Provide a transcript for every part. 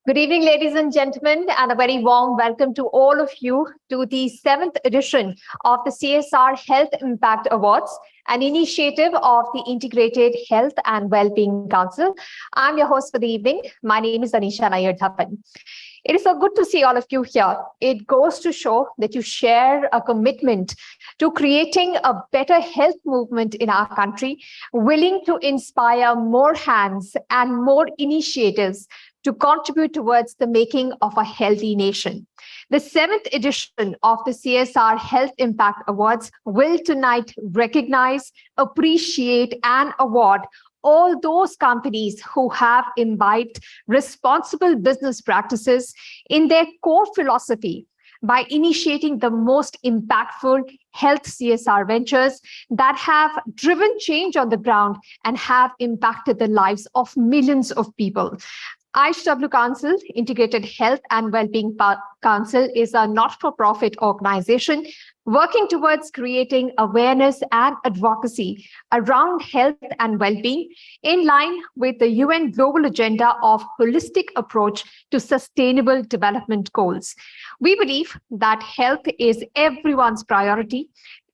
Good evening, ladies and gentlemen, and a very warm welcome to all of you to the 7th edition of the CSR Health Impact Awards, an initiative of the Integrated Health and Wellbeing Council. I'm your host for the evening. My name is Anisha Nayardhapan. It is so good to see all of you here. It goes to show that you share a commitment to creating a better health movement in our country, willing to inspire more hands and more initiatives to contribute towards the making of a healthy nation. The 7th edition of the CSR Health Impact Awards will tonight recognize, appreciate, and award all those companies who have imbibed responsible business practices in their core philosophy by initiating the most impactful health CSR ventures that have driven change on the ground and have impacted the lives of millions of people. IHW Council, Integrated Health and Wellbeing Council, is a not-for-profit organization working towards creating awareness and advocacy around health and well-being in line with the UN Global Agenda of Holistic Approach to Sustainable Development Goals. We believe that health is everyone's priority,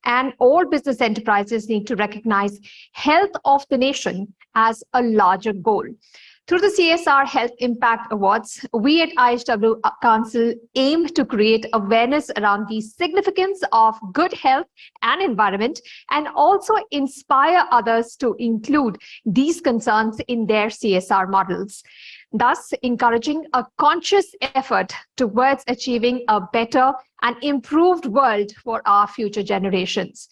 and all business enterprises need to recognize health of the nation as a larger goal. Through the CSR Health Impact Awards, we at IHW Council aim to create awareness around the significance of good health and environment, and also inspire others to include these concerns in their CSR models, thus encouraging a conscious effort towards achieving a better and improved world for our future generations.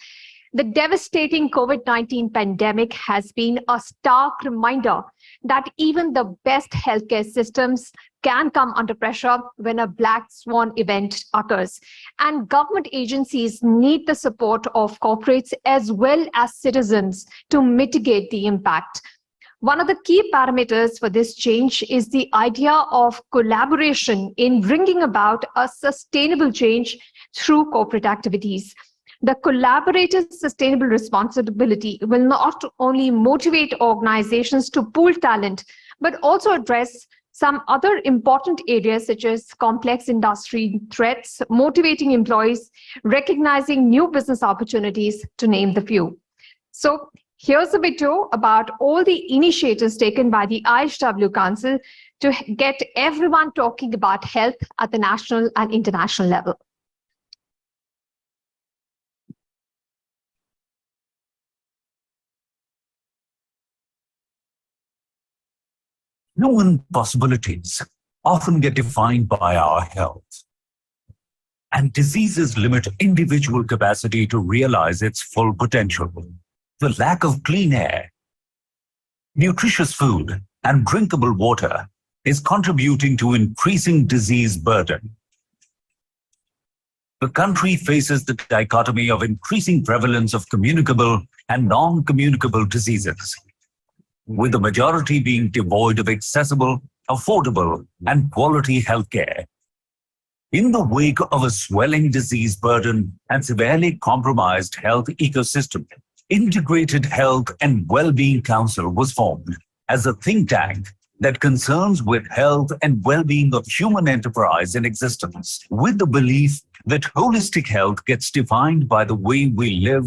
The devastating COVID-19 pandemic has been a stark reminder that even the best healthcare systems can come under pressure when a black swan event occurs. And government agencies need the support of corporates as well as citizens to mitigate the impact. One of the key parameters for this change is the idea of collaboration in bringing about a sustainable change through corporate activities. The collaborative sustainable responsibility will not only motivate organizations to pool talent, but also address some other important areas such as complex industry threats, motivating employees, recognizing new business opportunities, to name the few. So here's a video about all the initiatives taken by the IHW Council to get everyone talking about health at the national and international level. Human possibilities often get defined by our health, and diseases limit individual capacity to realize its full potential. The lack of clean air, nutritious food, and drinkable water is contributing to increasing disease burden. The country faces the dichotomy of increasing prevalence of communicable and non-communicable diseases, with the majority being devoid of accessible, affordable, and quality healthcare. In the wake of a swelling disease burden and severely compromised health ecosystem, Integrated Health and Wellbeing Council was formed as a think tank that concerns with health and well-being of human enterprise in existence, with the belief that holistic health gets defined by the way we live,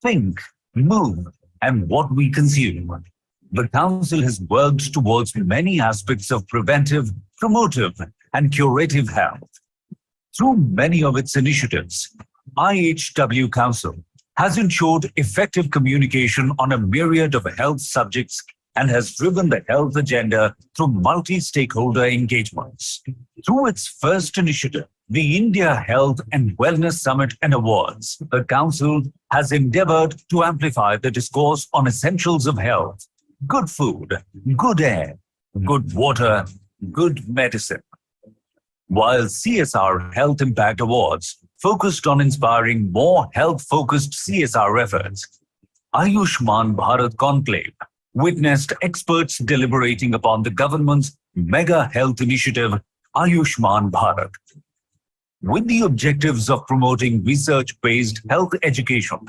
think, move, and what we consume. The Council has worked towards many aspects of preventive, promotive, and curative health. Through many of its initiatives, IHW Council has ensured effective communication on a myriad of health subjects and has driven the health agenda through multi-stakeholder engagements. Through its first initiative, the India Health and Wellness Summit and Awards, the Council has endeavored to amplify the discourse on essentials of health: good food, good air, good water, good medicine. While CSR Health Impact Awards focused on inspiring more health-focused CSR efforts, Ayushman Bharat Conclave witnessed experts deliberating upon the government's mega health initiative, Ayushman Bharat. With the objectives of promoting research-based health education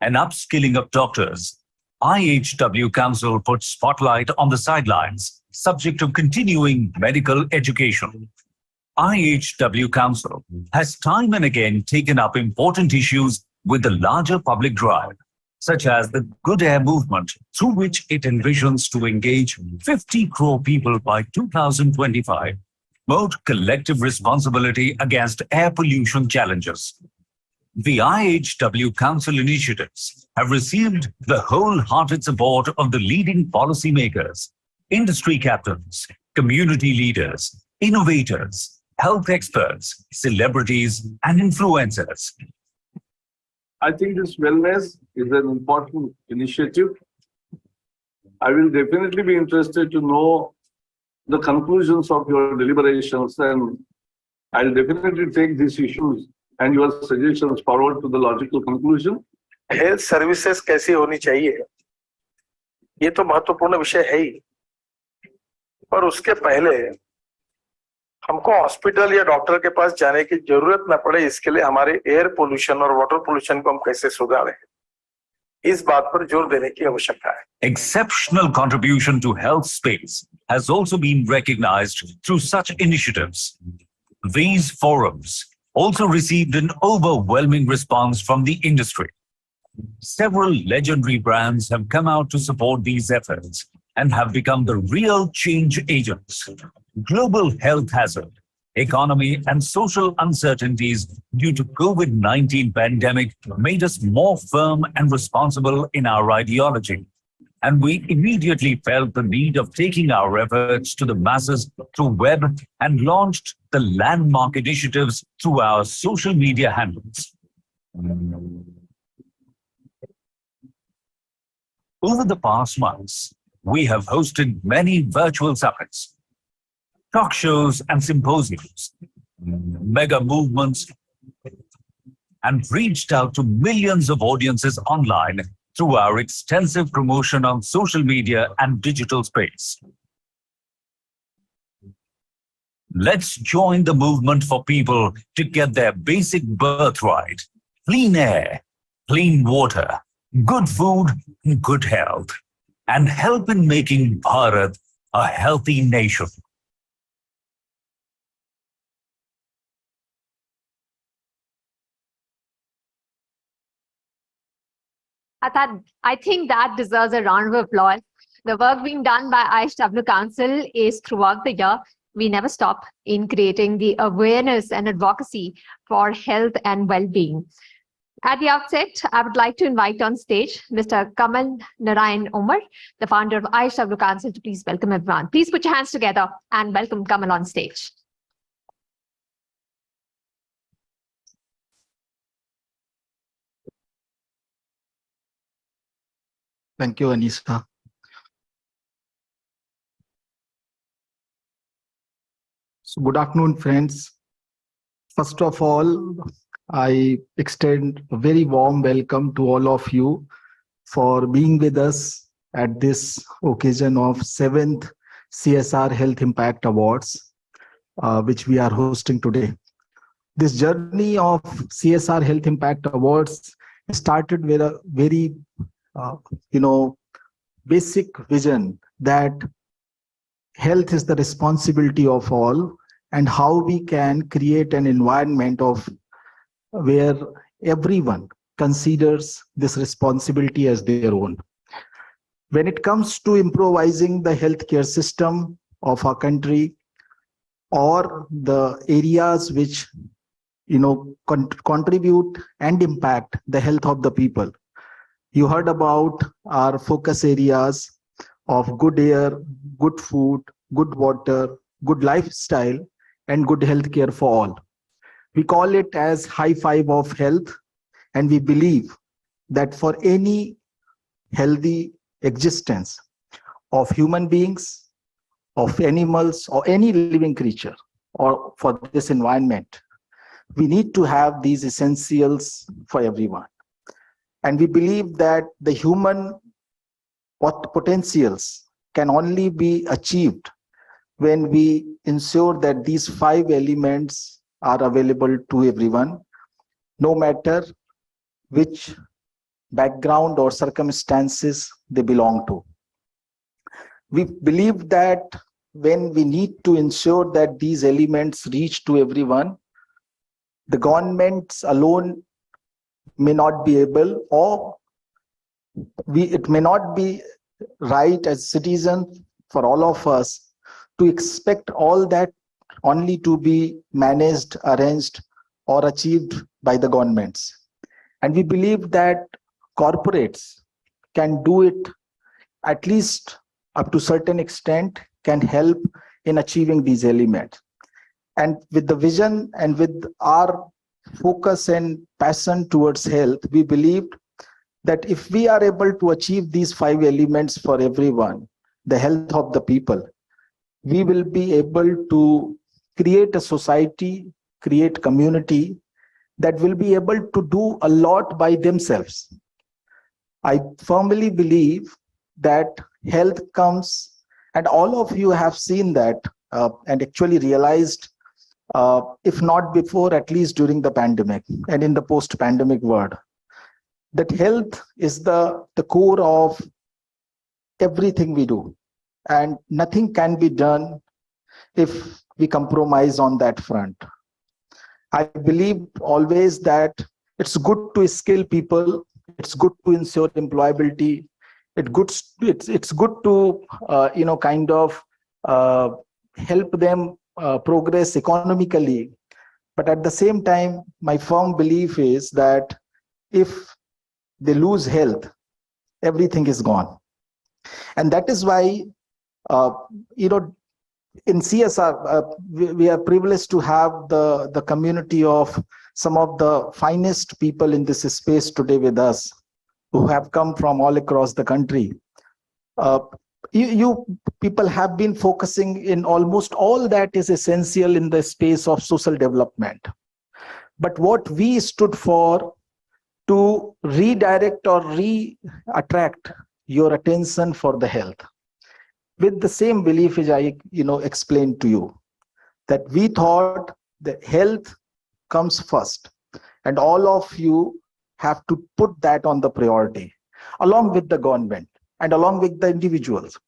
and upskilling of doctors, IHW Council put spotlight on the sidelines, subject to continuing medical education. IHW Council has time and again taken up important issues with the larger public drive, such as the Good Air movement, through which it envisions to engage 50 crore people by 2025, promote collective responsibility against air pollution challenges. The IHW Council initiatives have received the wholehearted support of the leading policymakers, industry captains, community leaders, innovators, health experts, celebrities, and influencers. I think this wellness is an important initiative. I will definitely be interested to know the conclusions of your deliberations, and I'll definitely take these issues and your suggestions forward to the logical conclusion. Health services कैसी होनी चाहिए, ये तो महत्वपूर्ण विषय है ही, पर उसके पहले हमको हॉस्पिटल या डॉक्टर के पास जाने की जरूरत न पड़े, इसके लिए हमारे एयर पोल्यूशन और वाटर पोल्यूशन को हम कैसे सुधारें, इस बात पर जोर देने की आवश्यकता है. Exceptional contribution to health space has also been recognized through such initiatives. These forums also received an overwhelming response from the industry. Several legendary brands have come out to support these efforts and have become the real change agents. Global health hazard, economy, and social uncertainties due to COVID-19 pandemic made us more firm and responsible in our ideology. And we immediately felt the need of taking our efforts to the masses through web and launched the landmark initiatives through our social media handles. Over the past months, we have hosted many virtual summits, talk shows and symposiums, mega movements, and reached out to millions of audiences online through our extensive promotion on social media and digital space. Let's join the movement for people to get their basic birthright: clean air, clean water, good food, good health, and help in making Bharat a healthy nation. I think that deserves a round of applause. The work being done by IHW Council is throughout the year. We never stop in creating the awareness and advocacy for health and well-being. At the outset, I would like to invite on stage Mr. Kamal Narayan Omar, the founder of IHW Council, to please welcome everyone. Please put your hands together and welcome Kamal on stage. Thank you, Anisa. So good afternoon, friends. First of all, I extend a very warm welcome to all of you for being with us at this occasion of 7th CSR Health Impact Awards, which we are hosting today. This journey of CSR Health Impact Awards started with a very basic vision that health is the responsibility of all, and how we can create an environment of where everyone considers this responsibility as their own. When it comes to improvising the healthcare system of our country, or the areas which contribute and impact the health of the people. You heard about our focus areas of good air, good food, good water, good lifestyle, and good healthcare for all. We call it as high five of health, and we believe that for any healthy existence of human beings, of animals, or any living creature, or for this environment, we need to have these essentials for everyone. And we believe that the human potentials can only be achieved when we ensure that these 5 elements are available to everyone, no matter which background or circumstances they belong to. We believe that when we need to ensure that these elements reach to everyone, the governments alone may not be able, or it may not be right as citizens for all of us to expect all that only to be managed, arranged, or achieved by the governments. And we believe that corporates can do it, at least up to certain extent, can help in achieving these elements. And with the vision and with our focus and passion towards health, we believe that if we are able to achieve these 5 elements for everyone, the health of the people, we will be able to create a society, create community that will be able to do a lot by themselves. I firmly believe that health comes, and all of you have seen that and actually realized, if not before, at least during the pandemic and in the post-pandemic world, that health is the core of everything we do. And nothing can be done if we compromise on that front. I believe always that it's good to skill people, it's good to ensure employability, it's good to help them progress economically. But at the same time, my firm belief is that if they lose health, everything is gone. And that is why in CSR, we are privileged to have the community of some of the finest people in this space today with us, who have come from all across the country. You people have been focusing in almost all that is essential in the space of social development. But what we stood for, to redirect or re-attract your attention for the health, with the same belief as I explained to you, that we thought that health comes first, and all of you have to put that on the priority, along with the government and along with the individuals.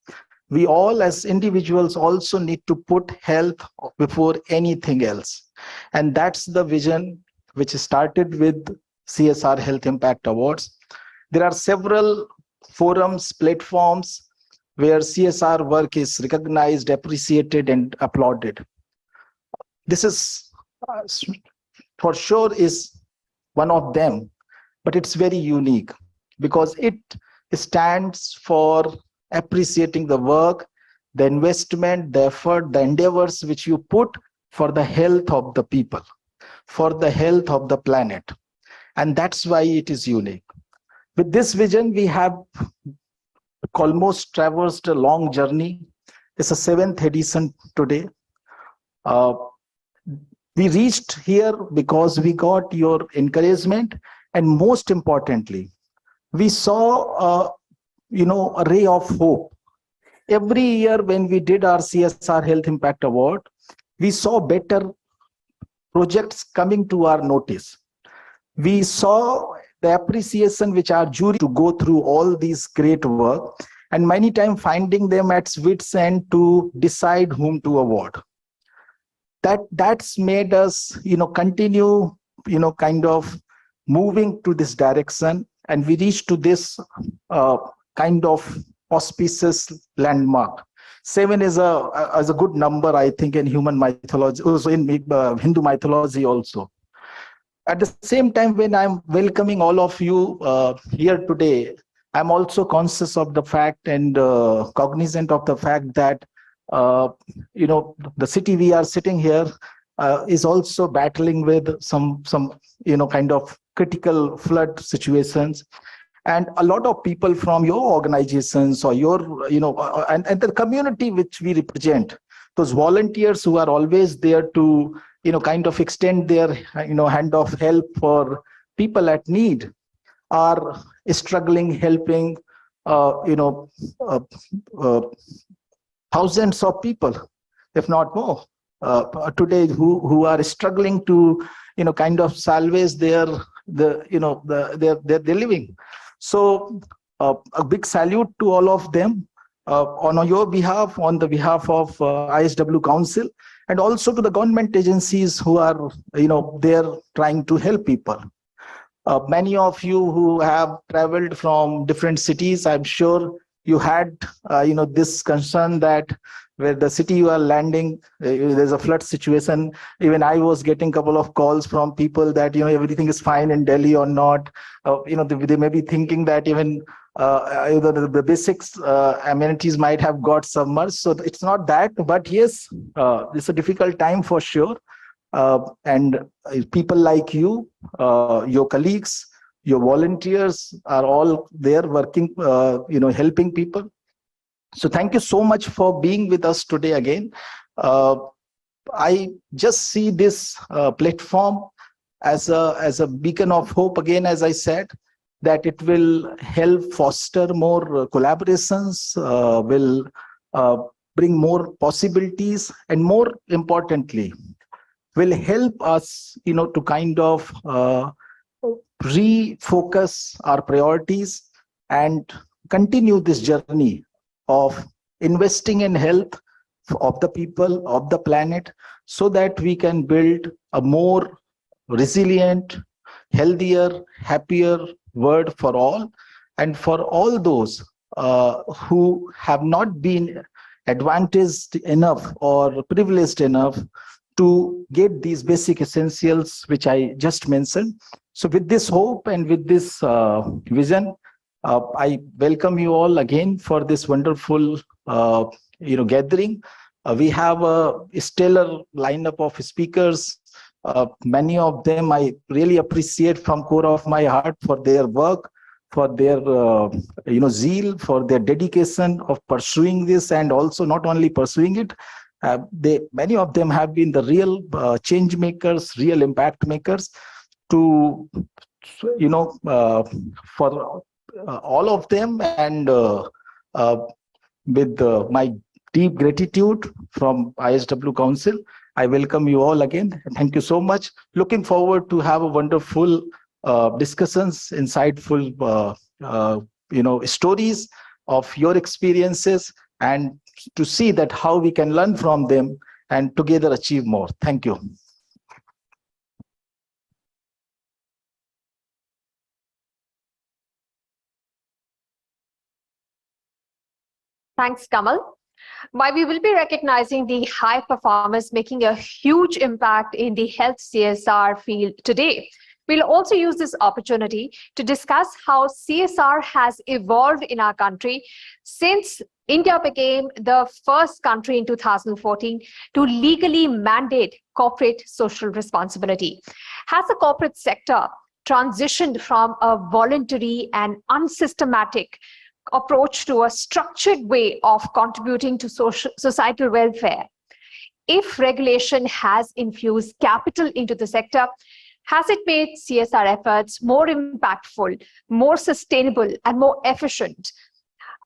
We all as individuals also need to put health before anything else. And that's the vision which started with CSR Health Impact Awards. There are several forums, platforms where CSR work is recognized, appreciated, and applauded. This is for sure is one of them, but it's very unique because it stands for appreciating the work, the investment, the effort, the endeavors which you put for the health of the people, for the health of the planet. And that's why it is unique. With this vision, we have almost traversed a long journey. It's a 7th edition today. We reached here because we got your encouragement, and most importantly, we saw a ray of hope. Every year when we did our CSR Health Impact Award, we saw better projects coming to our notice. We saw the appreciation which our jury to go through all these great work, and many times finding them at wit's end to decide whom to award. That's made us continue kind of moving to this direction, and we reached to this kind of auspicious landmark. Seven is a good number, I think, in human mythology, also in Hindu mythology also. At the same time, when I'm welcoming all of you here today, I'm also conscious of the fact and cognizant of the fact that the city we are sitting here is also battling with some kind of critical flood situations, and a lot of people from your organizations or your and the community which we represent, those volunteers who are always there to kind of extend their hand of help for people at need, are struggling, helping thousands of people, if not more, today who are struggling to kind of salvage their living. So a big salute to all of them on your behalf, on the behalf of IHW Council, and also to the government agencies who are there trying to help people. Many of you who have traveled from different cities, I'm sure you had this concern that where the city you are landing, there's a flood situation. Even I was getting a couple of calls from people that everything is fine in Delhi or not. They may be thinking that even the basics amenities might have got submerged. So it's not that, but yes, it's a difficult time for sure. And people like you, your colleagues, your volunteers are all there working, helping people. So thank you so much for being with us today again. I just see this platform as a beacon of hope again, as I said, that it will help foster more collaborations, will bring more possibilities, and more importantly, will help us, to kind of refocus our priorities and continue this journey of investing in health of the people, of the planet, so that we can build a more resilient, healthier, happier world for all, and for all those who have not been advantaged enough or privileged enough to get these basic essentials which I just mentioned. So with this hope and with this vision, I welcome you all again for this wonderful gathering. We have a stellar lineup of speakers. Many of them I really appreciate from core of my heart for their work, for their zeal, for their dedication of pursuing this, and also not only pursuing it, many of them have been the real change makers, real impact makers. To for all of them, and with my deep gratitude from IHW Council, I welcome you all again. Thank you so much. Looking forward to have a wonderful discussions, insightful stories of your experiences, and to see that how we can learn from them and together achieve more. Thank you. Thanks, Kamal. While we will be recognizing the high performers making a huge impact in the health CSR field today, we'll also use this opportunity to discuss how CSR has evolved in our country since India became the first country in 2014 to legally mandate corporate social responsibility. Has the corporate sector transitioned from a voluntary and unsystematic approach to a structured way of contributing to societal welfare? If regulation has infused capital into the sector, has it made CSR efforts more impactful, more sustainable, and more efficient?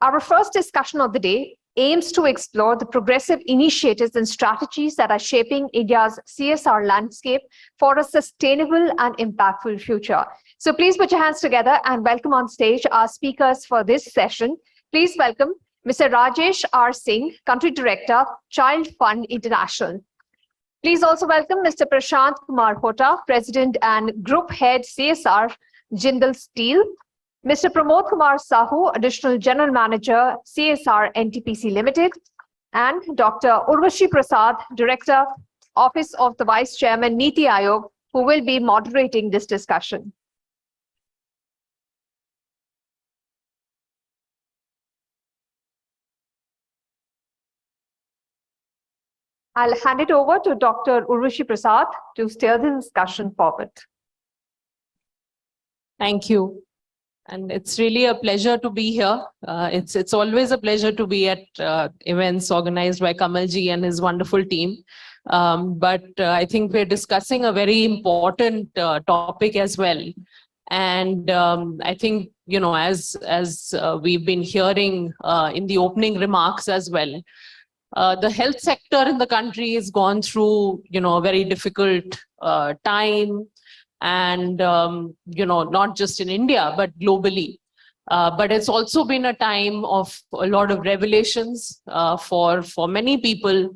Our first discussion of the day aims to explore the progressive initiatives and strategies that are shaping India's CSR landscape for a sustainable and impactful future. So please put your hands together and welcome on stage our speakers for this session. Please welcome Mr. Rajesh R. Singh, Country Director, Child Fund International. Please also welcome Mr. Prashant Kumar Hota, President and Group Head CSR, Jindal Steel. Mr. Pramod Kumar Sahu, Additional General Manager, CSR NTPC Limited. and Dr. Urvashi Prasad, Director, Office of the Vice Chairman, Niti Aayog, who will be moderating this discussion. I'll hand it over to Dr. Urvashi Prasad to steer the discussion forward. Thank you. And it's really a pleasure to be here. It's always a pleasure to be at events organized by Kamalji and his wonderful team. But I think we're discussing a very important topic as well. And I think, you know, as we've been hearing in the opening remarks as well, the health sector in the country has gone through, you know, a very difficult time. And, you know, not just in India, but globally. But it's also been a time of a lot of revelations for many people,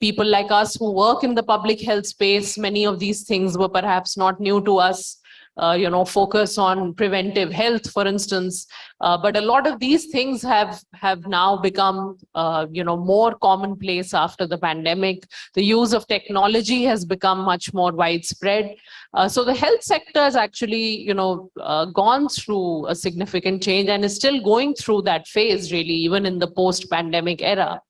people like us who work in the public health space. Many of these things were perhaps not new to us. You know, focus on preventive health, for instance. But a lot of these things have now become, you know, more commonplace after the pandemic. The use of technology has become much more widespread. So the health sector has actually, you know, gone through a significant change and is still going through that phase, really, even in the post-pandemic era.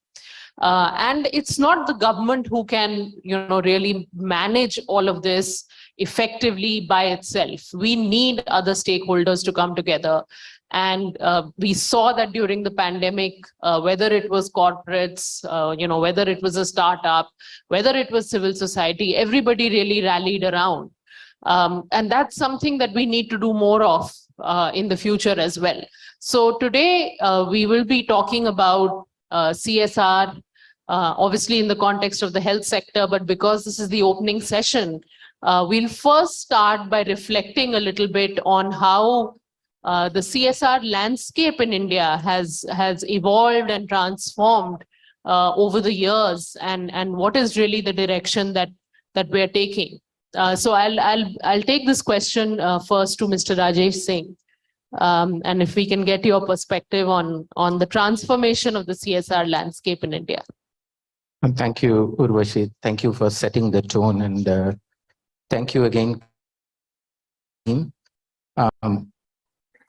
And it's not the government who can, you know, really manage all of this effectively by itself. We need other stakeholders to come together. And we saw that during the pandemic, whether it was corporates, you know, whether it was a startup, whether it was civil society, everybody really rallied around. And that's something that we need to do more of in the future as well. So today we will be talking about CSR, obviously in the context of the health sector, but because this is the opening session, we'll first start by reflecting a little bit on how the CSR landscape in India has evolved and transformed over the years, and what is really the direction that we're taking. So I'll take this question first to Mr. Rajesh Singh, and if we can get your perspective on the transformation of the CSR landscape in India. Thank you, Urvashi. Thank you for setting the tone, and thank you again.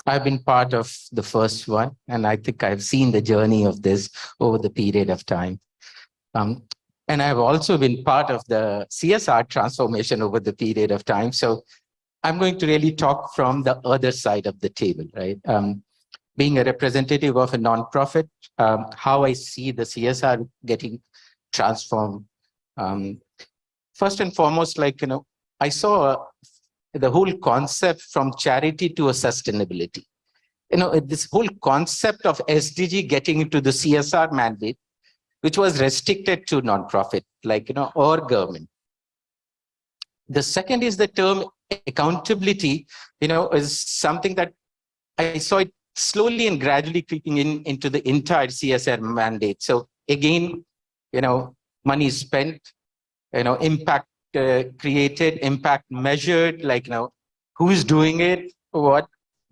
I've been part of the first one, and I think I've seen the journey of this over the period of time. And I've also been part of the CSR transformation over the period of time. So I'm going to really talk from the other side of the table, right? Being a representative of a nonprofit, how I see the CSR getting transformed. First and foremost, like, you know, I saw the whole concept from charity to a sustainability. You know, this whole concept of SDG getting into the CSR mandate, which was restricted to nonprofit, like, you know, or government. The second is the term accountability, you know, is something that I saw it slowly and gradually creeping into the entire CSR mandate. So again, you know, money is spent, you know, impact created, impact measured, like, you know, who's doing it, what.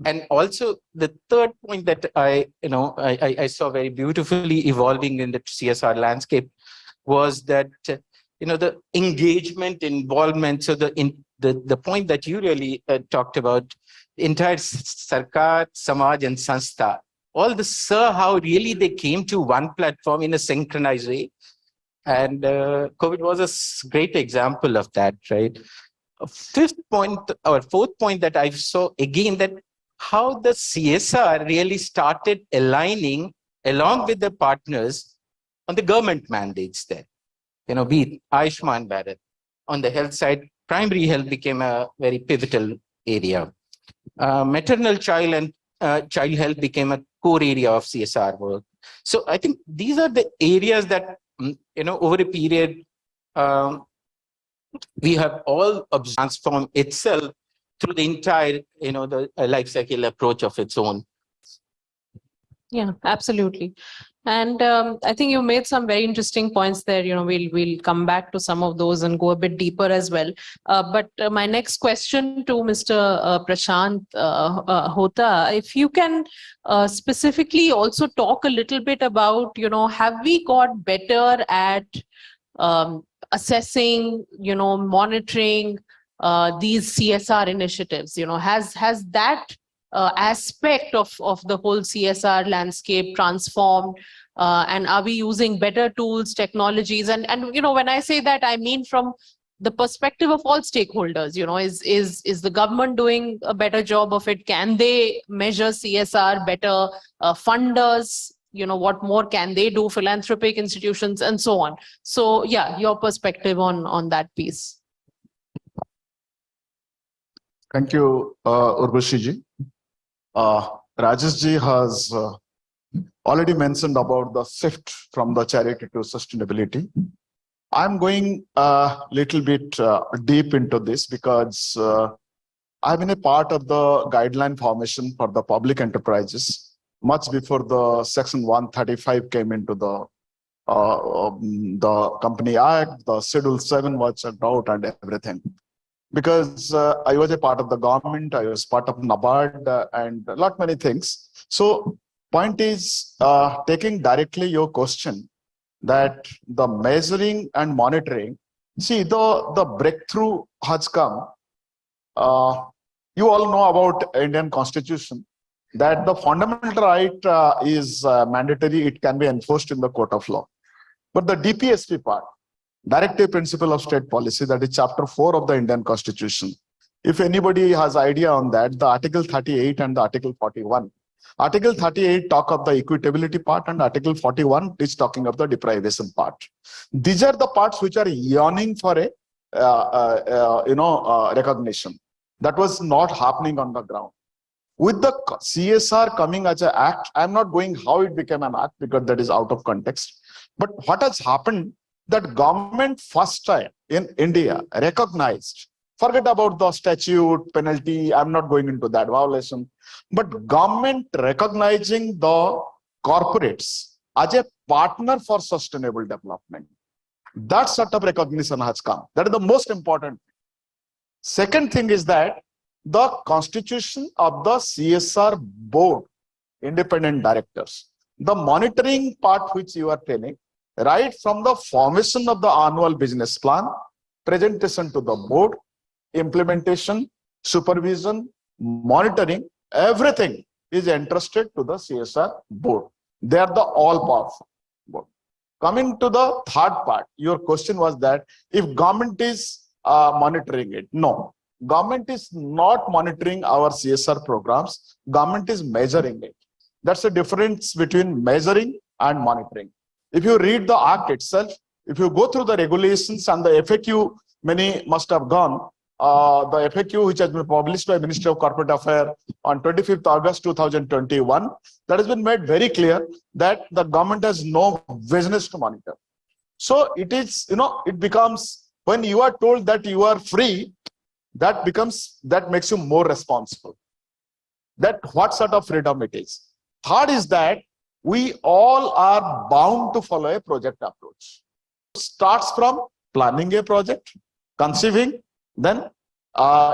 And also the third point that I saw very beautifully evolving in the CSR landscape was that, you know, the engagement, involvement. So the point that you really talked about, entire Sarkar, Samaj and Sanstha, all the how really they came to one platform in a synchronized way. And COVID was a great example of that, right? Fifth point or fourth point that I saw again, that how the CSR really started aligning along with the partners on the government mandates there. You know, be it Ayushman Bharat. On the health side, primary health became a very pivotal area. Maternal child and child health became a core area of CSR work. So I think these are the areas that, you know, over a period, we have all transformed itself through the entire, you know, the life cycle approach of its own. Yeah, absolutely. And I think you made some very interesting points there. We'll come back to some of those and go a bit deeper as well. But my next question to Mr. Prashant Hota, if you can specifically also talk a little bit about, have we got better at assessing, monitoring these CSR initiatives? Has that aspect of the whole CSR landscape transformed? And are we using better tools, technologies? And when I say that, I mean from the perspective of all stakeholders. Is the government doing a better job of it? Can they measure CSR better? Funders, what more can they do? Philanthropic institutions and so on. So yeah, your perspective on that piece. Thank you, Urvashi ji. Rajesh ji has already mentioned about the shift from the charity to sustainability. I'm going a little bit deep into this because I've been a part of the guideline formation for the public enterprises much before the Section 135 came into the Company Act, the Schedule 7 was checked out and everything. Because I was a part of the government, I was part of NABARD and a lot many things. So point is, taking directly your question, that the measuring and monitoring, see the breakthrough has come. You all know about Indian Constitution, that the fundamental right is mandatory, it can be enforced in the court of law. But the DPSP part, Directive Principle of State Policy, that is Chapter 4 of the Indian Constitution. If anybody has idea on that, the Article 38 and the Article 41. Article 38 talk of the equitability part and Article 41 is talking of the deprivation part. These are the parts which are yearning for a recognition. That was not happening on the ground. With the CSR coming as an act, I'm not going how it became an act because that is out of context. But what has happened, that government first time in India recognized, forget about the statute, penalty, I'm not going into that violation, but government recognizing the corporates as a partner for sustainable development. That sort of recognition has come. That is the most important. Second thing is that the constitution of the CSR board, independent directors, the monitoring part which you are telling, right from the formation of the annual business plan, presentation to the board, implementation, supervision, monitoring, everything is entrusted to the CSR board. They are the all-powerful board. Coming to the third part, your question was that if government is monitoring it. No, government is not monitoring our CSR programs. Government is measuring it. That's the difference between measuring and monitoring. If you read the Act itself, if you go through the regulations and the FAQ, many must have gone, the FAQ which has been published by Ministry of Corporate Affairs on 25th August 2021, that has been made very clear that the government has no business to monitor. So it is, it becomes, when you are told that you are free, that makes you more responsible. That what sort of freedom it is. Third is that we all are bound to follow a project approach. It starts from planning a project, conceiving, then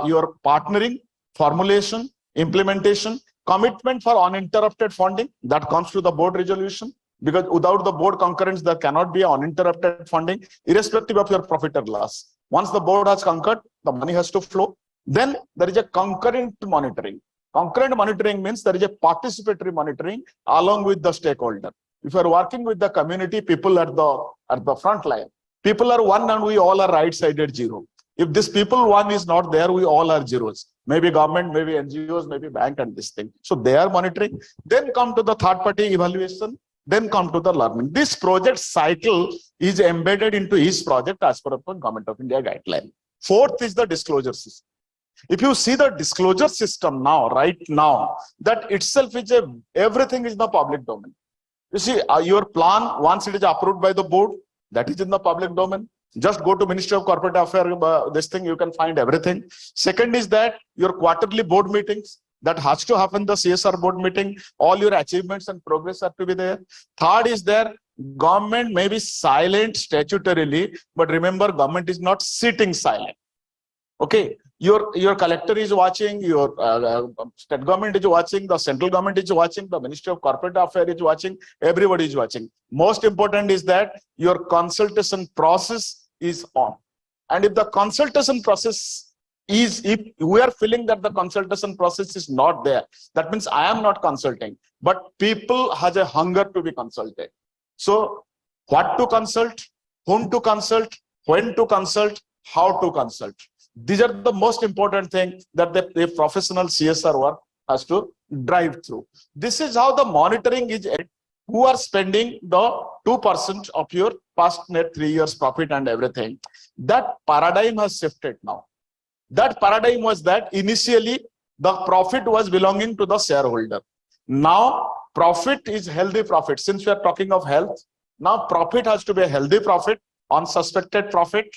your partnering, formulation, implementation, commitment for uninterrupted funding, that comes to the board resolution, because without the board concurrence, there cannot be uninterrupted funding, irrespective of your profit or loss. Once the board has concurred, the money has to flow. Then there is a concurrent monitoring. Concurrent monitoring means there is a participatory monitoring along with the stakeholder. If you are working with the community, people at the front line, people are one and we all are right-sided zero. If this people one is not there, we all are zeros. Maybe government, maybe NGOs, maybe bank and this thing. So they are monitoring. Then come to the third-party evaluation. Then come to the learning. This project cycle is embedded into each project as per the Government of India guideline. Fourth is the disclosure system. If you see the disclosure system now, right now, that itself is everything is in the public domain. You see, your plan, once it is approved by the board, that is in the public domain. Just go to Ministry of Corporate Affairs, this thing, you can find everything. Second is that your quarterly board meetings, That has to happen the CSR board meeting. All your achievements and progress have to be there. Third is there, government may be silent statutorily, but remember, government is not sitting silent. Okay, your collector is watching, your state government is watching, the central government is watching, the Ministry of Corporate Affairs is watching, everybody is watching. Most important is that your consultation process is on. And if the consultation process is, if we are feeling that the consultation process is not there, that means I am not consulting, but people has a hunger to be consulted. So what to consult, whom to consult, when to consult, how to consult. These are the most important things that the professional CSR work has to drive through. This is how the monitoring is. Who are spending the 2% of your past net 3 years profit and everything. That paradigm has shifted now. That paradigm was that initially the profit was belonging to the shareholder. Now profit is healthy profit. Since we are talking of health, now profit has to be a healthy profit, unsuspected profit,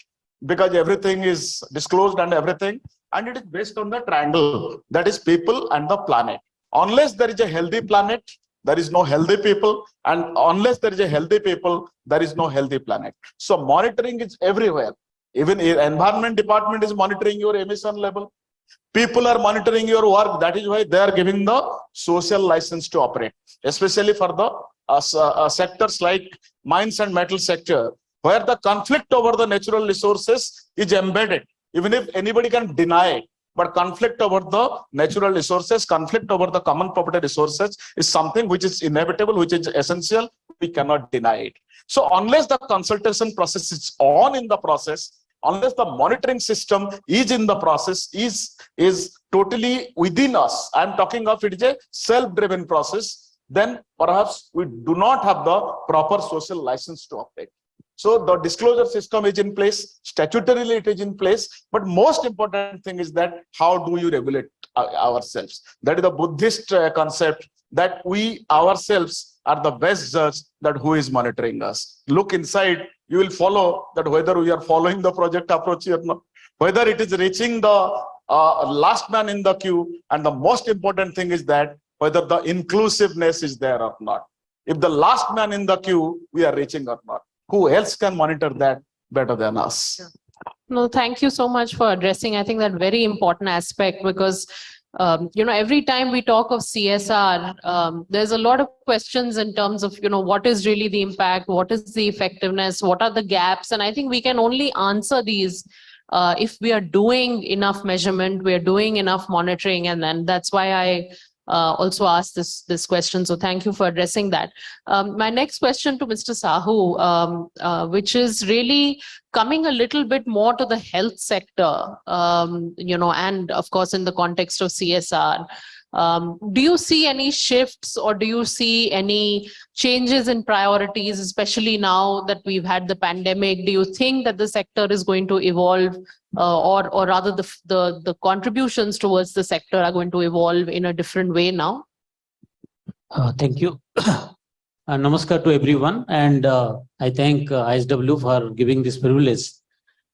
because everything is disclosed and everything, and it is based on the triangle, that is people and the planet. Unless there is a healthy planet, there is no healthy people, and unless there is a healthy people, there is no healthy planet. So monitoring is everywhere. Even environment department is monitoring your emission level. People are monitoring your work. That is why they are giving the social license to operate, especially for the sectors like mines and metal sector, where the conflict over the natural resources is embedded, even if anybody can deny it. But conflict over the natural resources, conflict over the common property resources is something which is inevitable, which is essential. We cannot deny it. So unless the consultation process is on in the process, unless the monitoring system is in the process, is totally within us, I'm talking of it is a self-driven process, then perhaps we do not have the proper social license to operate. So the disclosure system is in place, statutorily it is in place, but most important thing is that how do you regulate ourselves? That is the Buddhist concept, that we ourselves are the best judge that who is monitoring us. Look inside, you will follow that whether we are following the project approach or not, whether it is reaching the last man in the queue, and the most important thing is that whether the inclusiveness is there or not. If the last man in the queue, we are reaching or not. Who else can monitor that better than us? No, thank you so much for addressing, I think, that very important aspect, because every time we talk of CSR, there's a lot of questions in terms of, what is really the impact, what is the effectiveness, what are the gaps? And I think we can only answer these if we are doing enough measurement, we are doing enough monitoring. And then that's why I also asked this question. So thank you for addressing that. My next question to Mr. Sahu, which is really coming a little bit more to the health sector, and of course in the context of CSR. Do you see any shifts, or do you see any changes in priorities, especially now that we've had the pandemic? Do you think that the sector is going to evolve, or rather the contributions towards the sector are going to evolve in a different way now? Thank you. Namaskar to everyone, and I thank IHW for giving this privilege.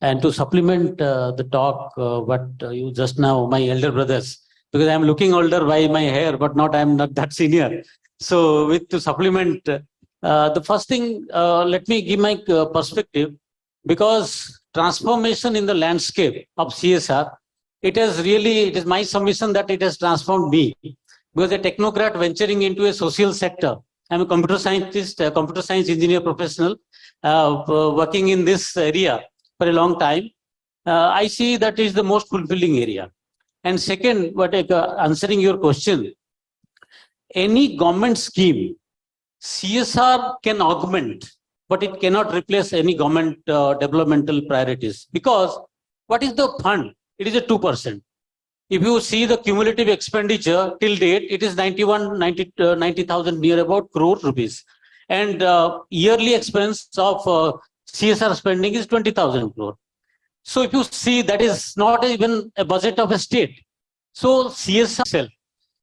And to supplement the talk, what you just now, my elder brothers, because I'm looking older by my hair, but I'm not that senior. So to supplement, the first thing, let me give my perspective, because transformation in the landscape of CSR, it is my submission that it has transformed me. Because a technocrat venturing into a social sector, I'm a computer scientist, a computer science engineer professional, working in this area for a long time. I see that is the most fulfilling area. And second, answering your question, any government scheme, CSR can augment, but it cannot replace any government developmental priorities. Because what is the fund? It is a 2%. If you see the cumulative expenditure till date, it is 90,000 near about crore rupees. And yearly expense of CSR spending is 20,000 crore. So if you see, that is not even a budget of a state. So CSR itself.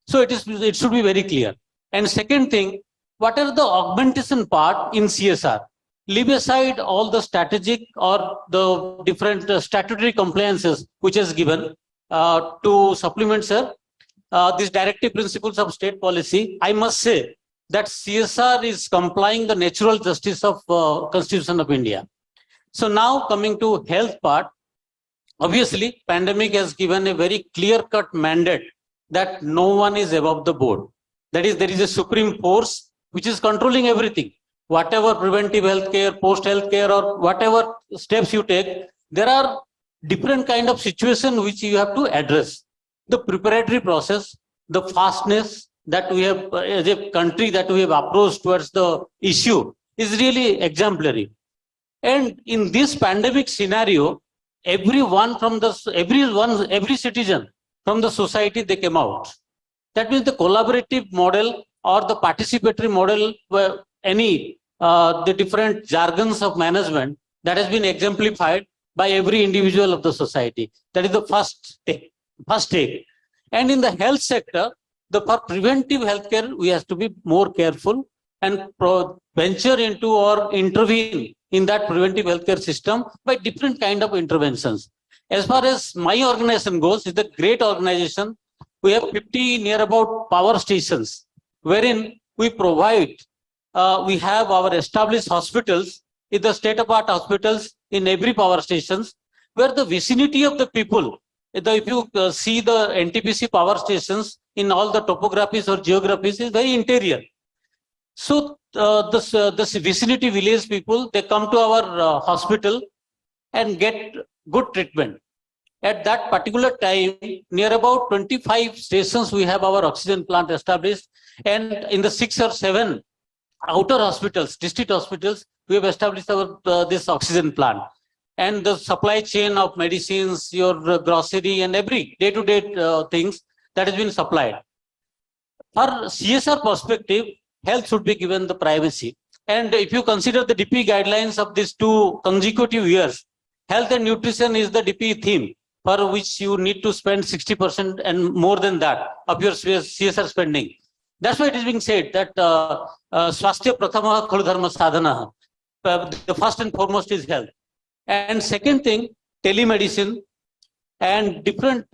So it should be very clear. And second thing, what are the augmentation part in CSR? Leave aside all the strategic or the different statutory compliances which is given to supplement, sir. these directive principles of state policy, I must say that CSR is complying the natural justice of Constitution of India. So now coming to health part, obviously pandemic has given a very clear-cut mandate that no one is above the board. That is, there is a supreme force which is controlling everything. Whatever preventive healthcare, post-healthcare, or whatever steps you take, there are different kind of situations which you have to address. The preparatory process, the fastness that we have as a country that we have approached towards the issue is really exemplary. And in this pandemic scenario, every citizen from the society, they came out. That means the collaborative model or the participatory model, where the different jargons of management, that has been exemplified by every individual of the society. That is the first take. And in the health sector, for preventive healthcare, we have to be more careful and venture into or intervene in that preventive healthcare system by different kind of interventions. As far as my organization goes, it's a great organization. We have 50 near about power stations, wherein we provide, we have our established hospitals, in the state-of-art hospitals in every power stations, where the vicinity of the people, if you see the NTPC power stations in all the topographies or geographies, is very interior. So this vicinity village people, they come to our hospital and get good treatment. At that particular time, near about 25 stations, we have our oxygen plant established. And in the 6 or 7 outer hospitals, district hospitals, we have established our this oxygen plant. And the supply chain of medicines, your grocery, and every day-to-day things that has been supplied. For CSR perspective, health should be given the privacy. And if you consider the DP guidelines of these 2 consecutive years, health and nutrition is the DP theme, for which you need to spend 60% and more than that of your CSR spending. That's why it is being said that Swasthya Prathama Khalu Dharma Sadhana. The first and foremost is health. And second thing, telemedicine and different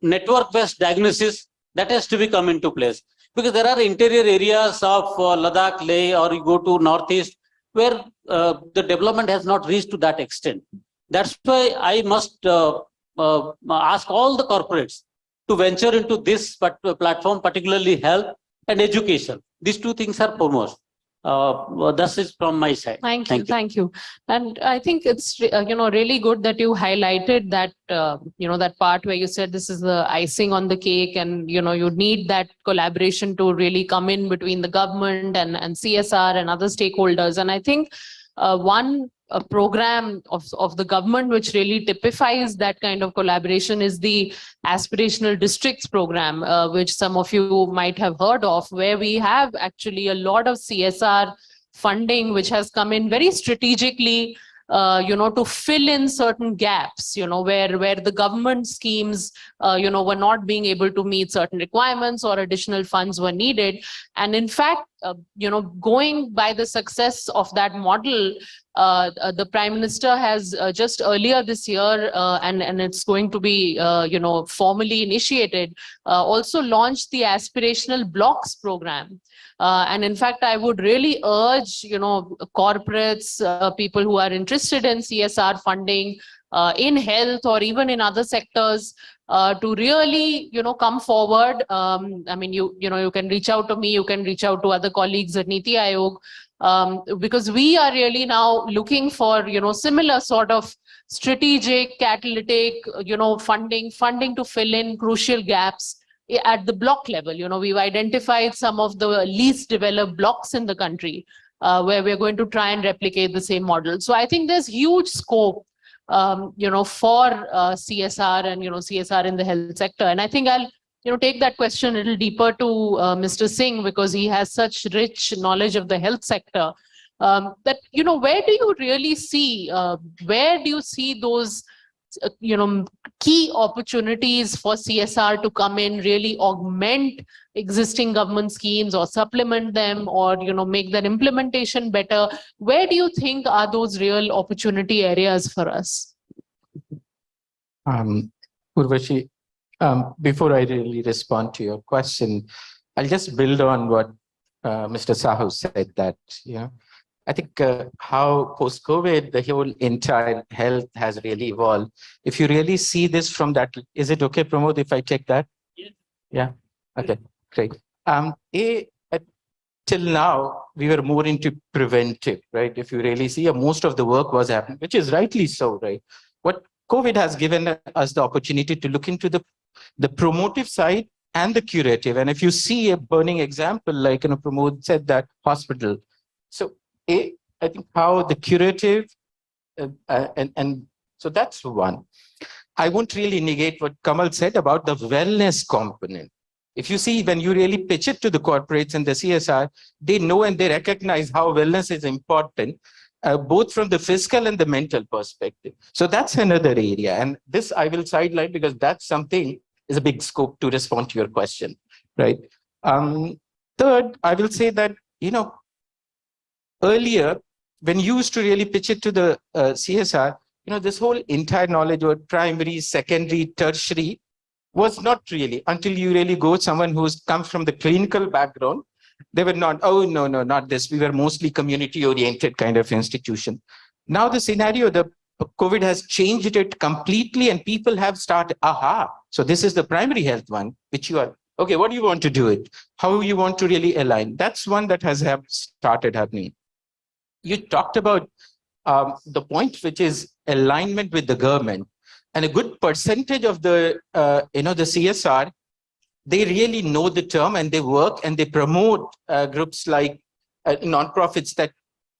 network-based diagnosis, that has to be come into place. Because there are interior areas of Ladakh, Leh, or you go to Northeast, where the development has not reached to that extent. That's why I must ask all the corporates to venture into this platform, particularly health and education. These 2 things are foremost. This is from my side. Thank you. And I think it's really good that you highlighted that that part where you said this is the icing on the cake, and you need that collaboration to really come in between the government and CSR and other stakeholders. And I think one program of the government which really typifies that kind of collaboration is the aspirational districts program, which some of you might have heard of, where we have actually a lot of CSR funding which has come in very strategically to fill in certain gaps, where the government schemes were not being able to meet certain requirements or additional funds were needed. And in fact, going by the success of that model, the Prime Minister has just earlier this year, and it's going to be formally initiated, also launched the aspirational blocks program. And in fact, I would really urge corporates, people who are interested in CSR funding in health or even in other sectors, to really come forward. I mean, you can reach out to me, you can reach out to other colleagues at Niti Aayog, because we are really now looking for similar sort of strategic, catalytic funding to fill in crucial gaps at the block level. We've identified some of the least developed blocks in the country, where we're going to try and replicate the same model. So I think there's huge scope for CSR and CSR in the health sector. And I think I'll take that question a little deeper to Mr. Singh, because he has such rich knowledge of the health sector. That where do you really see those key opportunities for CSR to come in, really augment existing government schemes or supplement them, or make their implementation better? Where do you think are those real opportunity areas for us? Urvashi, Before I really respond to your question, I'll just build on what Mr. Sahu said that, I think how post-COVID, the whole entire health has really evolved. If you really see this from that, is it okay, Pramod, if I take that? Yes. Yeah. Okay, great. Till now, we were more into preventive, right? If you really see, most of the work was happening, which is rightly so, right? What COVID has given us the opportunity to look into the promotive side and the curative. And if you see a burning example, like Pramod said, that hospital. So I think how the curative, and so that's one. I won't really negate what Kamal said about the wellness component. If you see, when you really pitch it to the corporates and the CSR, they know and they recognize how wellness is important, both from the physical and the mental perspective. So that's another area. And this I will sideline because that's something is a big scope to respond to your question, right? Third, I will say that, earlier, when you used to really pitch it to the CSR, this whole entire knowledge about primary, secondary, tertiary was not really, until you really go someone who's come from the clinical background, they were not, oh, no, not this. We were mostly community-oriented kind of institution. Now the scenario, the COVID has changed it completely and people have started, so this is the primary health one, which you are, okay, what do you want to do it? How you want to really align? That's one that has started happening. You talked about the point, which is alignment with the government. And a good percentage of the, the CSR, they really know the term and they work and they promote groups like nonprofits that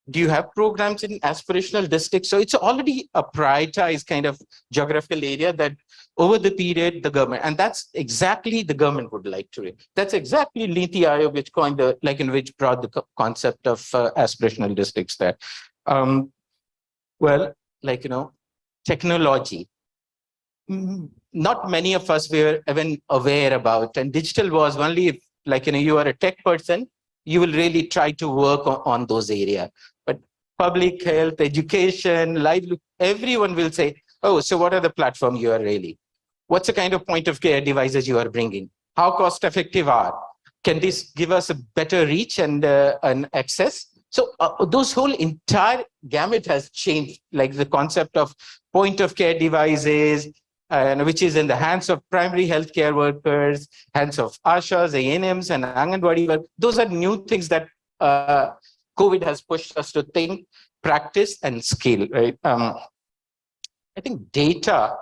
do you have programs in aspirational districts? So it's already a prioritized kind of geographical area that over the period, the government, and that's exactly the government would like to read. That's exactly Niti Aayog, which coined the, which brought the concept of aspirational districts there. Technology. Not many of us were even aware about, and digital was only if, you are a tech person, you will really try to work on those areas. But public health, education, livelihood, everyone will say, oh, so what are the platforms you are really? What's the kind of point of care devices you are bringing? How cost effective are? Can this give us a better reach and an access? So those whole entire gamut has changed, like the concept of point of care devices, which is in the hands of primary healthcare workers, hands of ASHAs, ANMs, and Anganwadi work. Those are new things that COVID has pushed us to think, practice, and scale, right? I think data,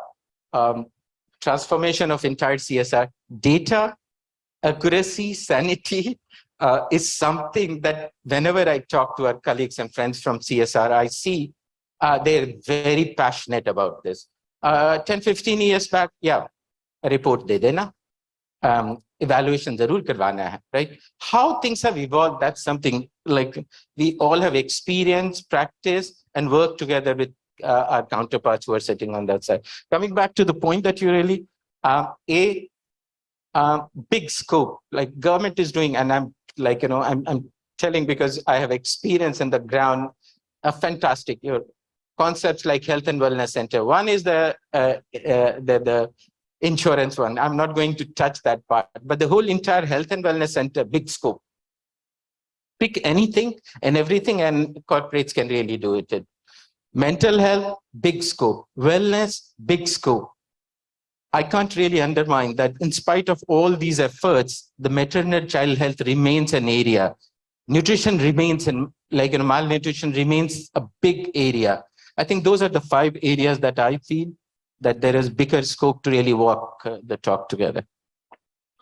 transformation of entire CSR, data, accuracy, sanity, is something that whenever I talk to our colleagues and friends from CSR, I see they're very passionate about this. 10, 15 years back, yeah, a report de dena, evaluation zarur karwana hai, right? How things have evolved, that's something like we all have experience, practice, and work together with our counterparts who are sitting on that side. Coming back to the point that you really, big scope, like government is doing, and I'm I'm telling because I have experience in the ground, a fantastic, concepts like health and wellness center. One is the insurance one. I'm not going to touch that part, but the whole entire health and wellness center, big scope. Pick anything and everything and corporates can really do it. Mental health, big scope. Wellness, big scope. I can't really undermine that in spite of all these efforts, the maternal child health remains an area. Nutrition remains, malnutrition remains a big area. I think those are the 5 areas that I feel that there is bigger scope to really walk the talk together.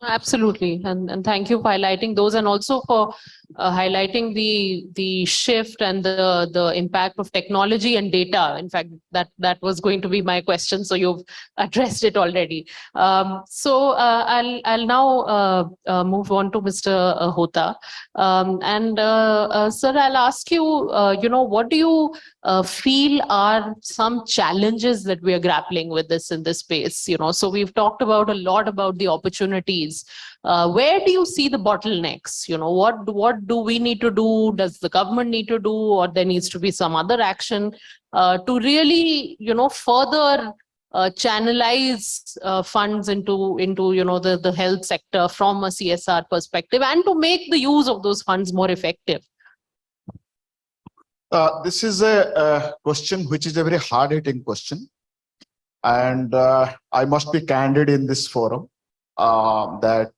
Absolutely, and thank you for highlighting those, and also for highlighting the shift and the impact of technology and data. In fact, that was going to be my question, so you've addressed it already. So I'll now move on to Mr. Hota, sir, I'll ask you, what do you feel are some challenges that we are grappling with in this space? So we've talked about a lot about the opportunities. Where do you see the bottlenecks? What do we need to do? Does the government need to do, or there needs to be some other action to really, further channelize funds into the health sector from a CSR perspective, and to make the use of those funds more effective? This is a question which is a very hard-hitting question, and I must be candid in this forum that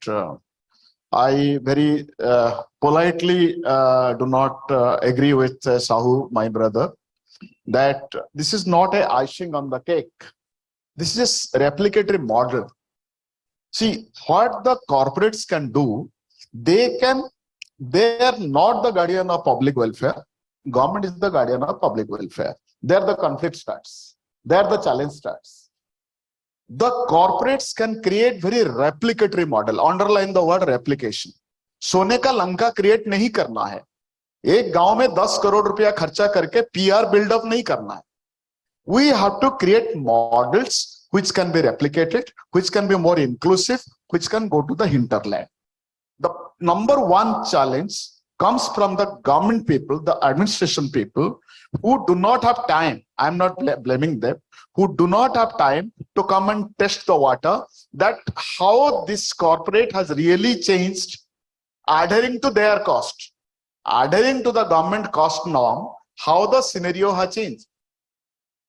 I very politely do not agree with Sahu, my brother, that this is not a icing on the cake. This is a replicatory model. See, what the corporates can do, they are not the guardian of public welfare. Government is the guardian of public welfare. There the conflict starts. There the challenge starts. The corporates can create very replicatory model. Underline the word replication. सोने का Lanka create नहीं करना है. एक गांव में 10 करोड़ रुपया खर्चा करके PR build up नहीं करना है. We have to create models which can be replicated, which can be more inclusive, which can go to the hinterland. The number one challenge comes from the government people, the administration people, who do not have time. I'm not blaming them, who do not have time to come and test the water, that how this corporate has really changed, adhering to their cost, adhering to the government cost norm, how the scenario has changed.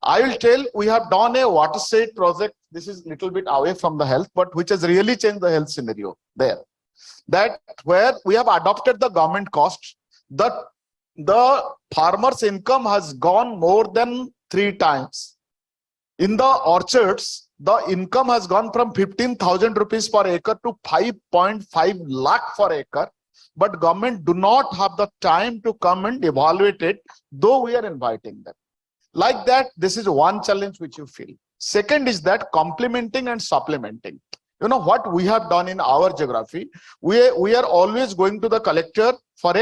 I will tell, we have done a waterside project. This is a little bit away from the health, but which has really changed the health scenario there. That where we have adopted the government cost, the farmer's income has gone more than 3 times. In the orchards, the income has gone from 15,000 rupees per acre to 5.5 lakh per acre. But government do not have the time to come and evaluate it, though we are inviting them. Like that, this is one challenge which you feel. Second is that complementing and supplementing. You know what we have done in our geography, we are always going to the collector for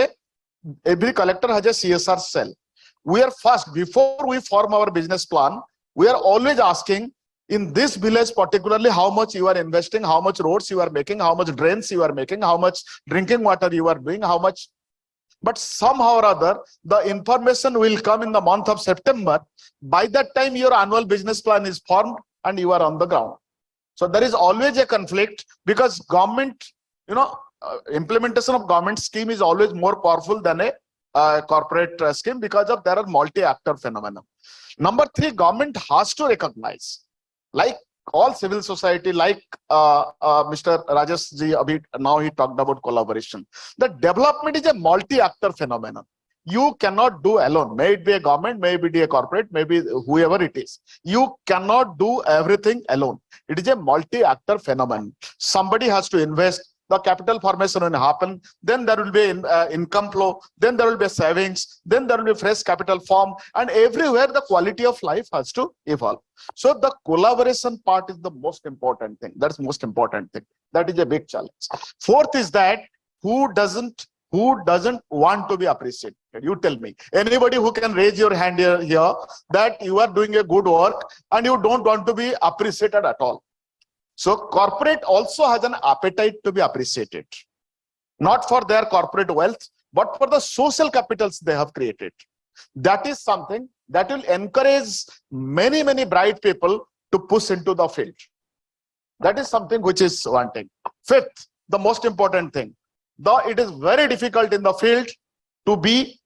every collector has a CSR cell. We are first, before we form our business plan, we are always asking, in this village particularly, how much you are investing, how much roads you are making, how much drains you are making, how much drinking water you are doing, how much. But somehow or other, the information will come in the month of September. By that time, your annual business plan is formed and you are on the ground. So there is always a conflict, because government, implementation of government scheme is always more powerful than a corporate scheme, because of there are multi-actor phenomena. Number 3, government has to recognize, like all civil society, like Mr. Rajesh ji, now he talked about collaboration. The development is a multi-actor phenomenon. You cannot do alone. May it be a government, may it be a corporate, maybe whoever it is. You cannot do everything alone. It is a multi-actor phenomenon. Somebody has to invest. The capital formation will happen. Then there will be income flow. Then there will be savings. Then there will be fresh capital form. And everywhere the quality of life has to evolve. So the collaboration part is the most important thing. That's the most important thing. That is a big challenge. Fourth is that who doesn't want to be appreciated? You tell me. Anybody who can raise your hand here that you are doing a good work and you don't want to be appreciated at all. So corporate also has an appetite to be appreciated, not for their corporate wealth, but for the social capitals they have created. That is something that will encourage many, many bright people to push into the field. That is something which is one thing. Fifth, the most important thing, though it is very difficult in the field to be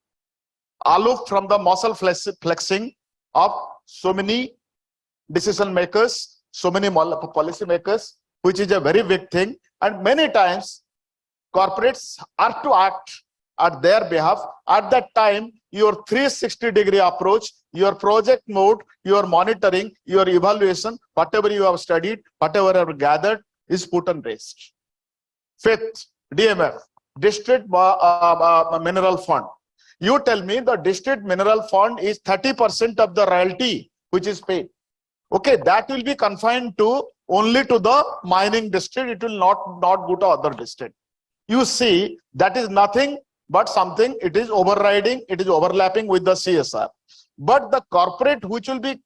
aloof from the muscle flexing of so many decision makers, so many policy makers, which is a very big thing. And many times corporates are to act at their behalf. At that time, your 360-degree approach, your project mode, your monitoring, your evaluation, whatever you have studied, whatever you have gathered is put on rest. Fifth, DMF, District Mineral Fund. You tell me the District Mineral Fund is 30% of the royalty which is paid. Okay, that will be confined to only to the mining district. It will not go to other district. You see, that is nothing but something. It is overriding. It is overlapping with the CSR. But the corporate, which will be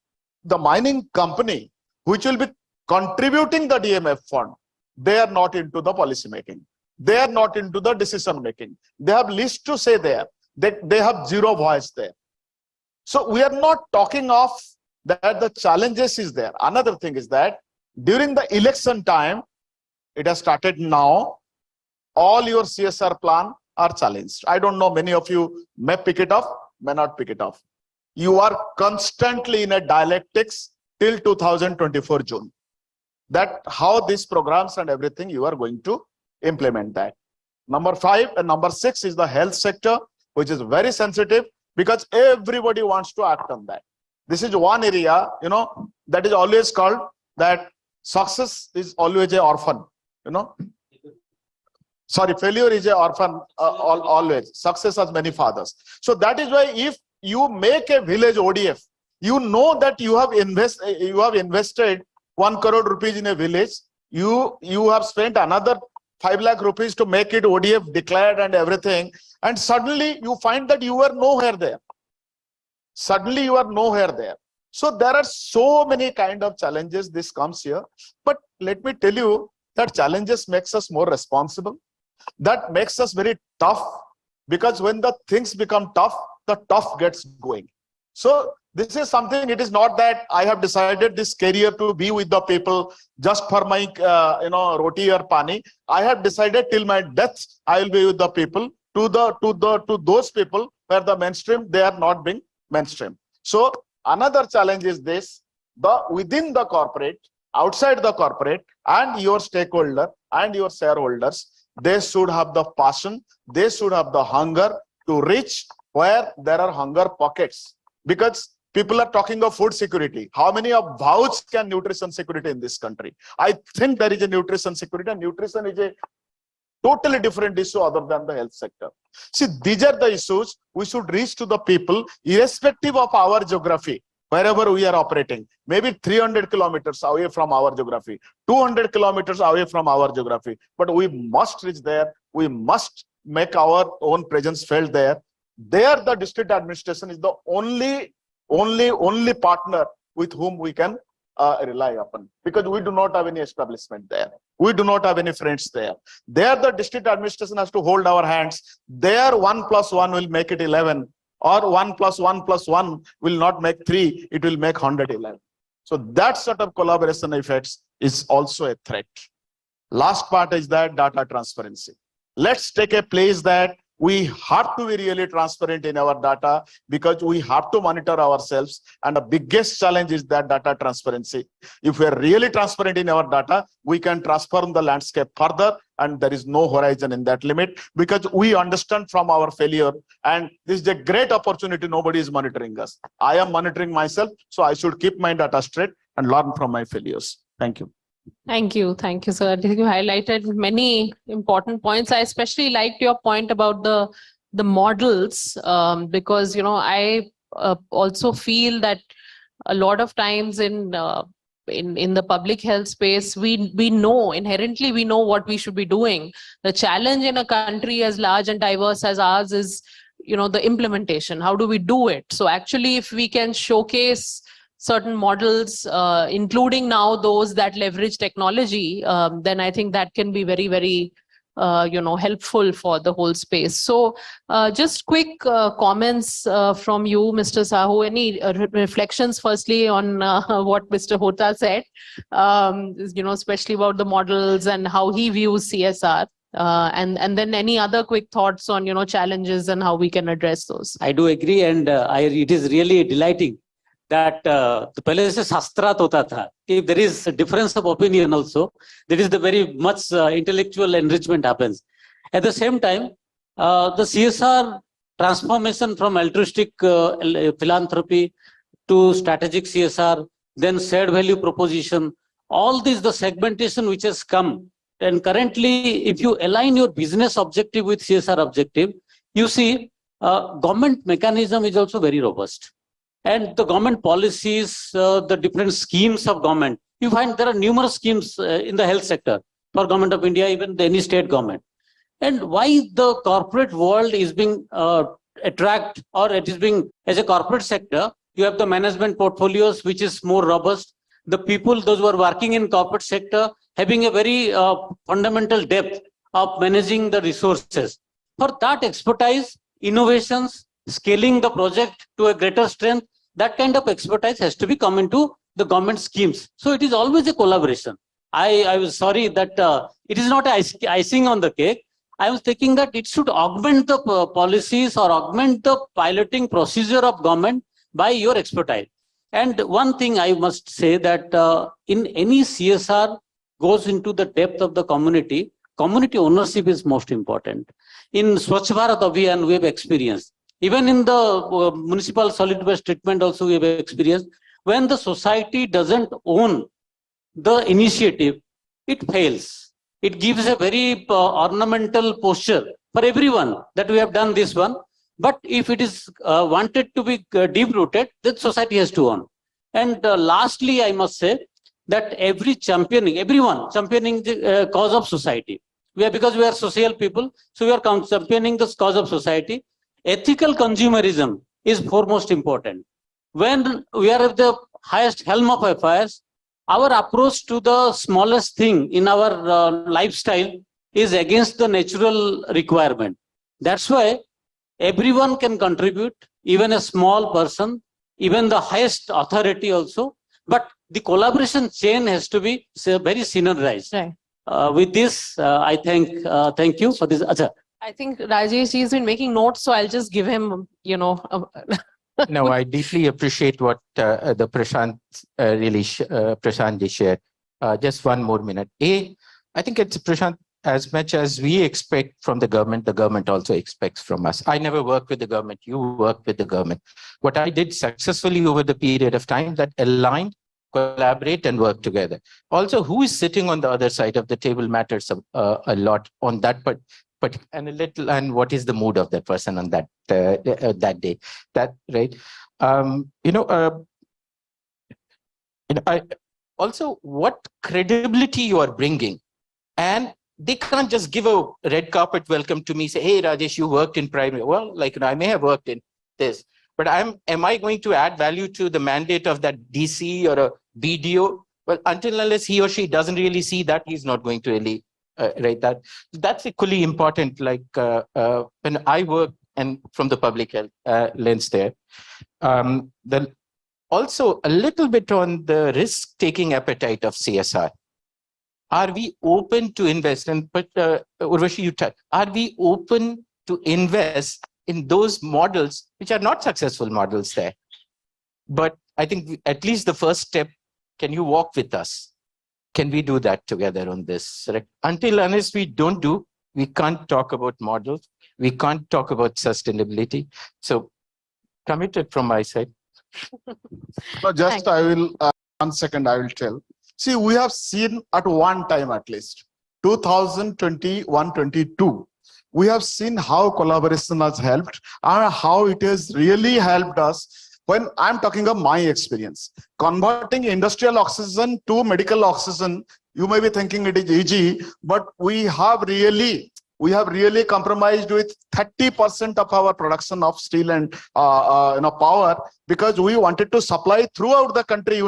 the mining company, which will be contributing the DMF fund, they are not into the policy making. They are not into the decision making. They have least to say there. They have zero voice there. So we are not talking of that the challenges is there. Another thing is that during the election time, it has started now, all your CSR plan are challenged. I don't know, many of you may pick it up, may not pick it up. You are constantly in a dialectics till 2024 June. That how these programs and everything you are going to implement that. Number 5 and number 6 is the health sector, which is very sensitive because everybody wants to act on that. This is one area, you know, that is always called that success is always an orphan, you know. Sorry, failure is an orphan always. Success has many fathers. So that is why if you make a village ODF, you know that you have invested 1 crore rupees in a village. You have spent another 5 lakh rupees to make it ODF declared and everything. And suddenly you find that you are nowhere there. Suddenly you are nowhere there. So there are so many kind of challenges this comes here. But let me tell you that challenges makes us more responsible. That makes us very tough, because when the things become tough, the tough gets going. So this is something, it is not that I have decided this career to be with the people just for my, roti or pani. I have decided till my death, I will be with the people, to those people where the mainstream, they are not being mainstream. So another challenge is this, within the corporate, outside the corporate, and your stakeholder and your shareholders, they should have the passion, they should have the hunger to reach where there are hunger pockets. Because people are talking of food security. How many of vouch can nutrition security in this country? I think there is a nutrition security, and nutrition is a totally different issue other than the health sector. See, these are the issues we should reach to the people, irrespective of our geography, wherever we are operating. Maybe 300 kilometers away from our geography, 200 kilometers away from our geography. But we must reach there. We must make our own presence felt there. There, the district administration is the only partner with whom we can rely upon, because we do not have any establishment there. We do not have any friends there. There, the district administration has to hold our hands. There, 1 + 1 will make it 11, or 1 + 1 + 1 will not make 3, it will make 111. So that sort of collaboration effects is also a threat. Last part is that data transparency. Let's take a place that we have to be really transparent in our data, because we have to monitor ourselves. And the biggest challenge is that data transparency. If we are really transparent in our data, we can transform the landscape further, and there is no horizon in that limit, because we understand from our failure. And this is a great opportunity. Nobody is monitoring us. I am monitoring myself, so I should keep my data straight and learn from my failures. Thank you. Thank you, sir. I think you highlighted many important points. I especially liked your point about the models, because I also feel that a lot of times in the public health space, we know inherently, we know what we should be doing. The challenge in a country as large and diverse as ours is the implementation. How do we do it? So actually, if we can showcase certain models, including now those that leverage technology, then I think that can be very, very, helpful for the whole space. So just quick comments from you, Mr. Sahu. Any reflections firstly on what Mr. Hota said, especially about the models and how he views CSR. And then any other quick thoughts on, challenges and how we can address those. I do agree. And it is really delighting that the पहले से शास्त्रार्थ होता था. If there is a difference of opinion also, there is the very much intellectual enrichment happens. At the same time, the CSR transformation from altruistic philanthropy to strategic CSR, then shared value proposition, all this, the segmentation which has come. And currently, if you align your business objective with CSR objective, you see government mechanism is also very robust. And the government policies, the different schemes of government, you find there are numerous schemes in the health sector for Government of India, even any state government. And why the corporate world is being attract, or it is being, as a corporate sector, you have the management portfolios, which is more robust. The people, those who are working in corporate sector, having a very fundamental depth of managing the resources. For that expertise, innovations, scaling the project to a greater strength, that kind of expertise has to be come into the government schemes. So it is always a collaboration. I was sorry that it is not icing on the cake. I was thinking that it should augment the policies or augment the piloting procedure of government by your expertise. And one thing I must say that in any CSR goes into the depth of the community ownership is most important. In Swachh Bharat Abhiyan, we have experienced. Even in the municipal solid waste treatment also we have experienced. When the society doesn't own the initiative, it fails. It gives a very ornamental posture for everyone that we have done this one. But if it is wanted to be deep-rooted, then society has to own. And lastly, I must say that everyone championing the cause of society. Because we are social people, so we are championing the cause of society. Ethical consumerism is foremost important. When we are at the highest helm of affairs, our approach to the smallest thing in our lifestyle is against the natural requirement. That's why everyone can contribute, even a small person, even the highest authority also. But the collaboration chain has to be very synergized. Right. With this, I thank you for this. Achha. I think Rajesh, he's been making notes, so I'll just give him, No, I deeply appreciate what the Prashant Prashant shared. Just one more minute. I think it's Prashant, as much as we expect from the government also expects from us. I never worked with the government. You worked with the government. What I did successfully over the period of time that aligned, collaborate and work together. Also, who is sitting on the other side of the table matters a lot on that, but and what is the mood of that person on that day? That right? I also what credibility you are bringing, and they can't just give a red carpet welcome to me. Say, hey Rajesh, you worked in primary. Well, I may have worked in this, but am I going to add value to the mandate of that DC or a BDO? Well, until unless he or she doesn't really see that, he's not going to really write that. That's equally important. When I work and from the public health lens there, then also a little bit on the risk-taking appetite of CSR. Are we open to invest? But Urvashi, are we open to invest in those models which are not successful models there? But I think at least the first step, can you walk with us? Can we do that together on this? Right? Until unless we don't do, we can't talk about models. We can't talk about sustainability. So committed from my side. No, just I will, 1 second, I will tell. See, we have seen at one time at least, 2021-22, we have seen how collaboration has helped and how it has really helped us. When I'm talking of my experience, converting industrial oxygen to medical oxygen, you may be thinking it is easy, but we have really compromised with 30% of our production of steel and power, because we wanted to supply throughout the country,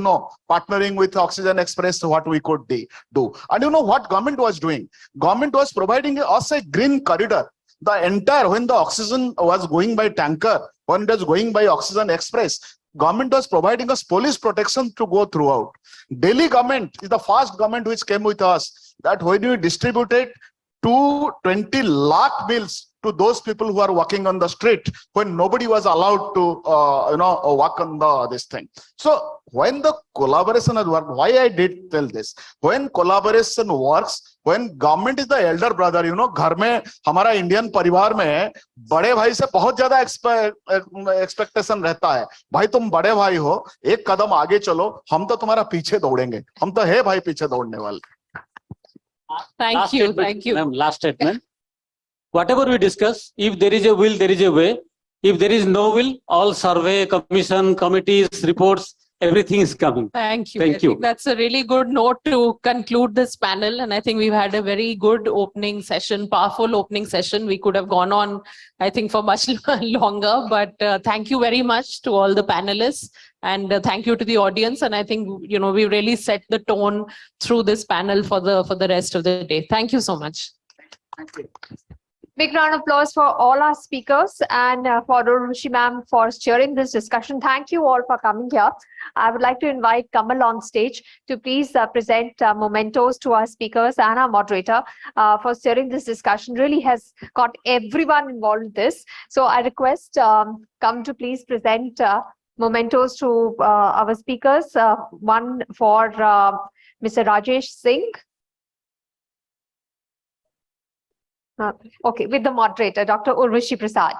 partnering with Oxygen Express, what we could do. And what government was doing? Government was providing us a green corridor. The entire, when the oxygen was going by tanker, when it was going by Oxygen Express, government was providing us police protection to go throughout. Delhi government is the first government which came with us, that when we distributed 220 lakh bills to those people who are walking on the street, when nobody was allowed to walk on this thing. So when the collaboration has worked, why I did tell this, when collaboration works, when government is the elder brother, घर में हमारा Indian परिवार में बड़े भाई से बहुत ज्यादा एक्सपेक्टेशन रहता है, भाई तुम बड़े भाई हो, एक कदम आगे चलो, हम तो तुम्हारा पीछे दौड़ेंगे, हम तो है भाई पीछे दौड़ने वाले. Thank you. Last statement. Whatever we discuss, if there is a will, there is a way. If there is no will, all survey, commission, committees, reports, everything is coming. Thank you. Thank you. I think that's a really good note to conclude this panel. And I think we've had a very good opening session, powerful opening session. We could have gone on, I think, for much longer. But thank you very much to all the panelists. And thank you to the audience. And I think, we really set the tone through this panel for the rest of the day. Thank you so much. Thank you. Big round of applause for all our speakers and for Urvashi ma'am for steering this discussion. Thank you all for coming here. I would like to invite Kamal on stage to please present mementos to our speakers and our moderator for steering this discussion. Really has got everyone involved in this. So I request Kam to please present mementos to our speakers. One for Mr. Rajesh Singh. Okay, with the moderator, Dr. Urvashi Prasad.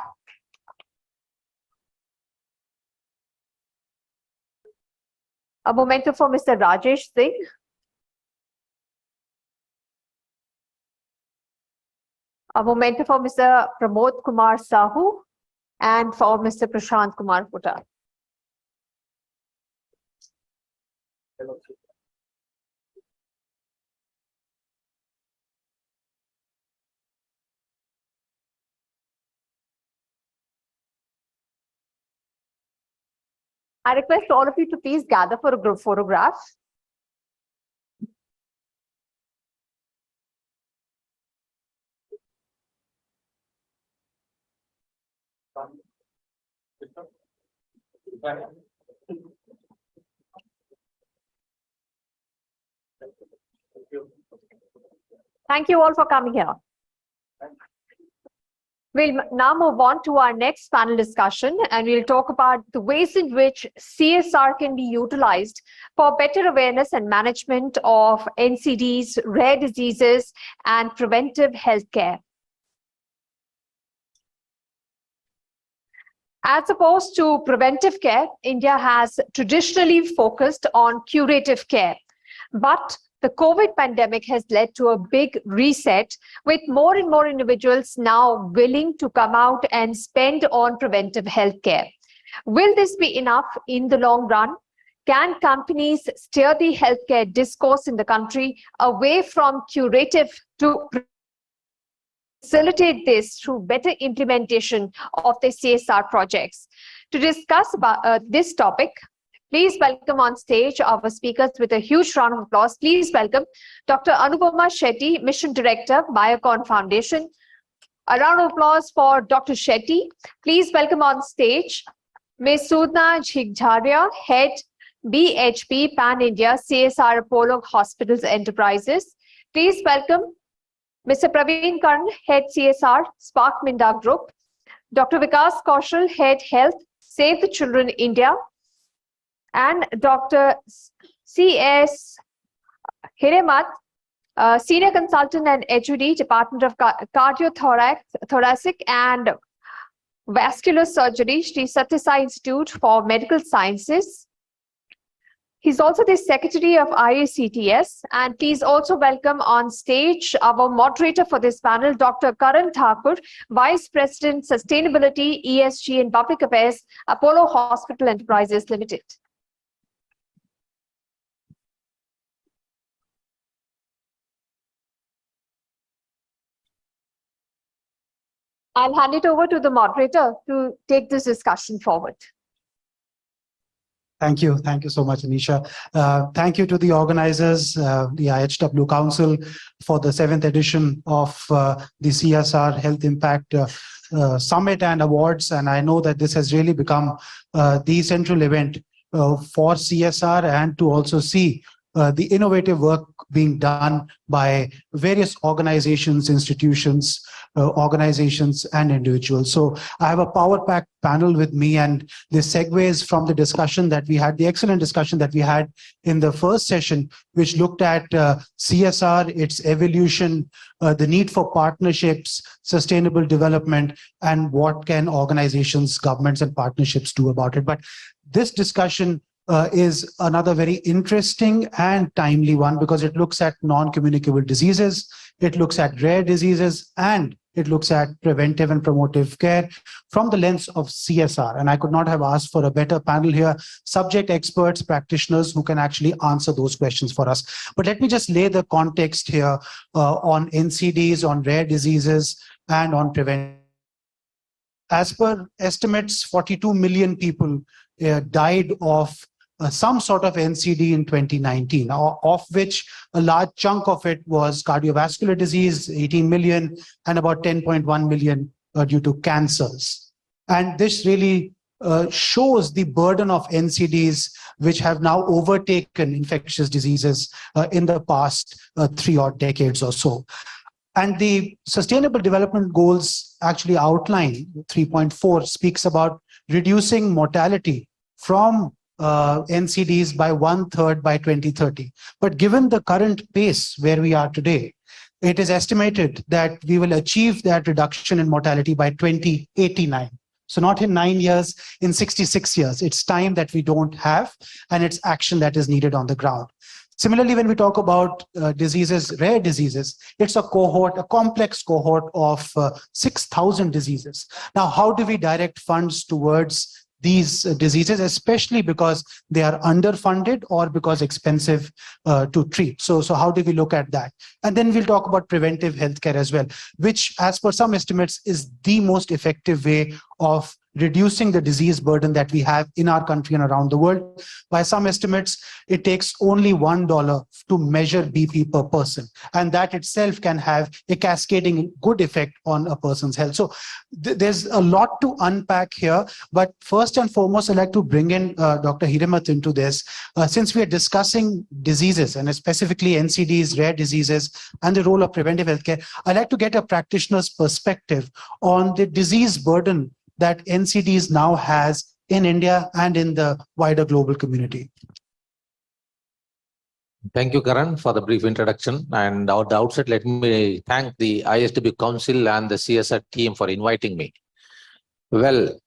A memento for Mr. Rajesh Singh. A memento for Mr. Pramod Kumar Sahu and for Mr. Prashant Kumar Putta. I request all of you to please gather for a group photograph. Thank you all for coming here. We'll now move on to our next panel discussion, and we'll talk about the ways in which CSR can be utilized for better awareness and management of NCDs, rare diseases, and preventive healthcare. As opposed to preventive care, India has traditionally focused on curative care, but the COVID pandemic has led to a big reset, with more and more individuals now willing to come out and spend on preventive healthcare. Will this be enough in the long run? Can companies steer the healthcare discourse in the country away from curative to facilitate this through better implementation of the CSR projects? To discuss about this topic, please welcome on stage our speakers with a huge round of applause. Please welcome Dr. Anupama Shetty, Mission Director, Biocon Foundation. A round of applause for Dr. Shetty. Please welcome on stage Ms. Sudhna Jhigjaria, Head BHP Pan India CSR Apollo Hospitals Enterprises. Please welcome Mr. Praveen Karn, Head CSR Spark Minda Group. Dr. Vikas Kaushal, Head Health Save the Children India. And Dr. C.S. Hiremat, Senior Consultant and HUD, Department of Cardiothoracic and Vascular Surgery, Sri Sathya Sai Institute for Medical Sciences. He's also the Secretary of IACTS. And please also welcome on stage our moderator for this panel, Dr. Karan Thakur, Vice President, Sustainability, ESG and Public Affairs, Apollo Hospital Enterprises Limited. I'll hand it over to the moderator to take this discussion forward. Thank you. Thank you so much, Anisha. Thank you to the organizers, the IHW Council, for the 7th edition of the CSR Health Impact Summit and Awards. And I know that this has really become the central event for CSR, and to also see the innovative work being done by various organizations, institutions, organizations and individuals. So I have a power-packed panel with me, and this segues from the discussion that we had, the excellent discussion that we had in the first session, which looked at CSR, its evolution, the need for partnerships, sustainable development, and what can organizations, governments and partnerships do about it. But this discussion is another very interesting and timely one, because it looks at non-communicable diseases, it looks at rare diseases, and it looks at preventive and promotive care from the lens of CSR. And I could not have asked for a better panel here, subject experts, practitioners who can actually answer those questions for us. But let me just lay the context here on NCDs, on rare diseases, and on prevention. As per estimates, 42 million people died of some sort of NCD in 2019, of which a large chunk of it was cardiovascular disease, 18 million, and about 10.1 million due to cancers. And this really shows the burden of NCDs, which have now overtaken infectious diseases in the past 3 odd decades or so. And the Sustainable Development Goals actually outline, 3.4 speaks about reducing mortality from NCDs by 1/3 by 2030. But given the current pace where we are today, it is estimated that we will achieve that reduction in mortality by 2089. So not in 9 years, in 66 years. It's time that we don't have, and it's action that is needed on the ground. Similarly, when we talk about diseases, rare diseases, it's a cohort, a complex cohort of 6,000 diseases. Now, how do we direct funds towards these diseases, especially because they are underfunded or because expensive to treat? So how do we look at that? And then we'll talk about preventive healthcare as well, which, as per some estimates, is the most effective way of reducing the disease burden that we have in our country and around the world. By some estimates, it takes only $1 to measure BP per person, and that itself can have a cascading good effect on a person's health. So there's a lot to unpack here, but first and foremost, I'd like to bring in Dr. Hiremath into this. Since we are discussing diseases, and specifically NCDs, rare diseases, and the role of preventive healthcare, I'd like to get a practitioner's perspective on the disease burden that NCDs now has in India and in the wider global community. Thank you, Karan, for the brief introduction. And at the outset, let me thank the IHW Council and the CSR team for inviting me. Well,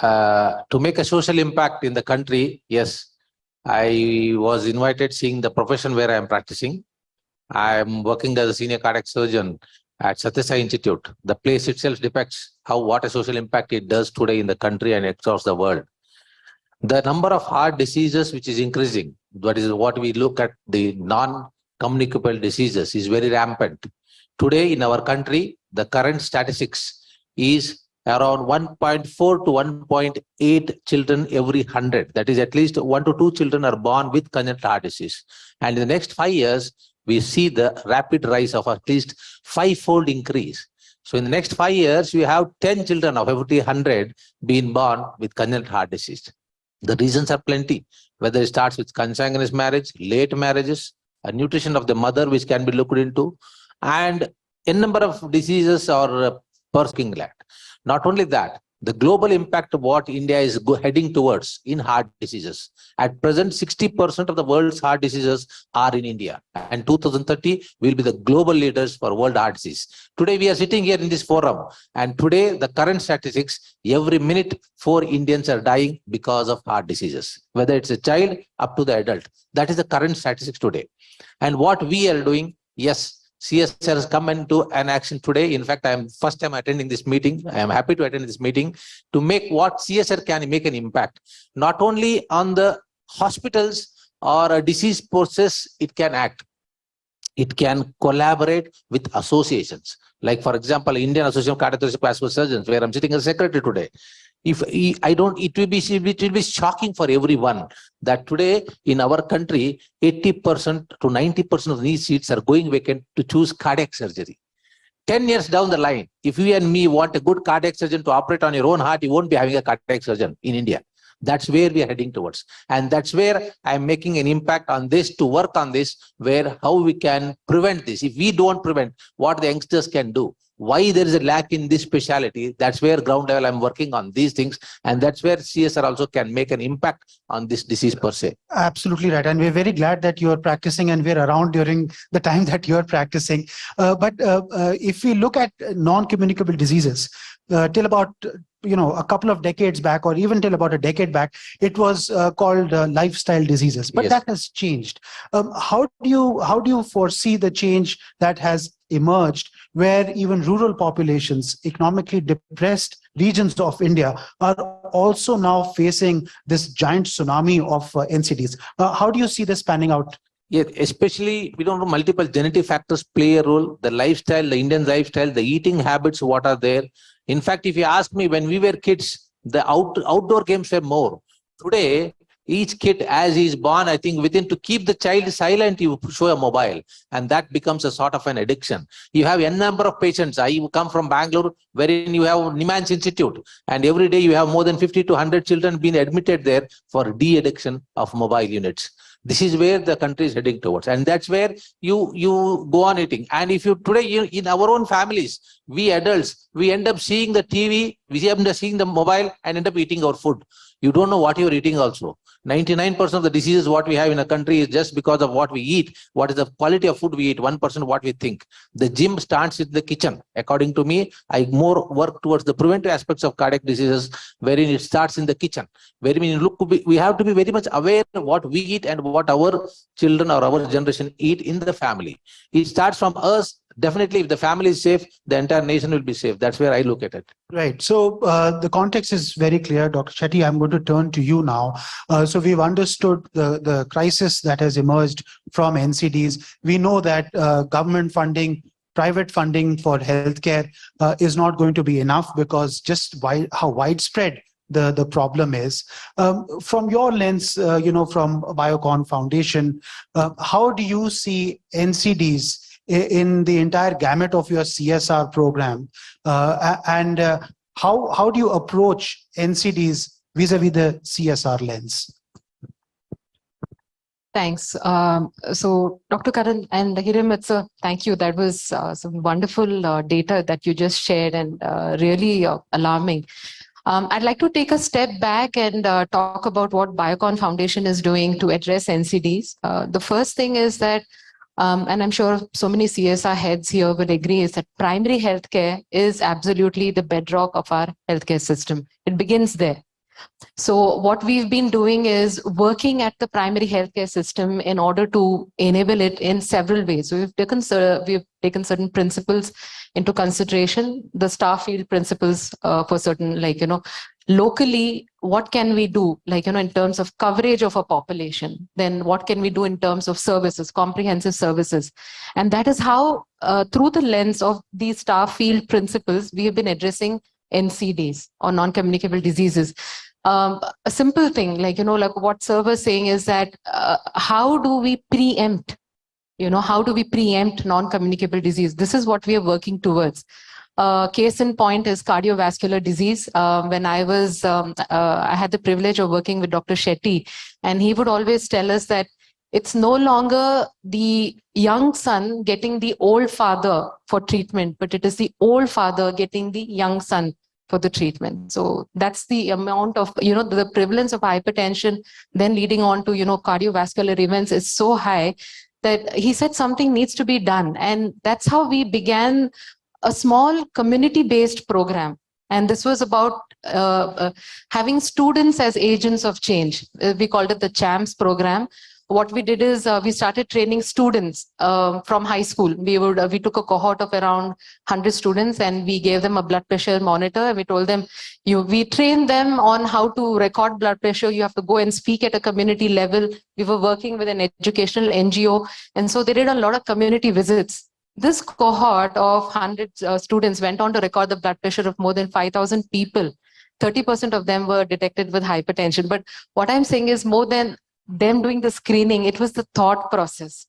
to make a social impact in the country, yes, I was invited seeing the profession where I am practicing. I am working as a senior cardiac surgeon at Satya Sai Institute. The place itself depicts what a social impact it does today in the country and across the world. The number of heart diseases which is increasing, that is what we look at, the non-communicable diseases, is very rampant. Today in our country, the current statistics is around 1.4 to 1.8 children every 100. That is, at least 1 to 2 children are born with congenital heart disease. And in the next 5 years, we see the rapid rise of at least 5-fold increase. So in the next 5 years, we have 10 children of every 100 being born with congenital heart disease. The reasons are plenty, whether it starts with consanguineous marriage, late marriages, a nutrition of the mother which can be looked into, and a number of diseases or birthing gland. Not only that, the global impact of what India is heading towards in heart diseases. At present, 60% of the world's heart diseases are in India. And 2030, we'll be the global leaders for world heart disease. Today, we are sitting here in this forum. And today, the current statistics, every minute, 4 Indians are dying because of heart diseases. Whether it's a child up to the adult. That is the current statistics today. And what we are doing, yes, CSR has come into an action today. In fact, I am first time attending this meeting. I am happy to attend this meeting to make what CSR can make an impact, not only on the hospitals or a disease process. It can act. It can collaborate with associations. Like, for example, Indian Association of Cardiothoracic Vascular Surgeons, where I'm sitting as secretary today. It will be shocking for everyone that today in our country, 80% to 90% of these seats are going vacant to choose cardiac surgery. 10 years down the line, if you and me want a good cardiac surgeon to operate on your own heart, you won't be having a cardiac surgeon in India. That's where we are heading towards. And that's where I'm making an impact on this, to work on this, where how we can prevent this. If we don't prevent, what the youngsters can do. Why there is a lack in this specialty, that's where ground level I'm working on these things. And that's where CSR also can make an impact on this disease per se. Absolutely right. And we're very glad that you're practicing and we're around during the time that you're practicing. But if we look at non-communicable diseases, till about a couple of decades back, or even till about a decade back, it was called lifestyle diseases. But yes, that has changed. How do you foresee the change that has emerged, where even rural populations, economically depressed regions of India, are also now facing this giant tsunami of NCDs? How do you see this panning out? Yeah, especially, we don't know, multiple genetic factors play a role. The lifestyle, the Indian lifestyle, the eating habits, what are there. In fact, if you ask me, when we were kids, the outdoor games were more. Today, Each kid, as he is born, I think within to keep the child silent, you show a mobile, and that becomes a sort of an addiction. You have n number of patients. I come from Bangalore, wherein you have Nimans Institute, and every day you have more than 50 to 100 children being admitted there for de-addiction of mobile units. This is where the country is heading towards, and that's where you go on eating. And if you today in our own families, we adults, we end up seeing the TV, we end up seeing the mobile, and end up eating our food. You don't know what you're eating also. 99% of the diseases what we have in a country is just because of what we eat. What is the quality of food we eat? 1% what we think. The gym starts in the kitchen. According to me, I more work towards the preventive aspects of cardiac diseases, wherein it starts in the kitchen. Wherein we have to be very much aware of what we eat and what our children or our generation eat in the family. It starts from us. Definitely, if the family is safe, the entire nation will be safe. That's where I look at it. Right. So the context is very clear. Dr. Shetty, I'm going to turn to you now. So we've understood the crisis that has emerged from NCDs. We know that government funding, private funding for healthcare is not going to be enough because just how widespread the problem is. From your lens, from Biocon Foundation, how do you see NCDs in the entire gamut of your CSR program, and how do you approach NCDs vis-a-vis the CSR lens? Thanks. So Dr. Karan and Hiram, thank you. That was some wonderful data that you just shared and really alarming. I'd like to take a step back and talk about what Biocon Foundation is doing to address NCDs. The first thing is that and I'm sure so many CSR heads here will agree, is that primary healthcare is absolutely the bedrock of our healthcare system. It begins there. So what we've been doing is working at the primary healthcare system in order to enable it in several ways. So we've taken certain principles into consideration, the star field principles for certain, locally, what can we do, in terms of coverage of a population? Then what can we do in terms of services, comprehensive services? And that is how, through the lens of these star field principles, we have been addressing NCDs or non-communicable diseases. A simple thing, like what Sir was saying is that how do we preempt, how do we preempt non-communicable disease? This is what we are working towards. Case in point is cardiovascular disease. When I was, I had the privilege of working with Dr. Shetty, and he would always tell us that it's no longer the young son getting the old father for treatment, but it is the old father getting the young son for the treatment. So that's the amount of, the prevalence of hypertension then leading on to, cardiovascular events is so high that he said something needs to be done. And that's how we began a small community-based program. And this was about having students as agents of change. We called it the CHAMPS program. What we did is we started training students from high school. We took a cohort of around 100 students and we gave them a blood pressure monitor. And we told them, we trained them on how to record blood pressure. You have to go and speak at a community level. We were working with an educational NGO. And so they did a lot of community visits. This cohort of 100 students went on to record the blood pressure of more than 5,000 people. 30% of them were detected with hypertension. But what I'm saying is more than them doing the screening, it was the thought process.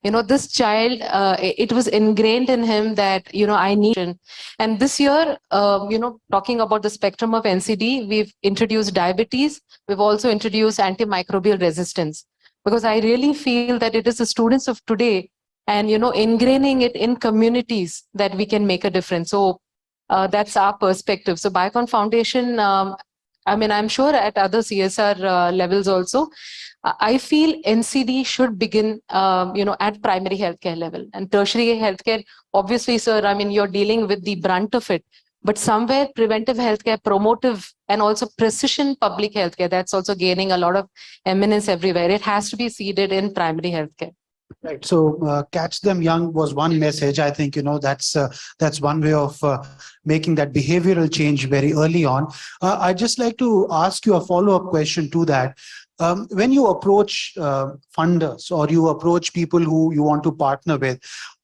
This child, it was ingrained in him that, I need. And this year, talking about the spectrum of NCD, we've introduced diabetes. We've also introduced antimicrobial resistance, because I really feel that it is the students of today and, ingraining it in communities that we can make a difference. So that's our perspective. So Biocon Foundation, I'm sure at other CSR levels also, I feel NCD should begin, at primary healthcare level. And tertiary healthcare, obviously, sir, you're dealing with the brunt of it. But somewhere preventive healthcare, promotive, and also precision public healthcare, that's also gaining a lot of eminence everywhere. It has to be seeded in primary healthcare. Right. So catch them young was one message. I think, that's one way of making that behavioral change very early on. I'd just like to ask you a follow-up question to that. When you approach funders or you approach people who you want to partner with,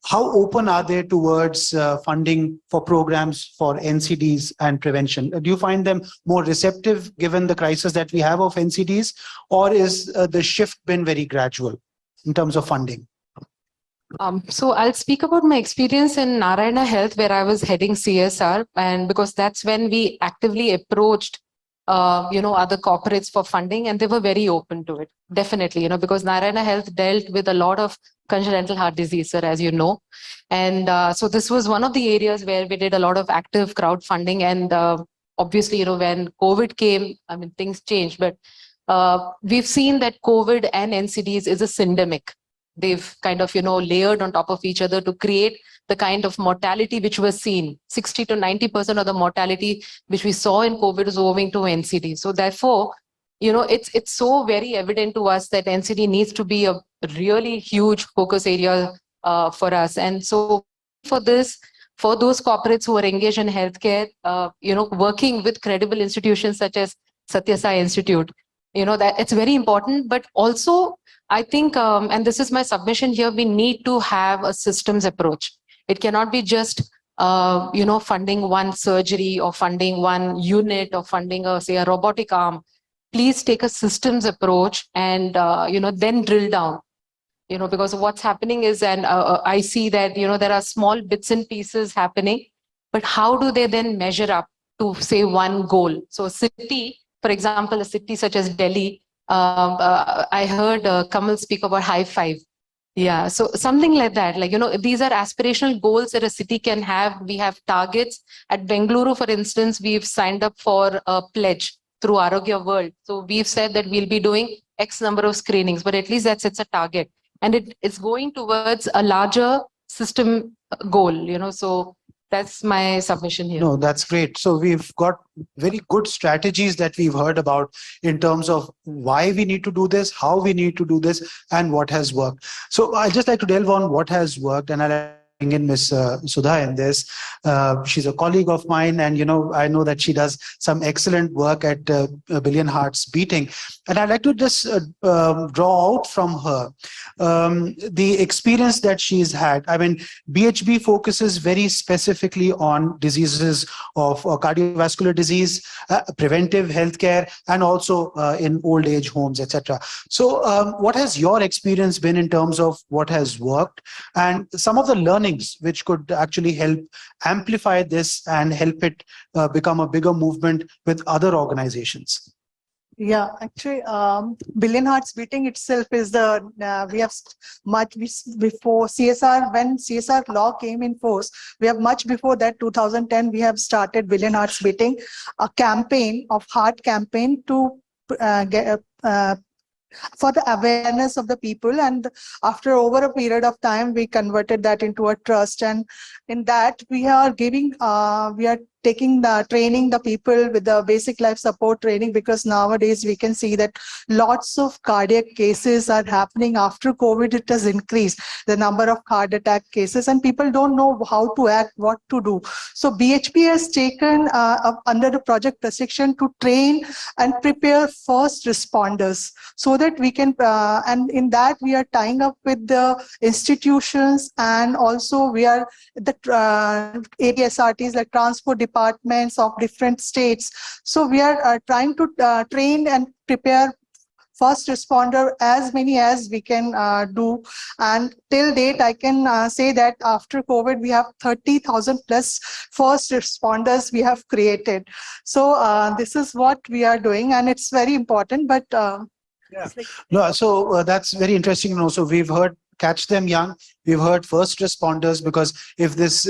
how open are they towards funding for programs for NCDs and prevention? Do you find them more receptive given the crisis that we have of NCDs, or is the shift been very gradual in terms of funding? So I'll speak about my experience in Narayana Health, where I was heading CSR, and because that's when we actively approached, other corporates for funding, and they were very open to it. Definitely, because Narayana Health dealt with a lot of congenital heart disease, sir, as you know, and so this was one of the areas where we did a lot of active crowdfunding, and obviously, when COVID came, I mean, things changed, but we've seen that COVID and NCDs is a syndemic. They've kind of, layered on top of each other to create the kind of mortality which was seen. 60 to 90% of the mortality which we saw in COVID is owing to NCD. So therefore, it's so very evident to us that NCD needs to be a really huge focus area for us. And so for this, for those corporates who are engaged in healthcare, working with credible institutions such as Satya Sai Institute, that it's very important, but also I think, and this is my submission here, we need to have a systems approach. It cannot be just, funding one surgery or funding one unit or funding, say, a robotic arm. Please take a systems approach and, then drill down, because what's happening is, and I see that, there are small bits and pieces happening, but how do they then measure up to, say, one goal? So a city, for example, a city such as Delhi, I heard Kamal speak about high five. Yeah, so something like that, these are aspirational goals that a city can have. We have targets. At Bengaluru, for instance, we've signed up for a pledge through Arogya World. So we've said that we'll be doing X number of screenings, but at least that's a target. And it's going towards a larger system goal, so that's my submission here. No, that's great. So we've got very good strategies that we've heard about in terms of why we need to do this, how we need to do this, and what has worked. So I'd just like to delve on what has worked, and I'll bring in Ms. Sudha in this. She's a colleague of mine, and I know that she does some excellent work at Billion Hearts Beating. And I'd like to just draw out from her the experience that she's had. I mean, BHB focuses very specifically on diseases of cardiovascular disease, preventive healthcare, and also in old age homes, etc. So what has your experience been in terms of what has worked and some of the learnings which could actually help amplify this and help it become a bigger movement with other organizations? Yeah, actually, Billion Hearts Beating itself is we have much before CSR, when CSR law came in force, we have much before that, 2010, we have started Billion Hearts Beating, a campaign of heart campaign to get for the awareness of the people. And after over a period of time, we converted that into a trust. And in that, we are taking the training the people with the basic life support training, because nowadays we can see that lots of cardiac cases are happening after COVID. It has increased the number of heart attack cases, and people don't know how to act, what to do. So BHP has taken under the project Precision to train and prepare first responders, so that we can, and in that we are tying up with the institutions, and also we are the ATSRTs, like transport departments of different states. So we are trying to train and prepare first responder as many as we can do. And till date, I can say that after COVID, we have 30,000 plus first responders we have created. So this is what we are doing, and it's very important. But yeah, no, so that's very interesting. And also, we've heard catch them young. We've heard first responders, because if this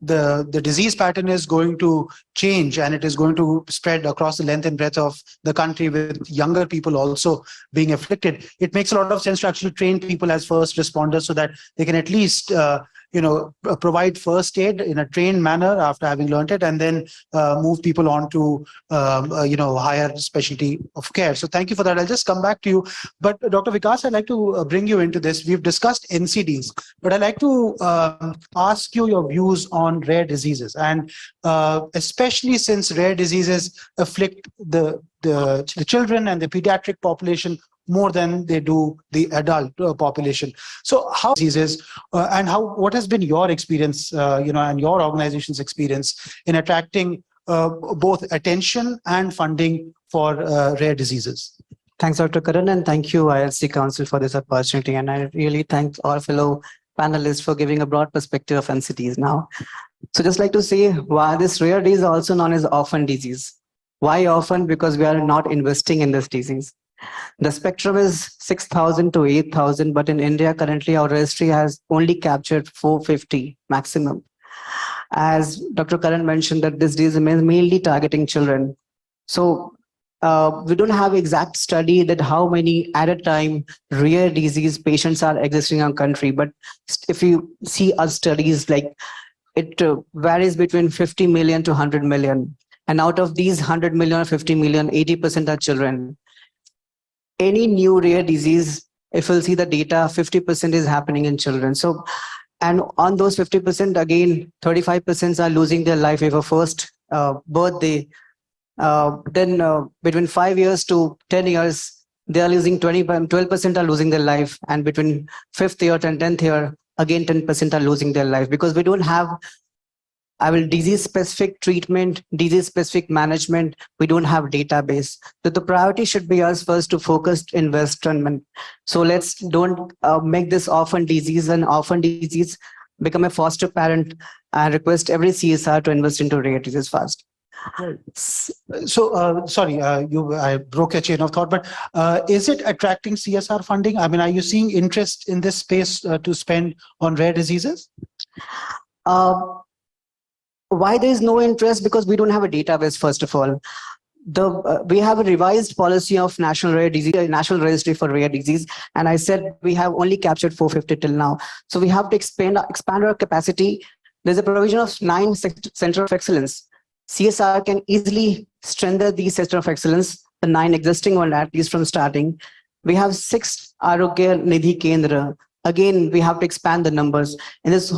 the disease pattern is going to change and it is going to spread across the length and breadth of the country with younger people also being afflicted, it makes a lot of sense to actually train people as first responders so that they can at least provide first aid in a trained manner after having learned it, and then move people on to higher specialty of care. So thank you for that. I'll just come back to you. But Dr. Vikas, I'd like to bring you into this. We've discussed NCDs, but I'd like to ask you your views on rare diseases, and especially since rare diseases afflict the children and the pediatric population more than they do the adult population. So how diseases and what has been your experience, and your organization's experience in attracting both attention and funding for rare diseases? Thanks, Dr. Karan, and thank you, IHW Council, for this opportunity. And I really thank our fellow panelists for giving a broad perspective of NCTs now. So just like to say, why this rare disease is also known as orphan disease. Why orphan? Because we are not investing in this disease. The spectrum is 6,000 to 8,000, but in India, currently our registry has only captured 450 maximum. As Dr. Karan mentioned, that this disease is mainly targeting children. So we don't have exact study that how many at a time rare disease patients are existing in our country. But if you see our studies, like it varies between 50 million to 100 million. And out of these 100 million or 50 million, 80% are children. Any new rare disease, if you'll see the data, 50% is happening in children. So, and on those 50%, again, 35% are losing their life over first birthday. Then between 5 years to 10 years, they are losing 12% are losing their life. And between 5th year and 10th year, again, 10% are losing their life because we don't have disease-specific treatment, disease-specific management. We don't have database. So the priority should be us first to focus investment. So let's don't make this orphan disease an orphan disease, become a foster parent, and request every CSR to invest into rare disease fast. So, sorry, I broke your chain of thought, but is it attracting CSR funding? I mean, are you seeing interest in this space to spend on rare diseases? Why there is no interest? Because we don't have a database, first of all. We have a revised policy of national rare disease, national registry for rare disease, and I said we have only captured 450 till now. So we have to expand our capacity. There's a provision of 9 centers of excellence. CSR can easily strengthen these centers of excellence, the 9 existing ones at least from starting. We have 6 Arogya Nidhi Kendra. Again, we have to expand the numbers. In this,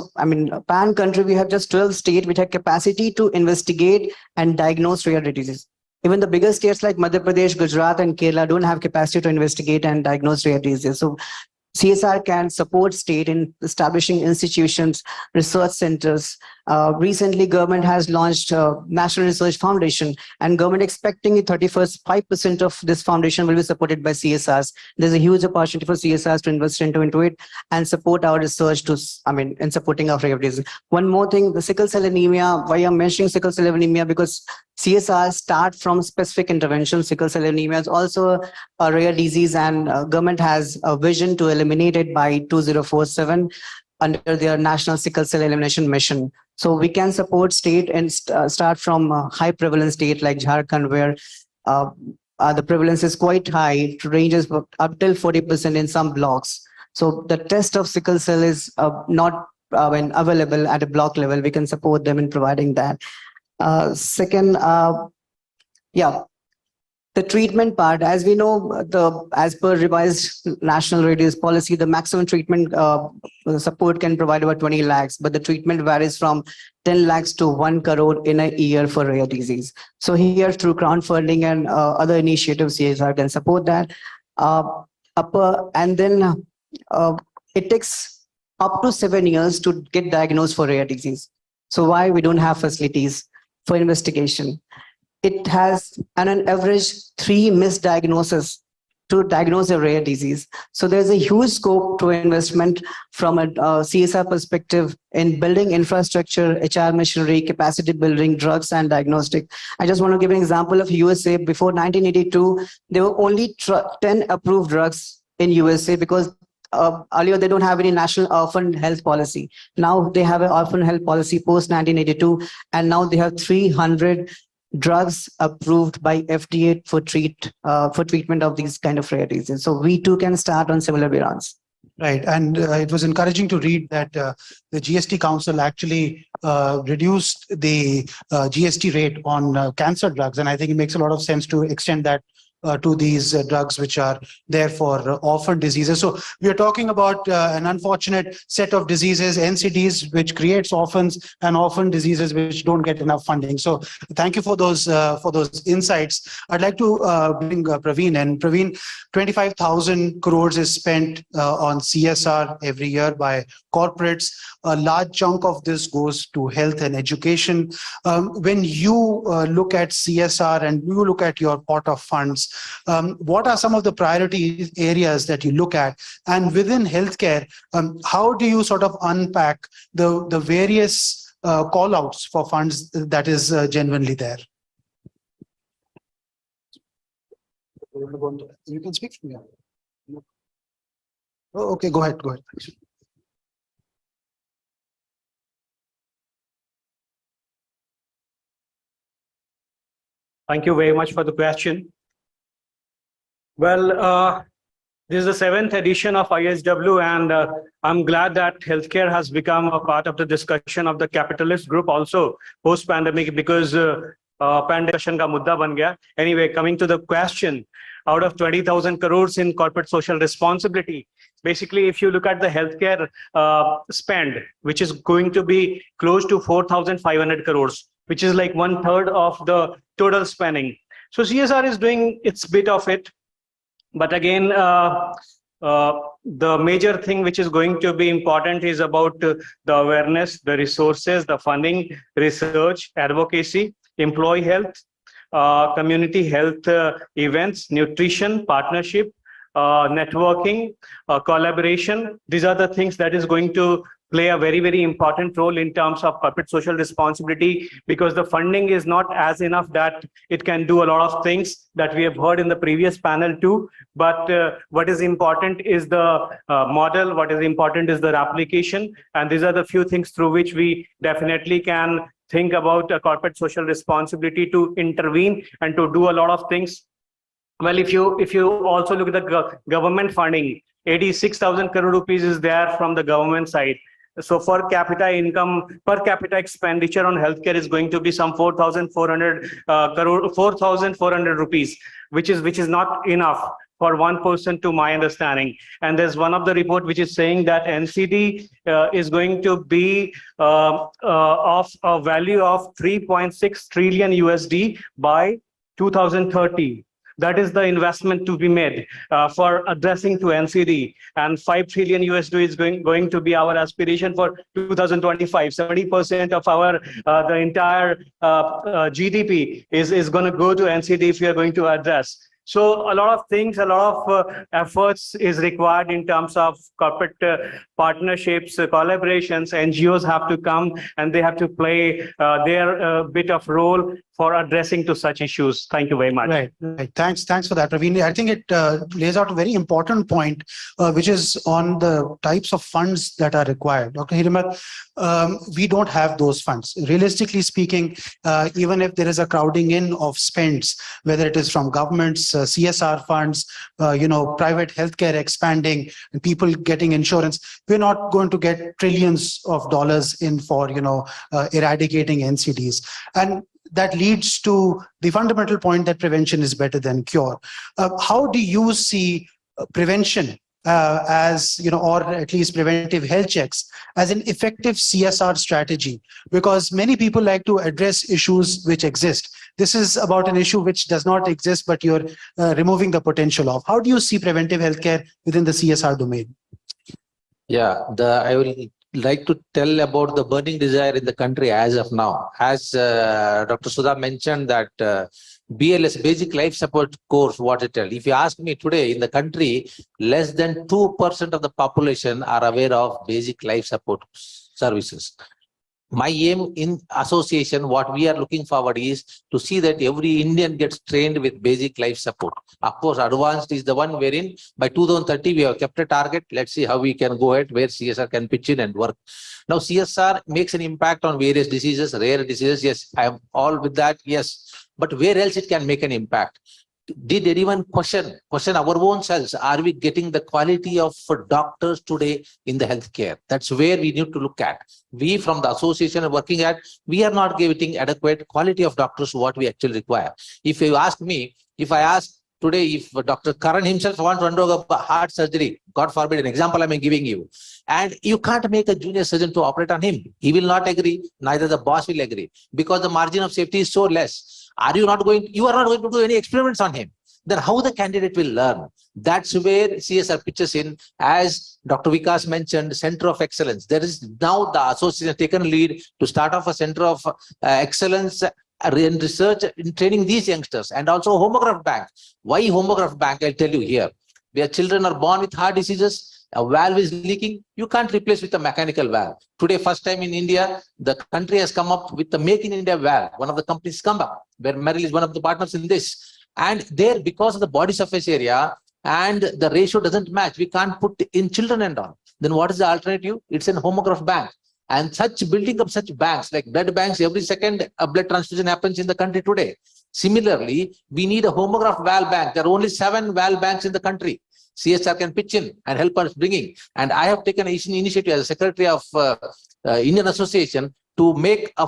pan country, we have just 12 states which have capacity to investigate and diagnose rare diseases. Even the bigger states like Madhya Pradesh, Gujarat, and Kerala don't have capacity to investigate and diagnose rare diseases. So CSR can support state in establishing institutions, research centers. Recently, government has launched National Research Foundation, and government expecting 5% of this foundation will be supported by CSRs. There's a huge opportunity for CSRs to invest into it and support our research in supporting our rare disease. One more thing, the sickle cell anemia. Why I'm mentioning sickle cell anemia? Because CSR start from specific intervention. Sickle cell anemia is also a rare disease, and government has a vision to eliminate it by 2047 under their National Sickle Cell Elimination Mission. So we can support state and start from a high prevalence state like Jharkhand, where the prevalence is quite high. It ranges up till 40% in some blocks. So the test of sickle cell is not available at a block level. We can support them in providing that. Second, the treatment part, as we know, as per revised national rare disease policy, the maximum treatment support can provide about 20 lakhs, but the treatment varies from 10 lakhs to 1 crore in a year for rare disease. So here, through crowdfunding and other initiatives, CSR can support that. And then it takes up to 7 years to get diagnosed for rare disease. So why we don't have facilities for investigation? It has an average 3 misdiagnoses to diagnose a rare disease. So there's a huge scope to investment from a CSR perspective in building infrastructure, HR machinery, capacity building, drugs, and diagnostic. I just want to give an example of USA. Before 1982, there were only 10 approved drugs in USA because earlier they don't have any national orphan health policy. Now they have an orphan health policy post 1982, and now they have 300 drugs approved by FDA for treatment of these kind of rare diseases. So we too can start on similar grounds. Right, and it was encouraging to read that the GST Council actually reduced the GST rate on cancer drugs, and I think it makes a lot of sense to extend that to these drugs which are there for orphan diseases. So we are talking about an unfortunate set of diseases, NCDs, which creates orphans and orphan diseases which don't get enough funding. So thank you for those insights. I'd like to bring Praveen in. Praveen, 25,000 crores is spent on CSR every year by corporates. A large chunk of this goes to health and education. When you look at CSR and you look at your pot of funds, what are some of the priority areas that you look at? And within healthcare, how do you sort of unpack the various call outs for funds that is genuinely there? You can speak from here. Oh, okay, go ahead. Thank you very much for the question. Well, this is the 7th edition of IHW, and I'm glad that healthcare has become a part of the discussion of the capitalist group also post-pandemic, because pandemic ka mudda ban gaya. Anyway, coming to the question, out of 20,000 crores in corporate social responsibility, basically, if you look at the healthcare spend, which is going to be close to 4,500 crores, which is like 1/3 of the total spending. So CSR is doing its bit of it. But again, the major thing which is going to be important is about the awareness, the resources, the funding, research, advocacy, employee health, community health events, nutrition, partnership, networking, collaboration. These are the things that is going to play a very, very important role in terms of corporate social responsibility, because the funding is not as enough that it can do a lot of things that we have heard in the previous panel too. But what is important is the model, what is important is the application. And these are the few things through which we definitely can think about a corporate social responsibility to intervene and to do a lot of things. Well, if you also look at the government funding, 86,000 crore rupees is there from the government side. So per capita expenditure on healthcare is going to be some 4,400 rupees, which is not enough for one person, to my understanding. And there's one of the report which is saying that NCD is going to be of a value of 3.6 trillion USD by 2030. That is the investment to be made for addressing to NCD, and 5 trillion USD is going to be our aspiration for 2025. 70% of our the entire GDP is going to go to NCD if we are going to address. So a lot of things, a lot of efforts is required in terms of corporate partnerships, collaborations. NGOs have to come and they have to play their bit of role for addressing to such issues. Thank you very much. Right. Thanks for that, Praveen. I think it lays out a very important point, which is on the types of funds that are required. Dr. Hiramat, we don't have those funds. Realistically speaking, even if there is a crowding in of spends, whether it is from governments, CSR funds, private healthcare expanding, and people getting insurance, we're not going to get trillions of dollars in for eradicating NCDs. And that leads to the fundamental point that prevention is better than cure. How do you see prevention as, or at least preventive health checks as an effective CSR strategy? Because many people like to address issues which exist. This is about an issue which does not exist, but you're removing the potential of. How do you see preventive healthcare within the CSR domain? Yeah, I will like to tell about the burning desire in the country as of now. As Dr. Sudha mentioned that BLS, Basic Life Support Course, what it tells. If you ask me today, in the country, less than 2% of the population are aware of basic life support services. My aim in association, what we are looking forward is to see that every Indian gets trained with basic life support. Of course, advanced is the one wherein by 2030 we have kept a target. Let's see how we can go ahead, where CSR can pitch in and work. Now, CSR makes an impact on various diseases, rare diseases. Yes, I am all with that. Yes, but where else it can make an impact? Did anyone question our own selves? Are we getting the quality of doctors today in the healthcare? That's where we need to look at. We from the association are working at, we are not getting adequate quality of doctors what we actually require. If you ask me, if I ask Today, if Dr. Karan himself wants to undergo a heart surgery, God forbid, an example I'm giving you, and you can't make a junior surgeon to operate on him. He will not agree, neither the boss will agree, because the margin of safety is so less. You are not going to do any experiments on him. Then how the candidate will learn? That's where CSR pitches in. As Dr. Vikas mentioned, Center of Excellence. There is now the association taken lead to start off a Center of Excellence in research in training these youngsters, and also homograph bank. Why homograph bank? I'll tell you here. Where children are born with heart diseases, a valve is leaking, you can't replace with a mechanical valve. Today, first time in India, the country has come up with the Make in India valve. One of the companies come up, where Merrill is one of the partners in this. And there, because of the body surface area and the ratio doesn't match, we can't put in children and all. Then what is the alternative? It's an homograph bank. And such building up such banks, like blood banks, every second a blood transfusion happens in the country today. Similarly, we need a homograph valve bank. There are only 7 valve banks in the country. CSR can pitch in and help us bringing. And I have taken an initiative as a secretary of Indian Association to make a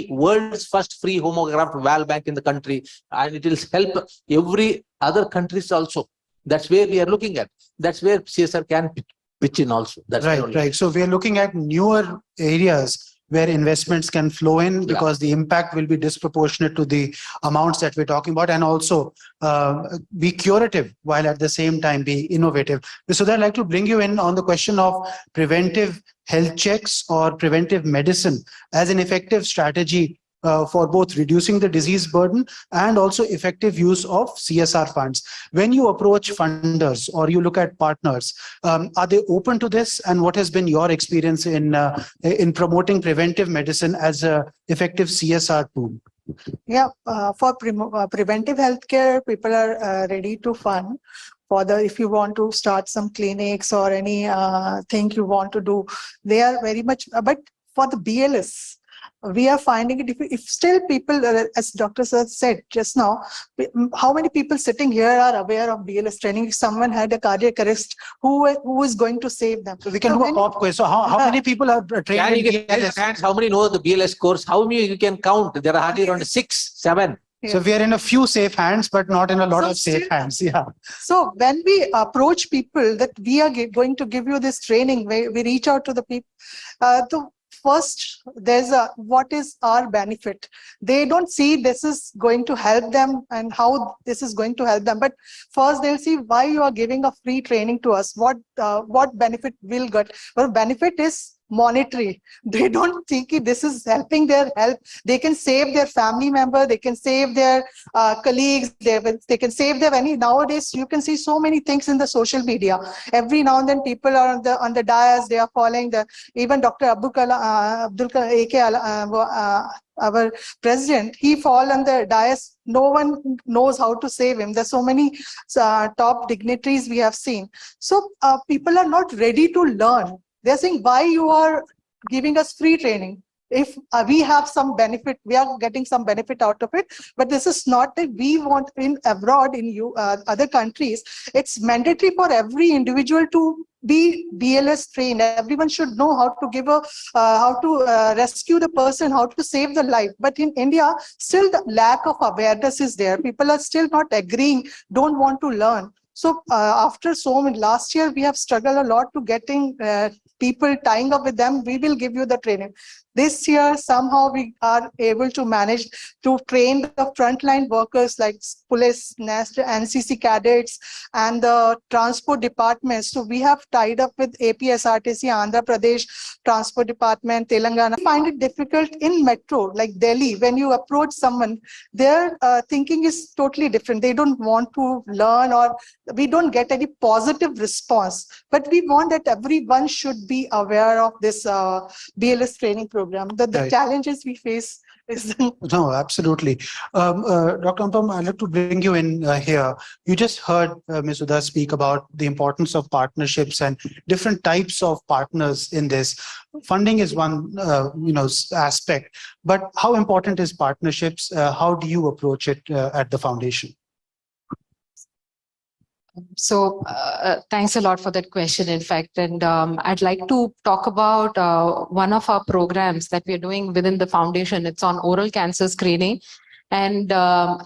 world's first free homograph valve bank in the country. And it will help every other countries also. That's where we are looking at. That's where CSR can pitch in also. That's right. So we are looking at newer areas where investments can flow in, because the impact will be disproportionate to the amounts that we're talking about, and also be curative while at the same time be innovative. So I'd like to bring you in on the question of preventive health checks or preventive medicine as an effective strategy for both reducing the disease burden and also effective use of CSR funds. When you approach funders or you look at partners, are they open to this? And what has been your experience in promoting preventive medicine as an effective CSR tool? Yeah, for preventive healthcare, people are ready to fund. If you want to start some clinics or any thing you want to do, they are very much. But for the BLS, we are finding it, if still people, as Dr. Sir said just now, how many people sitting here are aware of BLS training? If someone had a cardiac arrest, who is going to save them? So we can do a pop quiz. So how many people are trained in BLS? How many know the BLS course? How many you can count? There are hardly around 6, 7. So we are in a few safe hands, but not in a lot of safe hands. Yeah. So when we approach people that we are going to give you this training, we reach out to the people. First, there's what is our benefit? They don't see this is going to help them and how this is going to help them. But first, they'll see why you are giving a free training to us. What benefit we'll get? Well, benefit is monetary. They don't think this is helping their health. They can save their family member. They can save their colleagues. They can save their nowadays you can see so many things in the social media. Every now and then people are on the dais. They are following even Dr. Abdul Kalam AK, our president, he fall on the dais. No one knows how to save him. There's so many top dignitaries we have seen. So people are not ready to learn. They're saying, why you are giving us free training? If we have some benefit, we are getting some benefit out of it. But this is not that we want in abroad, in other countries. It's mandatory for every individual to be BLS trained. Everyone should know how to give how to rescue the person, how to save the life. But in India, still the lack of awareness is there. People are still not agreeing, don't want to learn. So after last year, we have struggled a lot to getting people, tying up with them. We will give you the training. This year, somehow we are able to manage to train the frontline workers like police, NAST, NCC cadets, and the transport departments. So we have tied up with APSRTC, Andhra Pradesh Transport Department, Telangana. I find it difficult in metro, like Delhi, when you approach someone, their thinking is totally different. They don't want to learn, or we don't get any positive response. But we want that everyone should be aware of this BLS training program. The challenges we face is no, absolutely. Dr. Ampam, I'd like to bring you in here. You just heard Ms. Uda speak about the importance of partnerships and different types of partners in this. Funding is one aspect, but how important is partnerships? How do you approach it at the foundation? So thanks a lot for that question, in fact. And I'd like to talk about one of our programs that we're doing within the foundation. It's on oral cancer screening. And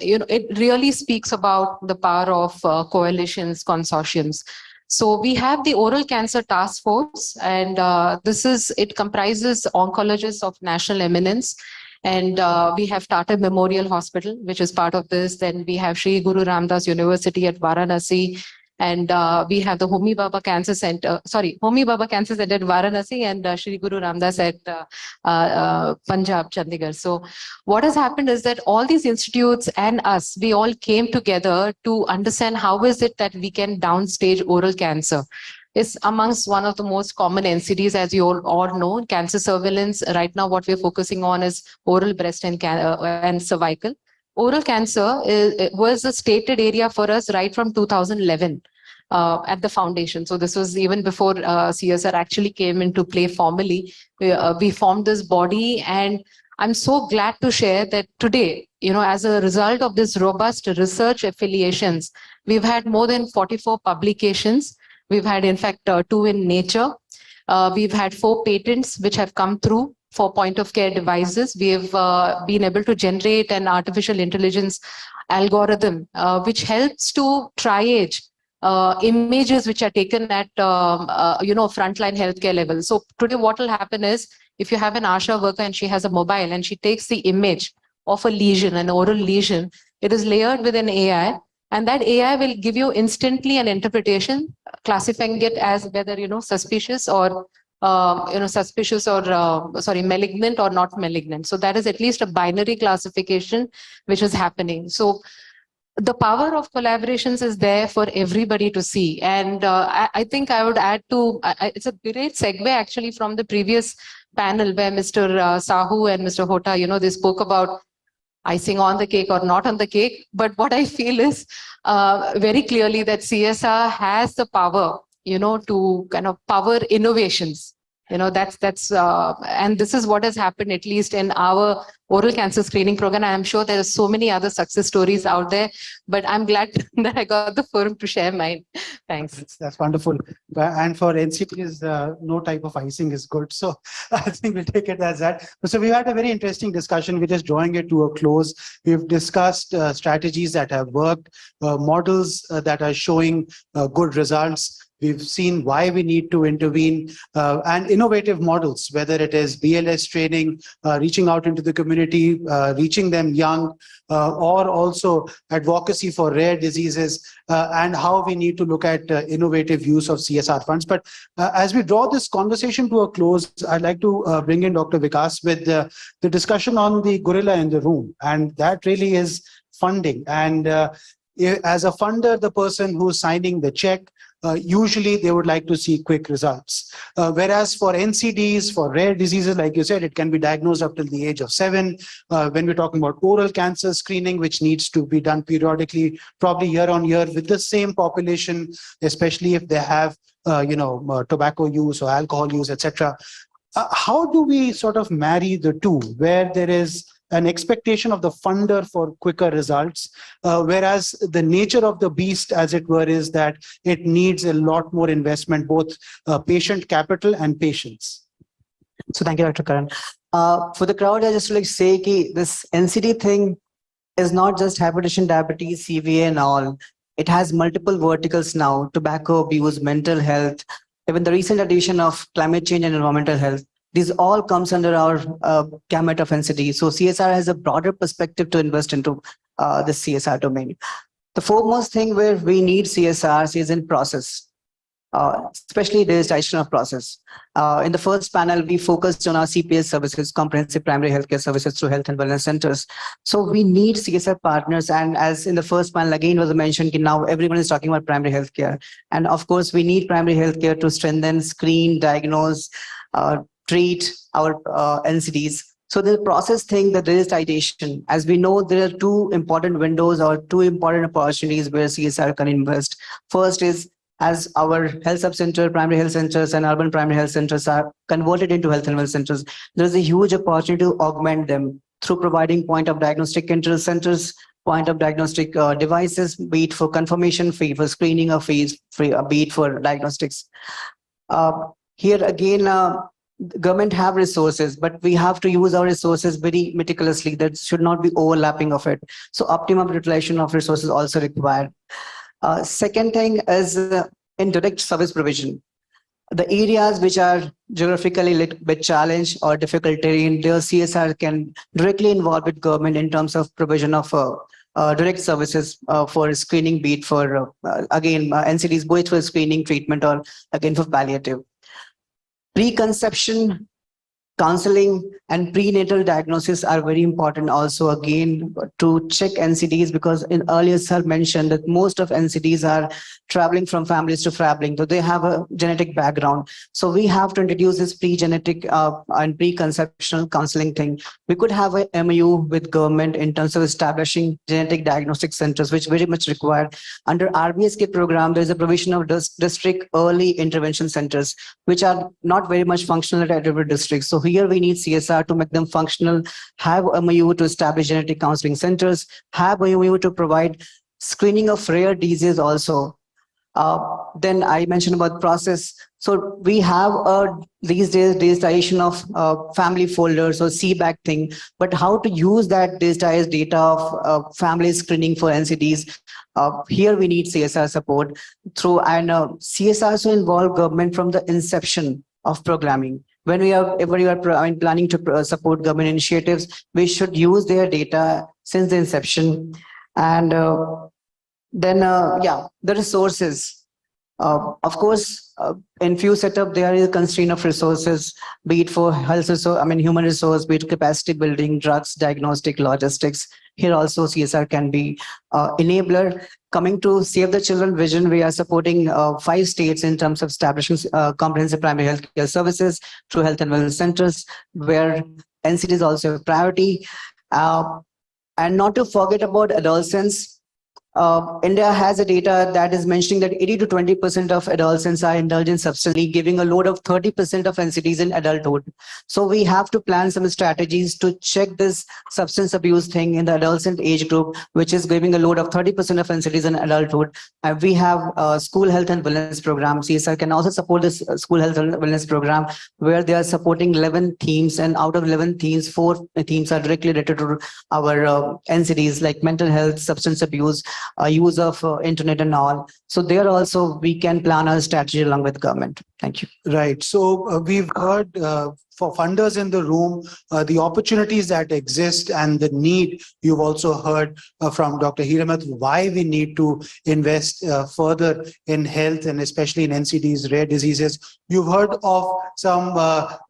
it really speaks about the power of coalitions, consortiums. So we have the Oral Cancer Task Force, and it comprises oncologists of national eminence. And we have Tata Memorial Hospital, which is part of this. Then we have Sri Guru Ramdas University at Varanasi. And we have the Homi Baba Cancer Center, Homi Baba Cancer Center at Varanasi, and Sri Guru Ramdas at Punjab, Chandigarh. So what has happened is that all these institutes and us, we all came together to understand how is it that we can downstage oral cancer. It's amongst one of the most common NCDs, as you all know. Cancer surveillance, right now what we're focusing on is oral, breast, and cervical. Oral cancer was a stated area for us right from 2011 at the foundation. So this was even before CSR actually came into play formally. We formed this body, and I'm so glad to share that today, as a result of this robust research affiliations, we've had more than 44 publications. We've had, in fact, 2 in Nature. We've had 4 patents which have come through for point-of-care devices. We have been able to generate an artificial intelligence algorithm which helps to triage images which are taken at frontline healthcare level. So today what will happen is, if you have an ASHA worker and she has a mobile and she takes the image of a lesion, an oral lesion, it is layered with an AI, and that AI will give you instantly an interpretation, classifying it as whether suspicious or malignant or not malignant. So that is at least a binary classification which is happening. So the power of collaborations is there for everybody to see. And I think I would add to, it's a great segue actually from the previous panel where Mr. Sahu and Mr. Hota, they spoke about icing on the cake or not on the cake. But what I feel is very clearly that CSR has the power, to kind of power innovations. And this is what has happened, at least in our oral cancer screening program. I'm sure there are so many other success stories out there, but I'm glad that I got the forum to share mine. Thanks. That's wonderful. And for NCTs, no type of icing is good. So I think we'll take it as that. So we had a very interesting discussion. We're just drawing it to a close. We've discussed strategies that have worked, models that are showing good results. We've seen why we need to intervene, and innovative models, whether it is BLS training, reaching out into the community, reaching them young, or also advocacy for rare diseases, and how we need to look at innovative use of CSR funds. But as we draw this conversation to a close, I'd like to bring in Dr. Vikas with the discussion on the gorilla in the room, and that really is funding. And as a funder, the person who's signing the check, usually they would like to see quick results. Whereas for NCDs, for rare diseases, like you said, it can be diagnosed up till the age of 7. When we're talking about oral cancer screening, which needs to be done periodically, probably year on year with the same population, especially if they have, tobacco use or alcohol use, etc. How do we sort of marry the two, where there is an expectation of the funder for quicker results, whereas the nature of the beast, as it were, is that it needs a lot more investment, both patient capital and patience? So thank you, Dr. Karan. For the crowd, I just like to say that this NCD thing is not just hypertension, diabetes, CVA and all. It has multiple verticals now: tobacco abuse, mental health, even the recent addition of climate change and environmental health. These all comes under our gamut of NCD. So CSR has a broader perspective to invest into the CSR domain. The foremost thing where we need CSR is in process, especially digitization of process. In the first panel, we focused on our CPS services, comprehensive primary healthcare services through health and wellness centers. So we need CSR partners. And as in the first panel again was mentioned, now everyone is talking about primary healthcare. And of course, we need primary healthcare to strengthen, screen, diagnose, treat our NCDs. So the process thing, the digitization, as we know, there are 2 important windows or 2 important opportunities where CSR can invest. First is, as our health sub-center, primary health centers and urban primary health centers are converted into health and wellness centers, there is a huge opportunity to augment them through providing point of diagnostic interest centers, point of diagnostic devices, be it for confirmation fee, for screening or fees, be it for diagnostics. Here again, government have resources, but we have to use our resources very meticulously. There should not be overlapping of it. So optimum utilization of resources also required. Second thing is in direct service provision. The areas which are geographically little bit challenged or difficult terrain, their CSR can directly involve with government in terms of provision of direct services for screening, be it for, again, NCDs, both for screening, treatment, or again for palliative. Preconception, counseling, and prenatal diagnosis are very important also, again, to check NCDs, because in earlier sir mentioned that most of NCDs are traveling from families to traveling, so they have a genetic background. So we have to introduce this pre-genetic and preconceptional counseling thing. We could have a MOU with government in terms of establishing genetic diagnostic centers, which very much required. Under RBSK program, there is a provision of district early intervention centers, which are not very much functional at every district. So here we need CSR to make them functional, have a MOU to establish genetic counseling centers, have a MOU to provide screening of rare diseases also. Then I mentioned about process. So we have these days digitization of family folders or CBAC thing, but how to use that digitized data of family screening for NCDs? Here we need CSR support through, and CSR also involve government from the inception of programming. When we are planning to support government initiatives, we should use their data since the inception. And then, the resources. Of course, in few setup, there is a constraint of resources, be it for health resource, human resource, be it capacity building, drugs, diagnostic, logistics. Here also CSR can be enabler. Coming to Save the Children vision, we are supporting 5 states in terms of establishing comprehensive primary health care services through health and wellness centers, where NCD is also a priority. And not to forget about adolescents. India has a data that is mentioning that 80 to 20% of adolescents are indulgent substance, giving a load of 30% of NCDs in adulthood. So we have to plan some strategies to check this substance abuse thing in the adolescent age group, which is giving a load of 30% of NCDs in adulthood. And we have a school health and wellness program. CSR can also support this school health and wellness program, where they are supporting 11 themes, and out of 11 themes, 4 themes are directly related to our NCDs, like mental health, substance abuse, use of internet and all. So there also we can plan our strategy along with government. Thank you. Right. So we've heard for funders in the room, the opportunities that exist and the need. You've also heard from Dr. Hiramat why we need to invest further in health and especially in NCDs, rare diseases. You've heard of some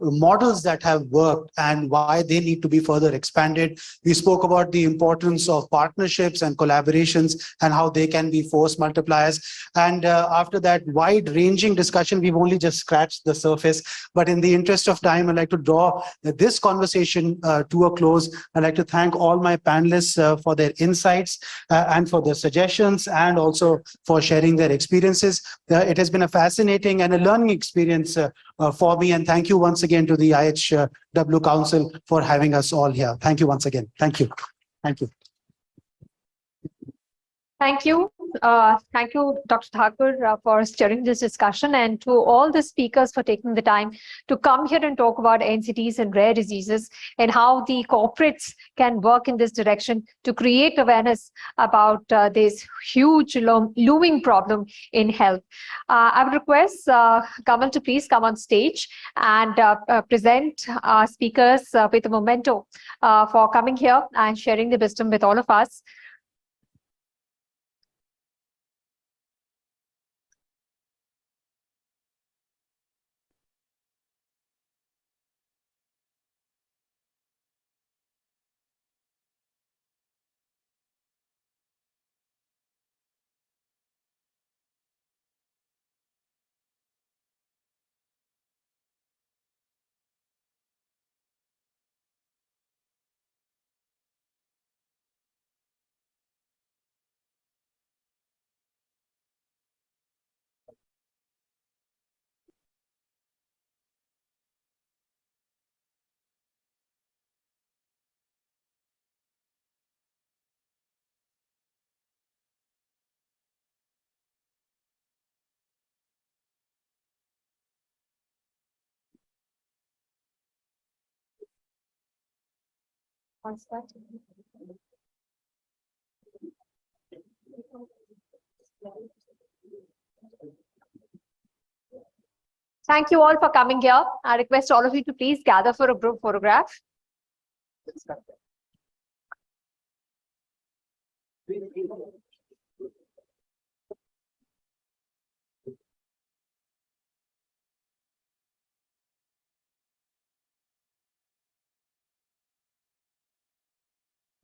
models that have worked and why they need to be further expanded. We spoke about the importance of partnerships and collaborations and how they can be force multipliers. And after that wide-ranging discussion, we've only just scratched the surface. But in the interest of time, I'd like to draw this conversation to a close. I'd like to thank all my panelists for their insights and for their suggestions, and also for sharing their experiences. It has been a fascinating and a learning experience for me. And thank you once again to the IHW Council for having us all here. Thank you once again. Thank you. Thank you. Thank you. Thank you, Dr. Thakur, for steering this discussion, and to all the speakers for taking the time to come here and talk about NCDs and rare diseases and how the corporates can work in this direction to create awareness about this huge looming problem in health. I would request Kamal to please come on stage and present our speakers with a memento for coming here and sharing the wisdom with all of us. Thank you all for coming here. I request all of you to please gather for a group photograph.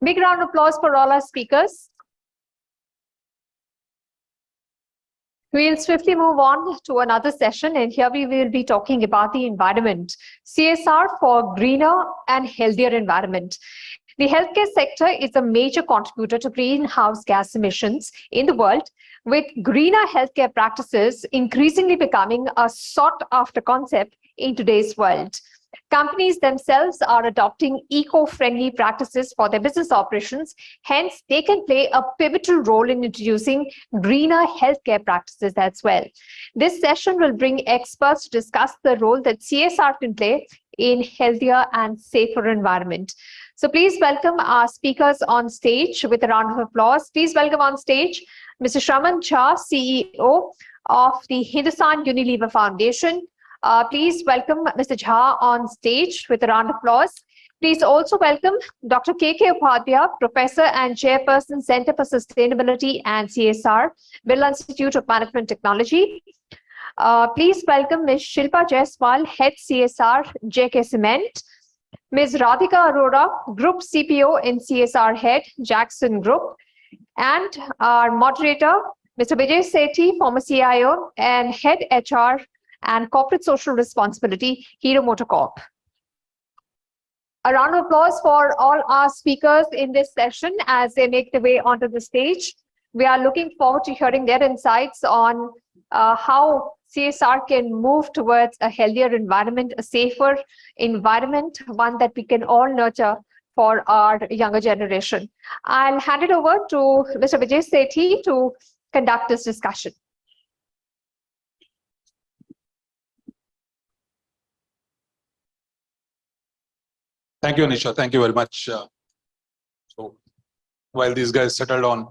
Big round of applause for all our speakers. We'll swiftly move on to another session, and here we will be talking about the environment, CSR for greener and healthier environment. The healthcare sector is a major contributor to greenhouse gas emissions in the world, with greener healthcare practices increasingly becoming a sought-after concept in today's world. Companies themselves are adopting eco-friendly practices for their business operations. Hence, they can play a pivotal role in introducing greener healthcare practices as well. This session will bring experts to discuss the role that CSR can play in healthier and safer environment. So please welcome our speakers on stage with a round of applause. Please welcome on stage Mr. Shraman Jha, CEO of the Hindustan Unilever Foundation. Please welcome Mr. Jha on stage with a round of applause. Please also welcome Dr. K.K. Upadhyaya, Professor and Chairperson, Center for Sustainability and CSR, Birla Institute of Management Technology. Please welcome Ms. Shilpa Jaiswal, Head CSR, JK Cement. Ms. Radhika Arora, Group CPO in CSR Head, Jackson Group. And our moderator, Mr. Vijay Sethi, former CIO and Head HR and Corporate Social Responsibility, Hero Motor Corp. A round of applause for all our speakers in this session as they make their way onto the stage. We are looking forward to hearing their insights on how CSR can move towards a healthier environment, a safer environment, one that we can all nurture for our younger generation. I'll hand it over to Mr. Vijay Sethi to conduct this discussion. Thank you, Anisha. Thank you very much. So while these guys settled on,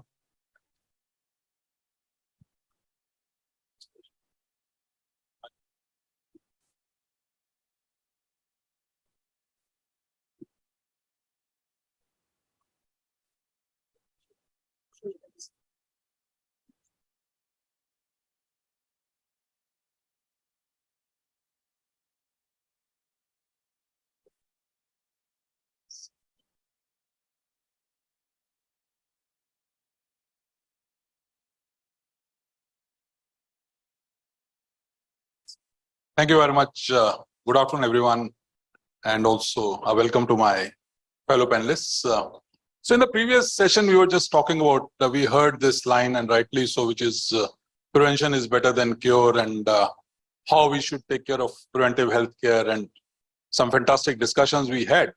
thank you very much. Good afternoon, everyone, and also a welcome to my fellow panelists. So in the previous session, we were just talking about, we heard this line, and rightly so, which is prevention is better than cure, and how we should take care of preventive healthcare, and some fantastic discussions we had.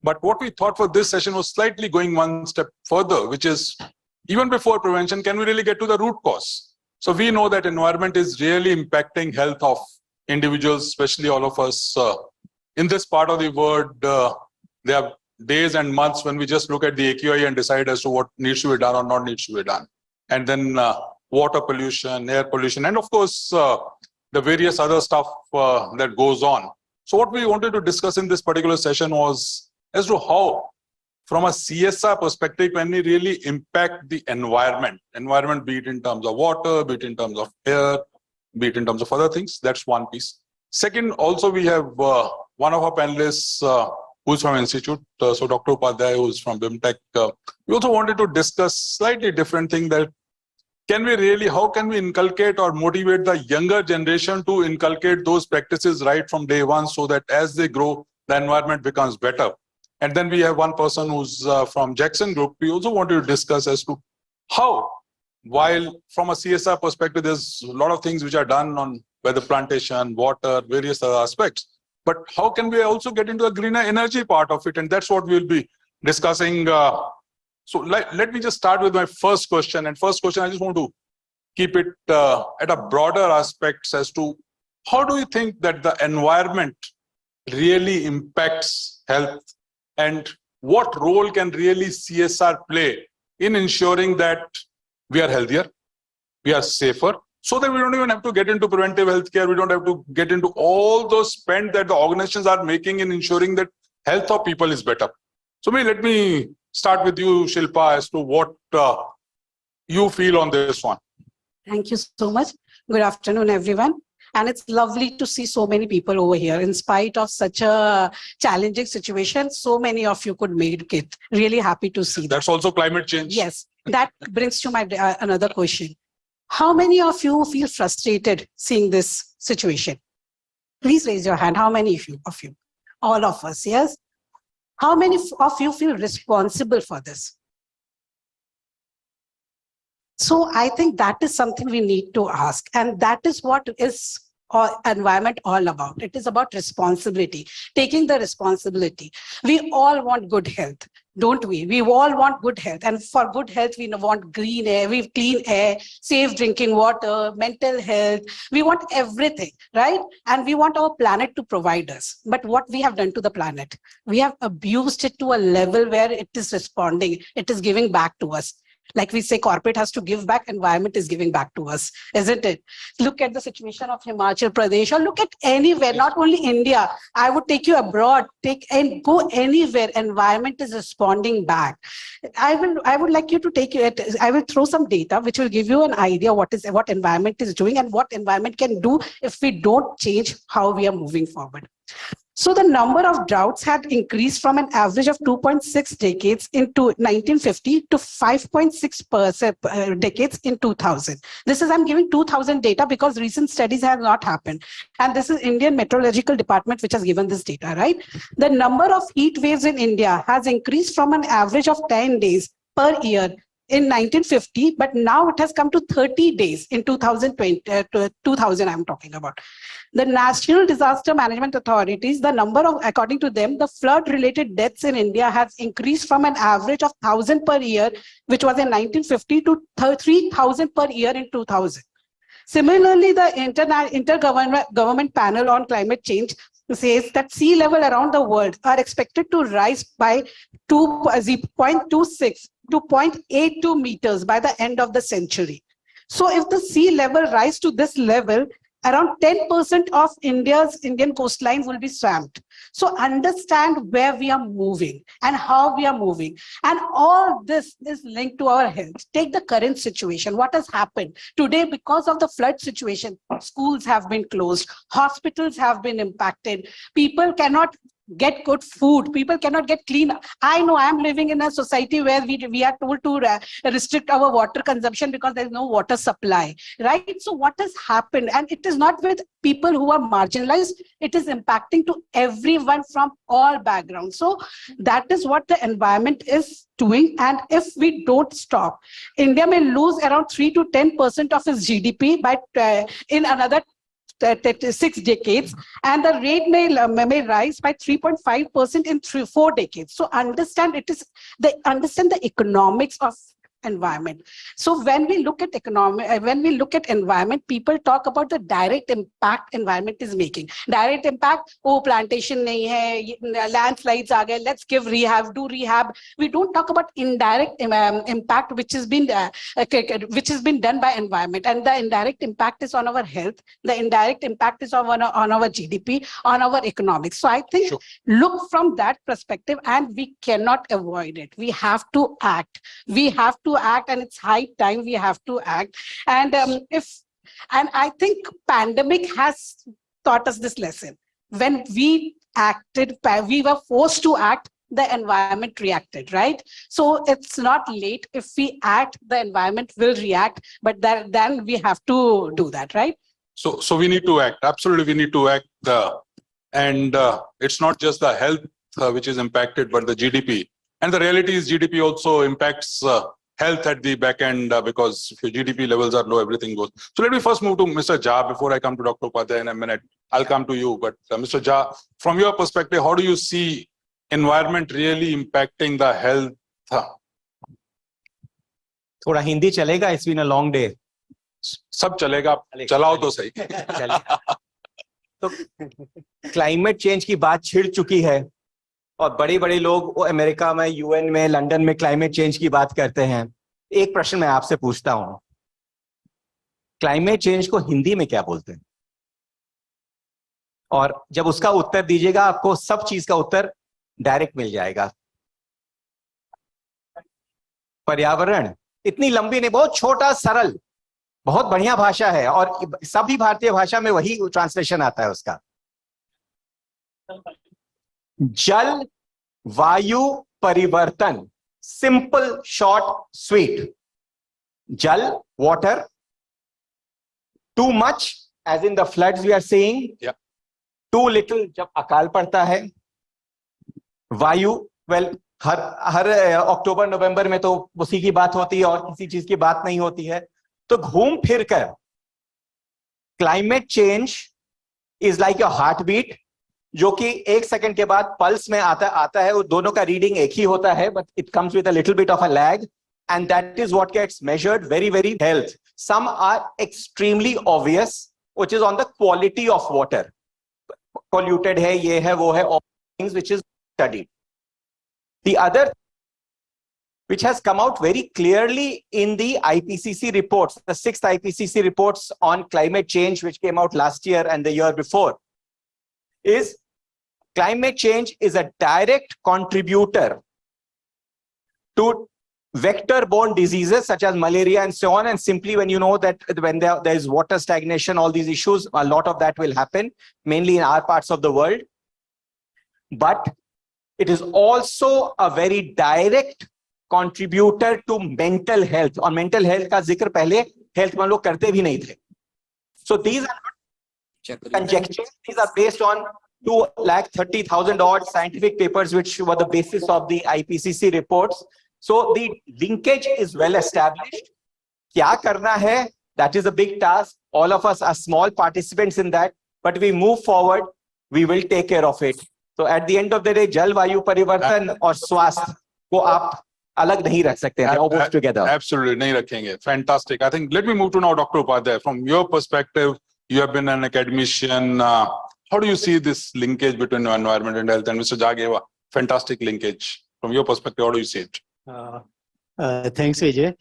But what we thought for this session was slightly going one step further, which is even before prevention, can we really get to the root cause? So we know that environment is really impacting health of individuals, especially all of us. In this part of the world, there are days and months when we just look at the AQI and decide as to what needs to be done or not needs to be done. And then water pollution, air pollution, and of course, the various other stuff that goes on. So what we wanted to discuss in this particular session was as to how, from a CSR perspective, when we really impact the environment, be it in terms of water, be it in terms of air, be it in terms of other things. That's one piece. Second, also we have one of our panelists who's from Institute, so Dr. Upadhyaya, who's from BIMTech. We also wanted to discuss slightly different thing, that how can we inculcate or motivate the younger generation to inculcate those practices right from day one, so that as they grow, the environment becomes better. And then we have one person who's from Jackson Group. We also wanted to discuss as to how, while from a CSR perspective, there's a lot of things which are done on weather plantation, water, various other aspects. But how can we also get into the greener energy part of it? And that's what we'll be discussing. So let me just start with my first question. And first question, I just want to keep it at a broader aspects as to how do you think that the environment really impacts health, and what role can really CSR play in ensuring that we are healthier, we are safer, so that we don't even have to get into preventive healthcare, we don't have to get into all those spend that the organizations are making in ensuring that health of people is better. So let me start with you, Shilpa, as to what you feel on this one. Thank you so much. Good afternoon, everyone. And it's lovely to see so many people over here. In spite of such a challenging situation, so many of you could make it. Really happy to see that. That's also climate change. Yes, that brings to my another question. How many of you feel frustrated seeing this situation? Please raise your hand. How many of you? All of us, yes? How many of you feel responsible for this? So I think that is something we need to ask. And that is what is environment all about. It is about responsibility, taking the responsibility. We all want good health, don't we? We all want good health. And for good health, we want green air, we clean air, safe drinking water, mental health. We want everything, right? And we want our planet to provide us. But what we have done to the planet, we have abused it to a level where it is responding, it is giving back to us. Like we say, corporate has to give back, environment is giving back to us, isn't it? Look at the situation of Himachal Pradesh, or look at anywhere, not only India. I would take you abroad, go anywhere, environment is responding back. I would like you to take it. I will throw some data which will give you an idea what environment is doing and what environment can do if we don't change how we are moving forward. So the number of droughts had increased from an average of 2.6 decades into 1950 to 5.6 decades in 2000. I'm giving 2000 data because recent studies have not happened. And this is Indian Meteorological Department which has given this data, right? The number of heat waves in India has increased from an average of 10 days per year in 1950, but now it has come to 30 days in 2020, 2000 I'm talking about. The National Disaster Management Authorities, according to them, the flood-related deaths in India has increased from an average of 1,000 per year, which was in 1950, to 3,000 per year in 2000. Similarly, the Intergovernment Panel on Climate Change says that sea level around the world are expected to rise by 0.26 to 0.82 meters by the end of the century. So if the sea level rise to this level, around 10% of Indian coastlines will be swamped. So understand where we are moving and how we are moving. And all this is linked to our health. Take the current situation. What has happened today because of the flood situation? Schools have been closed. Hospitals have been impacted. People cannot get good food. People cannot get clean. I know I'm living in a society where we are told to restrict our water consumption because there's no water supply, right? So what has happened? And it is not with people who are marginalized. It is impacting to everyone from all backgrounds. So that is what the environment is doing. And if we don't stop, India may lose around 3 to 10% of its GDP in another 6 decades, and the rate may rise by 3.5% in 4 decades. So understand the economics of environment. So when we look at environment, people talk about the direct impact environment is making. Direct impact, plantation nahi hai, landslides aa gaye, let's give rehab, do rehab. We don't talk about indirect impact which has been done by environment, and the indirect impact is on our health. The indirect impact is on our GDP, on our economics. So I think look from that perspective, and we cannot avoid it. We have to act. We have to act, and it's high time we have to act. And I think pandemic has taught us this lesson. When we acted, we were forced to act, the environment reacted, right? So it's not late. If we act, the environment will react, but then we have to do that, right? So we need to act. Absolutely, we need to act. And it's not just the health which is impacted, but the GDP. And the reality is GDP also impacts health at the back end because if your GDP levels are low, everything goes. So let me first move to Mr. Jha before I come to Dr. Upadhyay in a minute. I'll come to you. But Mr. Jha, from your perspective, how do you see environment really impacting the health? थोड़ा हिंदी चलेगा? It's been a long day. सब चलेगा, चलाओ तो सही. तो climate change की बात छिड़ चुकी है. और बड़े बड़े लोग अमेरिका में, यूएन में, लंदन में क्लाइमेट चेंज की बात करते हैं। एक प्रश्न मैं आपसे पूछता हूं, क्लाइमेट चेंज को हिंदी में क्या बोलते हैं? और जब उसका उत्तर दीजिएगा आपको सब चीज का उत्तर डायरेक्ट मिल जाएगा। पर्यावरण इतनी लंबी नहीं, बहुत छोटा सरल, बहुत बढ़िया भाषा है और सभी भारतीय भाषा में वही ट्रांसलेशन आता है उसका। जल वायु परिवर्तन, सिंपल शॉर्ट स्वीट। जल water, too much as in the floods we are seeing, too little जब अकाल पड़ता है। वायु, वेल हर अक्टूबर नवंबर में तो उसी की बात होती है और किसी चीज की बात नहीं होती है। तो घूम फिर कर climate change is like your heartbeat, जो कि 1 सेकंड के बाद पल्स में आता है। वो दोनों का रीडिंग एक ही होता है, but it comes with a little bit of a lag, and that is what gets measured very very health. Some are extremely obvious, which is on the quality of water, polluted है, ये है, वो है, all things which is studied. The other, which has come out very clearly in the IPCC reports, the 6th IPCC reports on climate change, which came out last year and the year before, is climate change is a direct contributor to vector-borne diseases such as malaria and so on. And simply when you know that when there is water stagnation, all these issues, a lot of that will happen, mainly in our parts of the world. But it is also a very direct contributor to mental health. और mental health का जिक्र पहले health में लोग करते भी नहीं थे. So these are not conjectures. These are based on 230,000 odd scientific papers, which were the basis of the IPCC reports. So the linkage is well established. क्या करना है? That is a big task. All of us are small participants in that, but we move forward, we will take care of it. So at the end of the day, जलवायु परिवर्तन और स्वास्थ्य को आप अलग नहीं रख सकते हैं. They all work together. Absolutely, नहीं रखेंगे. Fantastic. I think let me move to now Dr. Upadhyay. From your perspective, you have been an academician. How do you see this linkage between environment and health? And Mr. Jageva, fantastic linkage. From your perspective, how do you see it? Thanks, Vijay.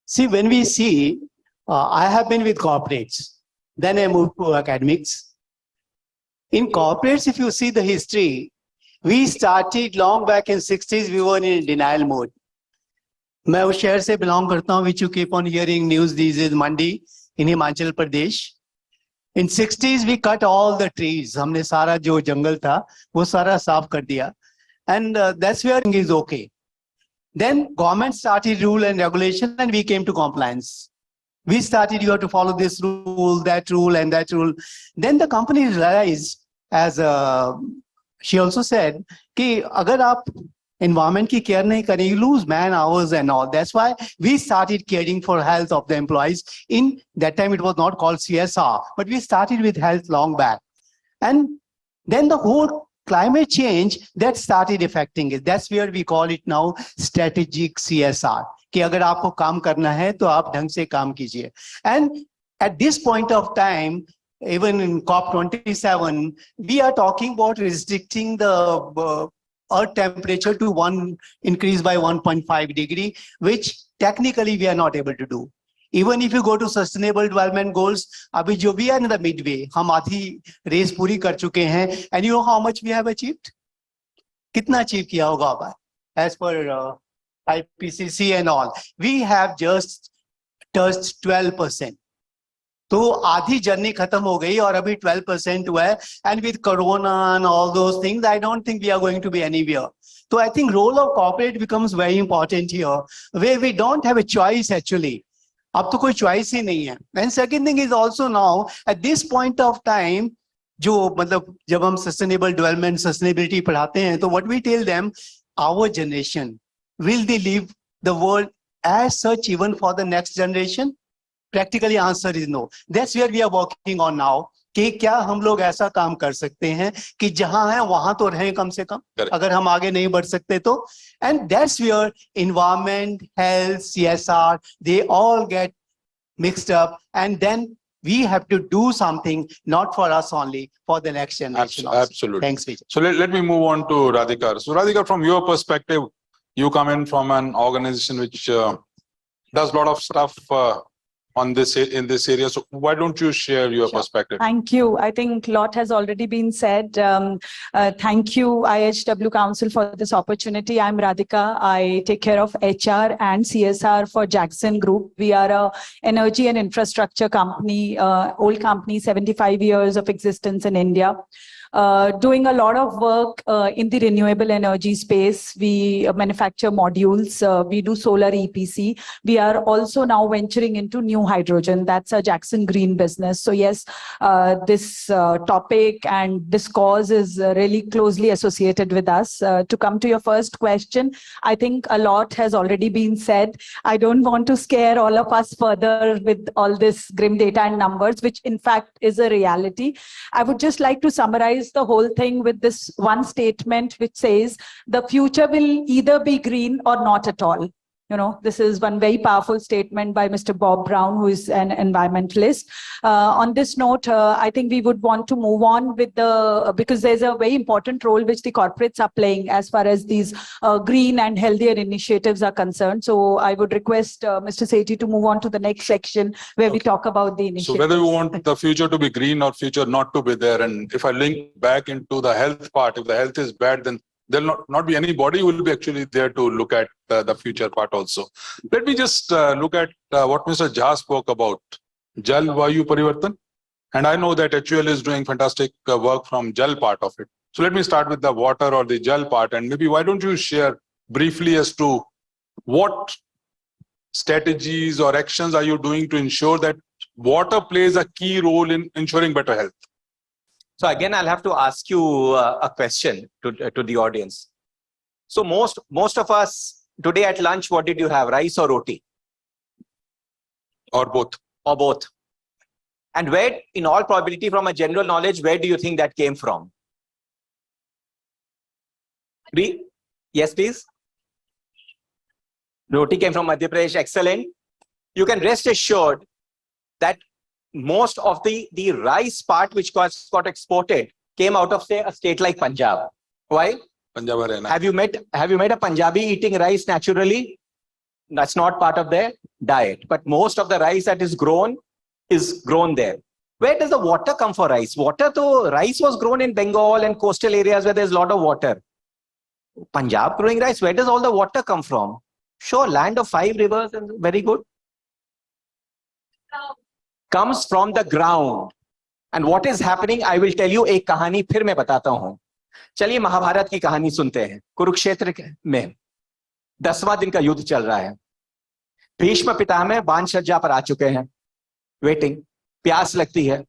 See, when we see, I have been with corporates, then I moved to academics. In corporates, if you see the history, we started long back in 60s, we were in denial mode. मैं उस शहर से belong करता हूँ, which you keep on hearing news these days, Mandi in Himachal Pradesh. In 60s, we cut all the trees. हमने सारा जो जंगल था, वो सारा साफ कर दिया. And that's where it is okay. Then government started rule and regulation, and we came to compliance. We started, you have to follow this rule, that rule, and that rule. Then the company realized, as she also said, कि अगर आप environment की care नहीं करें, you lose man hours and all. That's why we started caring for health of the employees. In that time, it was not called CSR, but we started with health long back. And then the whole climate change that started affecting it. That's where we call it now strategic CSR. कि अगर आपको काम करना है तो आप ढंग से काम कीजिए. And at this point of time, even in COP27, we are talking about restricting the earth temperature to increase by 1.5 degree, which technically we are not able to do. Even if you go to sustainable development goals, अभी जो भी है in the midway, हम आधी race पूरी कर चुके हैं. And you know how much we have achieved? कितना achieve किया होगा अब? As per IPCC and all, we have just touched 12%. तो आधी जर्नी खत्म हो गई और अभी 12% हुआ है. And with Corona and all those things, I don't think we are going to be anywhere. So I think role of corporate becomes very important here, where we don't have a choice actually. अब तो कोई choice ही नहीं है. And second thing is also now, at this point of time, जो मतलब जब हम sustainable development, sustainability पढ़ाते हैं, तो what we tell them, our generation, will they leave the world as such even for the next generation? Practically answer is no. That's where we are working on now. कि क्या हम लोग ऐसा काम कर सकते हैं कि जहां है वहां तो रहें कम से कम, अगर हम आगे नहीं बढ़ सकते तो. And that's where environment, health, CSR, they all get mixed up. And then we have to do something, not for us only, for the next generation. Also. Absolutely. Thanks, Vijay. So let me move on to Radhika. So Radhika, from your perspective, you come in from an organization which does a lot of stuff in this area. So why don't you share your perspective? Thank you. I think a lot has already been said. Thank you, IHW Council, for this opportunity. I'm Radhika. I take care of HR and CSR for Jackson Group. We are a energy and infrastructure company, old company, 75 years of existence in India. Doing a lot of work in the renewable energy space. We manufacture modules. We do solar EPC. We are also now venturing into new hydrogen. That's a Jackson Green business. So yes, this topic and this cause is really closely associated with us. To come to your first question, I think a lot has already been said. I don't want to scare all of us further with all this grim data and numbers, which in fact is a reality. I would just like to summarize the whole thing with this one statement, which says the future will either be green or not at all. You know, this is one very powerful statement by Mr. Bob Brown, who is an environmentalist. On this note, I think we would want to move on with because there's a very important role which the corporates are playing as far as these green and healthier initiatives are concerned. So I would request Mr. Sethi to move on to the next section where we talk about the initiatives. So whether we want the future to be green or future not to be there, and if I link back into the health part, if the health is bad, then there'll not be anybody who will be actually there to look at the future part also. Let me just look at what Mr. Jha spoke about, Jal Vayu Parivartan. And I know that HUL is doing fantastic work from Jal part of it. So let me start with the water or the Jal part. And maybe why don't you share briefly as to what strategies or actions are you doing to ensure that water plays a key role in ensuring better health? So again, I'll have to ask you a question to the audience. So most of us today at lunch, what did you have? Rice or roti? Or both? Or both. And where, in all probability, from a general knowledge, where do you think that came from? Yes, please. Roti came from Madhya Pradesh. Excellent. You can rest assured that most of the rice part which got exported came out of, say, a state like Punjab. Why? Punjab. Have you met a Punjabi eating rice naturally? That's not part of their diet. But most of the rice that is grown there. Where does the water come for rice? Rice was grown in Bengal and coastal areas where there's a lot of water. Punjab growing rice, where does all the water come from? Sure, land of 5 rivers, and very good. Comes from the ground. And what is happening, I will tell you एक कहानी फिर मैं बताता हूं. चलिए महाभारत की कहानी सुनते हैं. कुरुक्षेत्र में 10वां दिन का युद्ध चल रहा है. भीष्म पितामह बाणसज्जा पर आ चुके हैं. वेटिंग. प्यास लगती है.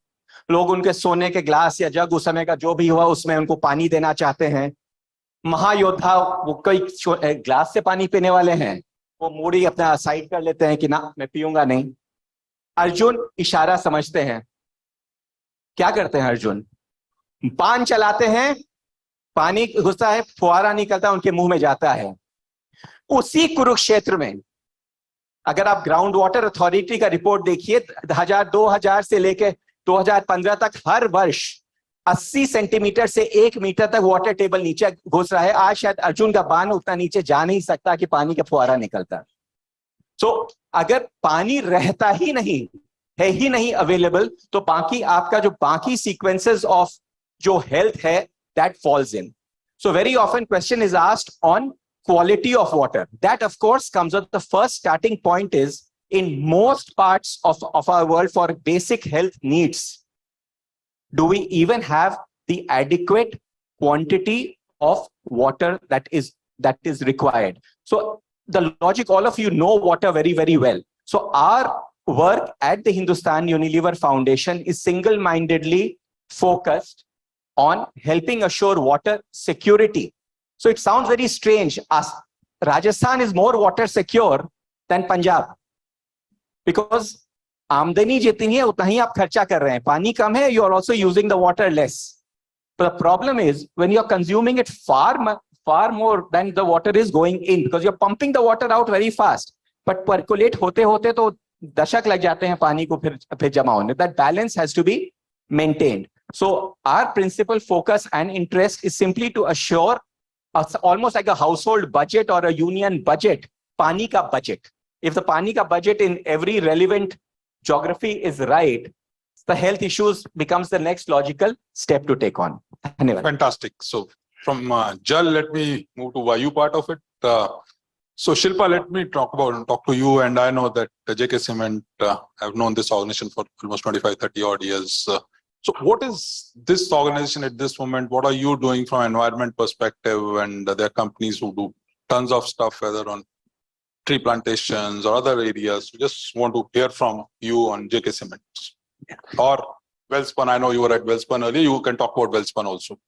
लोग उनके सोने के ग्लास या जग उस समय का जो भी हुआ उसमें उनको पानी देना चाहते हैं. महायोद्धा वो कई ग्लास से पानी पीने वाले हैं. वो मूड़ी अपना साइड कर लेते हैं कि ना मैं पीऊंगा नहीं. अर्जुन इशारा समझते हैं. क्या करते हैं अर्जुन? बाण चलाते हैं. पानी घुसता है, फुहारा निकलता है, उनके मुंह में जाता है. उसी कुरुक्षेत्र में अगर आप ग्राउंड वाटर अथॉरिटी का रिपोर्ट देखिए 2000 से लेकर 2015 तक हर वर्ष 80 सेंटीमीटर से 1 मीटर तक वाटर टेबल नीचे घुस रहा है. आज शायद अर्जुन का बाण उतना नीचे जा नहीं सकता कि पानी का फुहारा निकलता. So, अगर पानी रहता ही नहीं अवेलेबल, तो बाकी sequences of जो health है, that falls in. So very often question is asked on quality of water. That of course comes at the first starting point is in most parts of our world for basic health needs. Do we even have the adequate quantity of water that is required? So the logic, all of you know water very, very well. So our work at the Hindustan Unilever Foundation is single-mindedly focused on helping assure water security. So it sounds very strange. Rajasthan is more water secure than Punjab. Because आमदनी जितनी है उतना ही आप खर्चा कर रहे हैं. पानी कम है, you are also using the water less. But the problem is when you are consuming it far more than the water is going in, because you're pumping the water out very fast. But percolate होते होते तो दशक लग जाते हैं पानी को फिर जमा होने. That balance has to be maintained. So our principal focus and interest is simply to assure almost like a household budget or a union budget, pani ka budget. If the pani ka budget in every relevant geography is right, the health issues becomes the next logical step to take on. Fantastic. So from Jal, let me move to Vayu part of it. So Shilpa, let me talk to you. And I know that JK Cement, I've known this organization for almost 25, 30 odd years. So what is this organization at this moment? What are you doing from environment perspective? And there are companies who do tons of stuff, whether on tree plantations or other areas. We just want to hear from you on JK Cement. Or Welspun. I know you were at Welspun earlier. You can talk about Welspun also.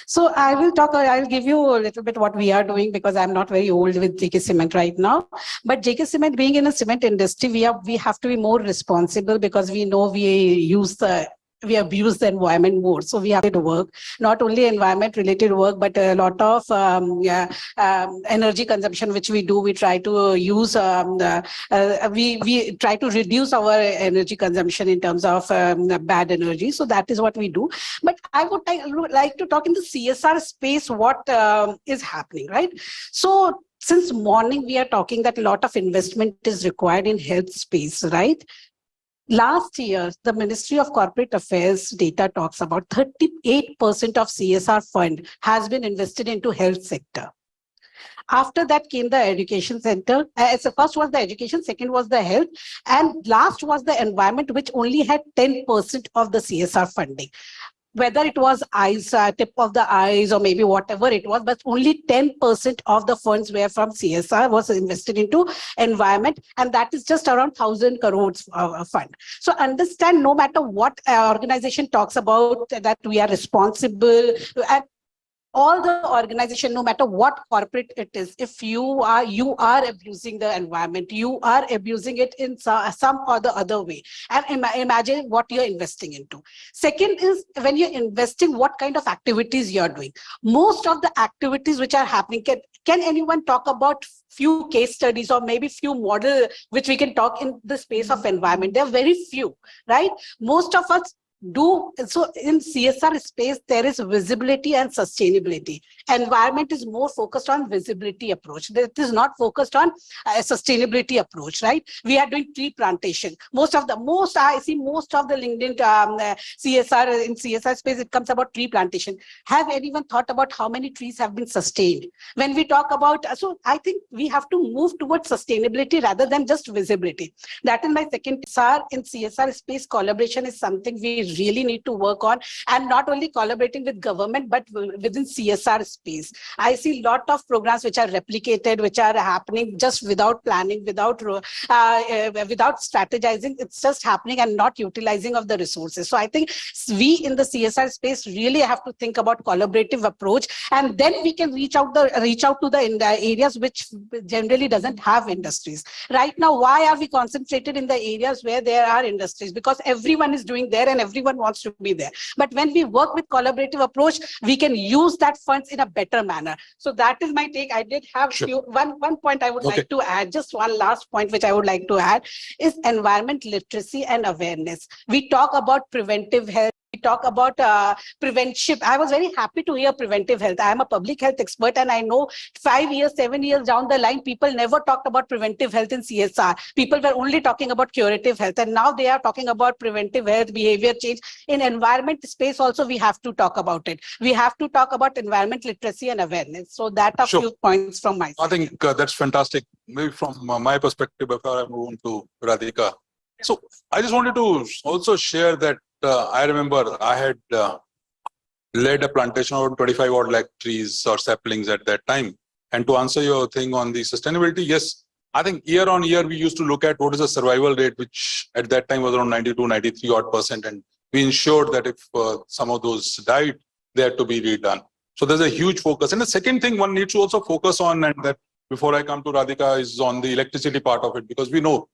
So I'll give you a little bit what we are doing, because I'm not very old with JK Cement right now. But JK Cement, being in a cement industry, we have to be more responsible, because we know we abuse the environment more. So we have to work, not only environment related work, but a lot of energy consumption, which we do. We try to use, we try to reduce our energy consumption in terms of bad energy. So that is what we do. But I would like to talk in the CSR space, what is happening, right? So since morning, we are talking that a lot of investment is required in health space, right? Last year, the Ministry of Corporate Affairs data talks about 38% of CSR fund has been invested into health sector. After that came the education center. So first was the education, second was the health, and last was the environment, which only had 10% of the CSR funding. Whether it was eyes, tip of the eyes, or maybe whatever it was, but only 10% of the funds were from CSR was invested into environment, and that is just around 1,000 crores fund. So understand, no matter what organization talks about that we are responsible, and all the organization, no matter what corporate it is, if you are abusing the environment, you are abusing it in some or the other way. And imagine what you're investing into. Second is, when you're investing, what kind of activities you're doing. Most of the activities which are happening, can anyone talk about few case studies or maybe few model which we can talk in the space of environment? There are very few, right? Most of us do. So in CSR space, there is visibility and sustainability. Environment is more focused on visibility approach. It is not focused on a sustainability approach, right? We are doing tree plantation. I see most of the LinkedIn CSR, in CSR space, it comes about tree plantation. Have anyone thought about how many trees have been sustained? When we talk about, so I think we have to move towards sustainability rather than just visibility. That is my second. In CSR space, collaboration is something we really need to work on, and not only collaborating with government, but within CSR space. I see a lot of programs which are replicated, which are happening just without planning, without strategizing. It's just happening and not utilizing of the resources. So I think we in the CSR space really have to think about collaborative approach, and then we can reach out to the areas which generally doesn't have industries. Right now, why are we concentrated in the areas where there are industries? Because everyone is doing there and everyone wants to be there. But when we work with collaborative approach, we can use that funds in a better manner. So that is my take. I did have one point I would like to add. Just one last point which I would like to add is environment literacy and awareness. We talk about preventive health. We talk about prevention. I was very happy to hear preventive health. I am a public health expert, and I know 5 years, 7 years down the line, people never talked about preventive health in CSR. People were only talking about curative health, and now they are talking about preventive health, behavior change. In environment space also, we have to talk about it. We have to talk about environment literacy and awareness. So that are few points from my side. I think that's fantastic. Maybe from my perspective, before I move on to Radhika. So I just wanted to also share that I remember I had led a plantation of 25 odd lakh trees or saplings at that time. And to answer your thing on the sustainability, yes, I think year on year, we used to look at what is the survival rate, which at that time was around 92, 93 odd %. And we ensured that if some of those died, they had to be redone. So there's a huge focus. And the second thing one needs to also focus on, and that before I come to Radhika, is on the electricity part of it, because we know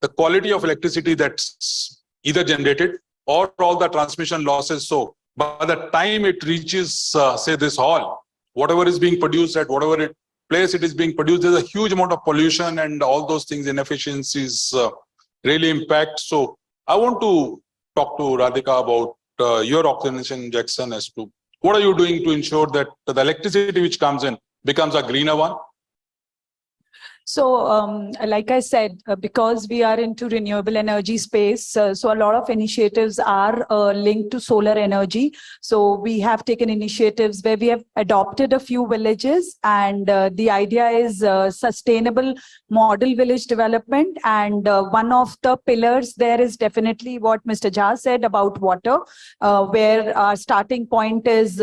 the quality of electricity that's either generated or all the transmission losses. So by the time it reaches, say, this hall, whatever is being produced at whatever place it is being produced, there's a huge amount of pollution and all those things, inefficiencies really impact. So I want to talk to Radhika about your organization, Jackson, as to what are you doing to ensure that the electricity which comes in becomes a greener one? So, like I said, because we are into renewable energy space, so a lot of initiatives are linked to solar energy. So we have taken initiatives where we have adopted a few villages, and the idea is sustainable model village development. And one of the pillars there is definitely what Mr. Jha said about water, where our starting point is,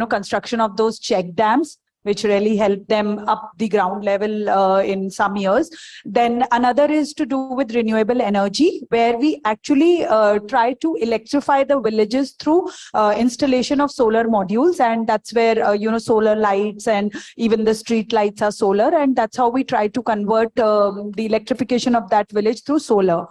construction of those check dams, which really help them up the ground level in some years. Then another is to do with renewable energy, where we actually try to electrify the villages through installation of solar modules. And that's where, solar lights and even the street lights are solar. And that's how we try to convert the electrification of that village through solar.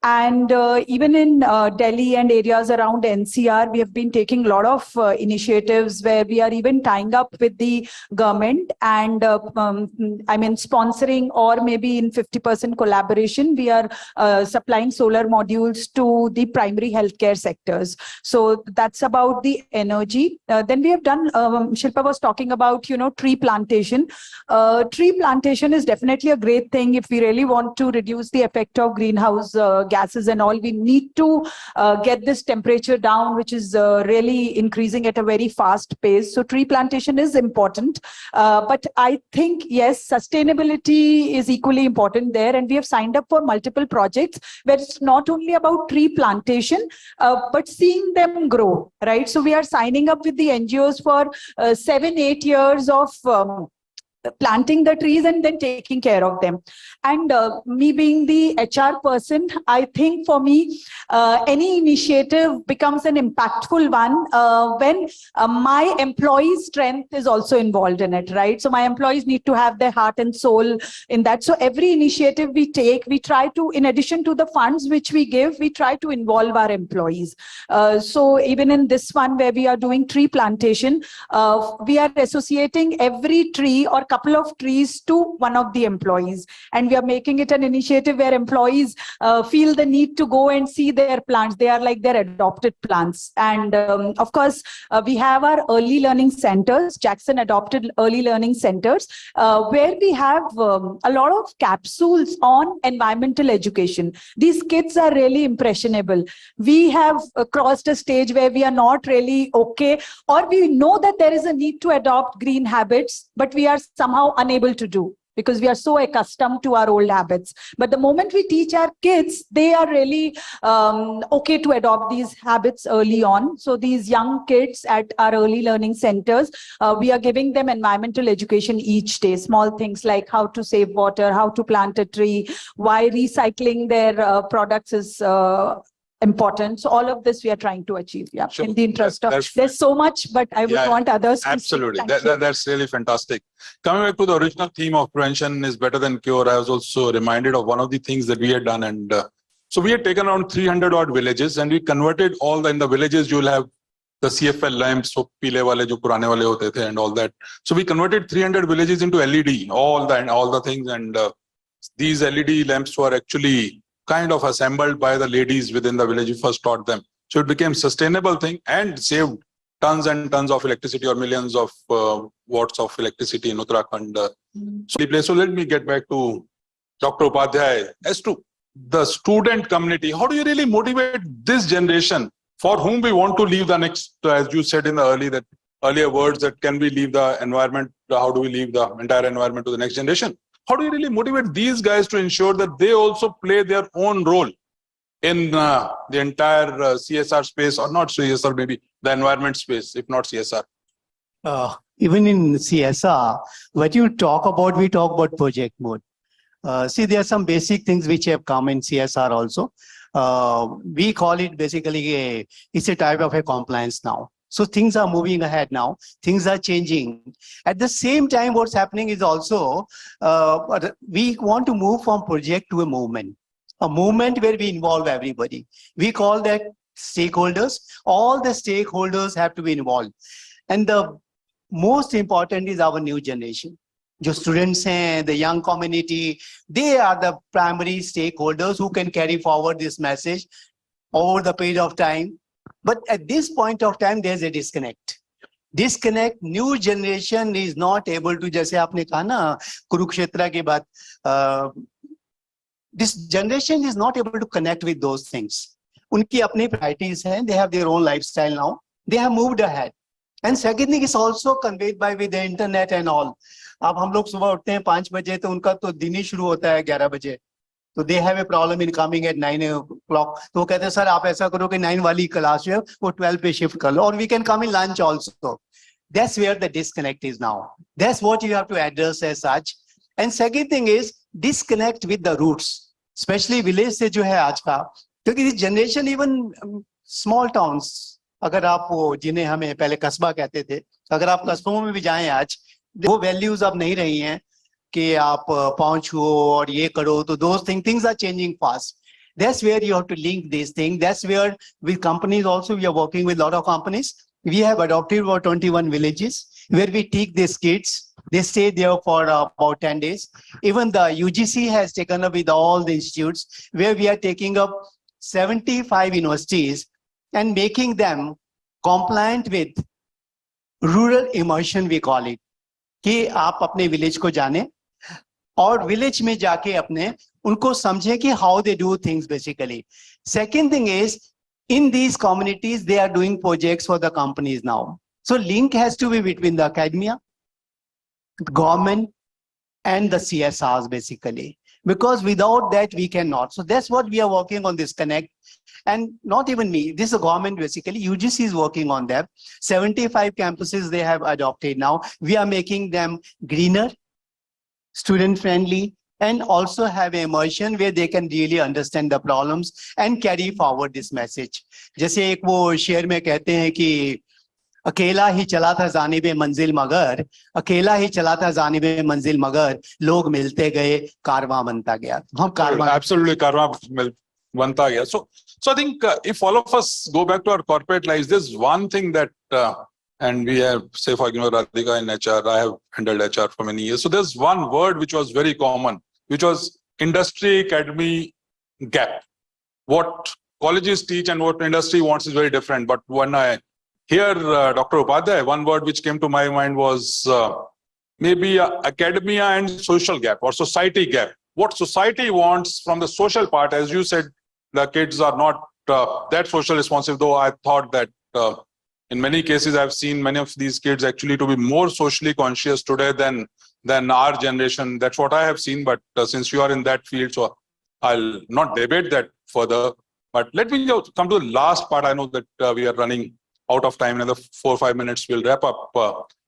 And even in Delhi and areas around NCR, we have been taking a lot of initiatives where we are even tying up with the government and sponsoring, or maybe in 50% collaboration, we are supplying solar modules to the primary healthcare sectors. So that's about the energy. Then we have done, Shilpa was talking about, tree plantation. Tree plantation is definitely a great thing if we really want to reduce the effect of greenhouse gases and all. We need to get this temperature down, which is really increasing at a very fast pace. So tree plantation is important. But I think, yes, sustainability is equally important there. And we have signed up for multiple projects where it's not only about tree plantation, but seeing them grow, right? So we are signing up with the NGOs for 7-8 years of planting the trees and then taking care of them. And me being the HR person, I think for me, any initiative becomes an impactful one when my employees' strength is also involved in it, right? So my employees need to have their heart and soul in that. So every initiative we take, we try to, in addition to the funds which we give, we try to involve our employees. So even in this one where we are doing tree plantation, we are associating every tree or couple of trees to one of the employees, and we are making it an initiative where employees feel the need to go and see their plants. They are like their adopted plants. And of course, we have our early learning centers, Jackson adopted early learning centers, where we have a lot of capsules on environmental education. These kids are really impressionable. We have crossed a stage where we are not really okay, or we know that there is a need to adopt green habits, but we are somehow unable to do because we are so accustomed to our old habits. But the moment we teach our kids, they are really okay to adopt these habits early on. So these young kids at our early learning centers, we are giving them environmental education each day, small things like how to save water, how to plant a tree, why recycling their products is important. So all of this we are trying to achieve. Yeah, sure. In the interest of, there's so much, but I would want others to absolutely. That's really fantastic. Coming back to the original theme of prevention is better than cure, I was also reminded of one of the things that we had done. And so we had taken around 300 odd villages and we converted all in the villages. You will have the CFL lamps, so pile wale jo purane wale hote the and all that. So we converted 300 villages into LED, all the things. And these LED lamps were actually kind of assembled by the ladies within the village. We first taught them. So it became sustainable thing and saved tons and tons of electricity or millions of watts of electricity in Uttarakhand. So let me get back to Dr. Upadhyay. As to the student community, how do you really motivate this generation for whom we want to leave the next, as you said in the earlier words, that can we leave the environment, how do we leave the entire environment to the next generation? How do you really motivate these guys to ensure that they also play their own role in the entire CSR space, or not CSR, maybe the environment space, if not CSR? Even in CSR, what you talk about, we talk about project mode. See, there are some basic things which have come in CSR also. We call it basically it's a type of a compliance now. So things are moving ahead now. Things are changing. At the same time, what's happening is also, we want to move from project to a movement where we involve everybody. We call that stakeholders. All the stakeholders have to be involved. And the most important is our new generation. जो students हैं, the young community, they are the primary stakeholders who can carry forward this message over the period of time. But at this point of time, there's a disconnect. New generation is not able to, जैसे आपने कहा ना कुरुक्षेत्र के बाद, this generation is not able to connect with those things. उनकी अपनी priorities हैं, they have their own lifestyle now, they have moved ahead. And second thing is also conveyed by with the internet and all. अब हम लोग सुबह उठते हैं 5 बजे तो उनका तो दिन ही शुरू होता है 11 बजे. तो they have a problem in coming at 9 o'clock. तो वो कहते हैं सर आप ऐसा करो कि 9 वाली क्लास जो है वो 12 पे शिफ्ट कर लो, और we can come in lunch also. That's where the disconnect is now. That's what you have to address as such. And second thing is disconnect with the roots, especially village से जो है आज का, क्योंकि this generation even small towns, अगर आप वो जिन्हें हमें पहले कस्बा कहते थे, अगर आप कस्बों में भी जाएं आज, वो values अब नहीं रही हैं कि आप पहुंचो और ये करो, तो those things are changing fast. That's where you have to link these things. That's where with companies also, we are working with a lot of companies. We have adopted about 21 villages where we take these kids. They stay there for about 10 days. Even the UGC has taken up with all the institutes where we are taking up 75 universities and making them compliant with rural immersion, we call it. कि आप अपने village को जाने और village में जाके अपने उनको समझें कि how they do things basically. Second thing is, in these communities, they are doing projects for the companies now. So link has to be between the academia, government, and the CSRs basically. Because without that, we cannot. So that's what we are working on, this connect. And not even me, this is the government basically. UGC is working on that. 75 campuses they have adopted now. We are making them greener, student-friendly, and also have immersion where they can really understand the problems and carry forward this message. जैसे एक वो शेर में कहते हैं कि अकेला ही चला था जानिबे मंजिल मगर, अकेला ही चला था जानिबे मंजिल मगर, लोग मिलते गए, कारवां बनता गया. हम कारवां. Absolutely, कारवां बनता गया. So I think if all of us go back to our corporate lives, there's one thing that and we have, say for Radhika in HR, I have handled HR for many years. So there's one word which was very common, which was industry academy gap. What colleges teach and what industry wants is very different. But when I hear Dr. Upadhyay, one word which came to my mind was maybe academia and social gap or society gap. What society wants from the social part, as you said, the kids are not that social responsive, though I thought that in many cases, I've seen many of these kids actually to be more socially conscious today than our generation. That's what I have seen. But since you are in that field, so I'll not debate that further. But let me come to the last part. I know that we are running out of time. Another 4 or 5 minutes, we'll wrap up.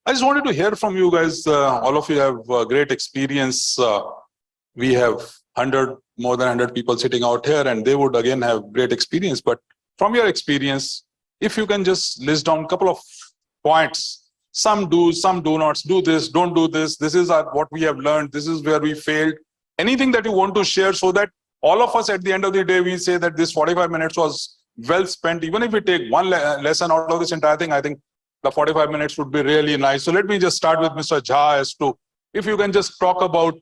I just wanted to hear from you guys. All of you have great experience. We have more than 100 people sitting out here, and they would again have great experience. But from your experience, if you can just list down a couple of points, some do's, some do nots, do this, don't do this, this is what we have learned, this is where we failed, anything that you want to share so that all of us at the end of the day, we say that this 45 minutes was well spent. Even if we take one lesson out of this entire thing, I think the 45 minutes would be really nice. So let me just start with Mr. Jha as to, if you can just talk about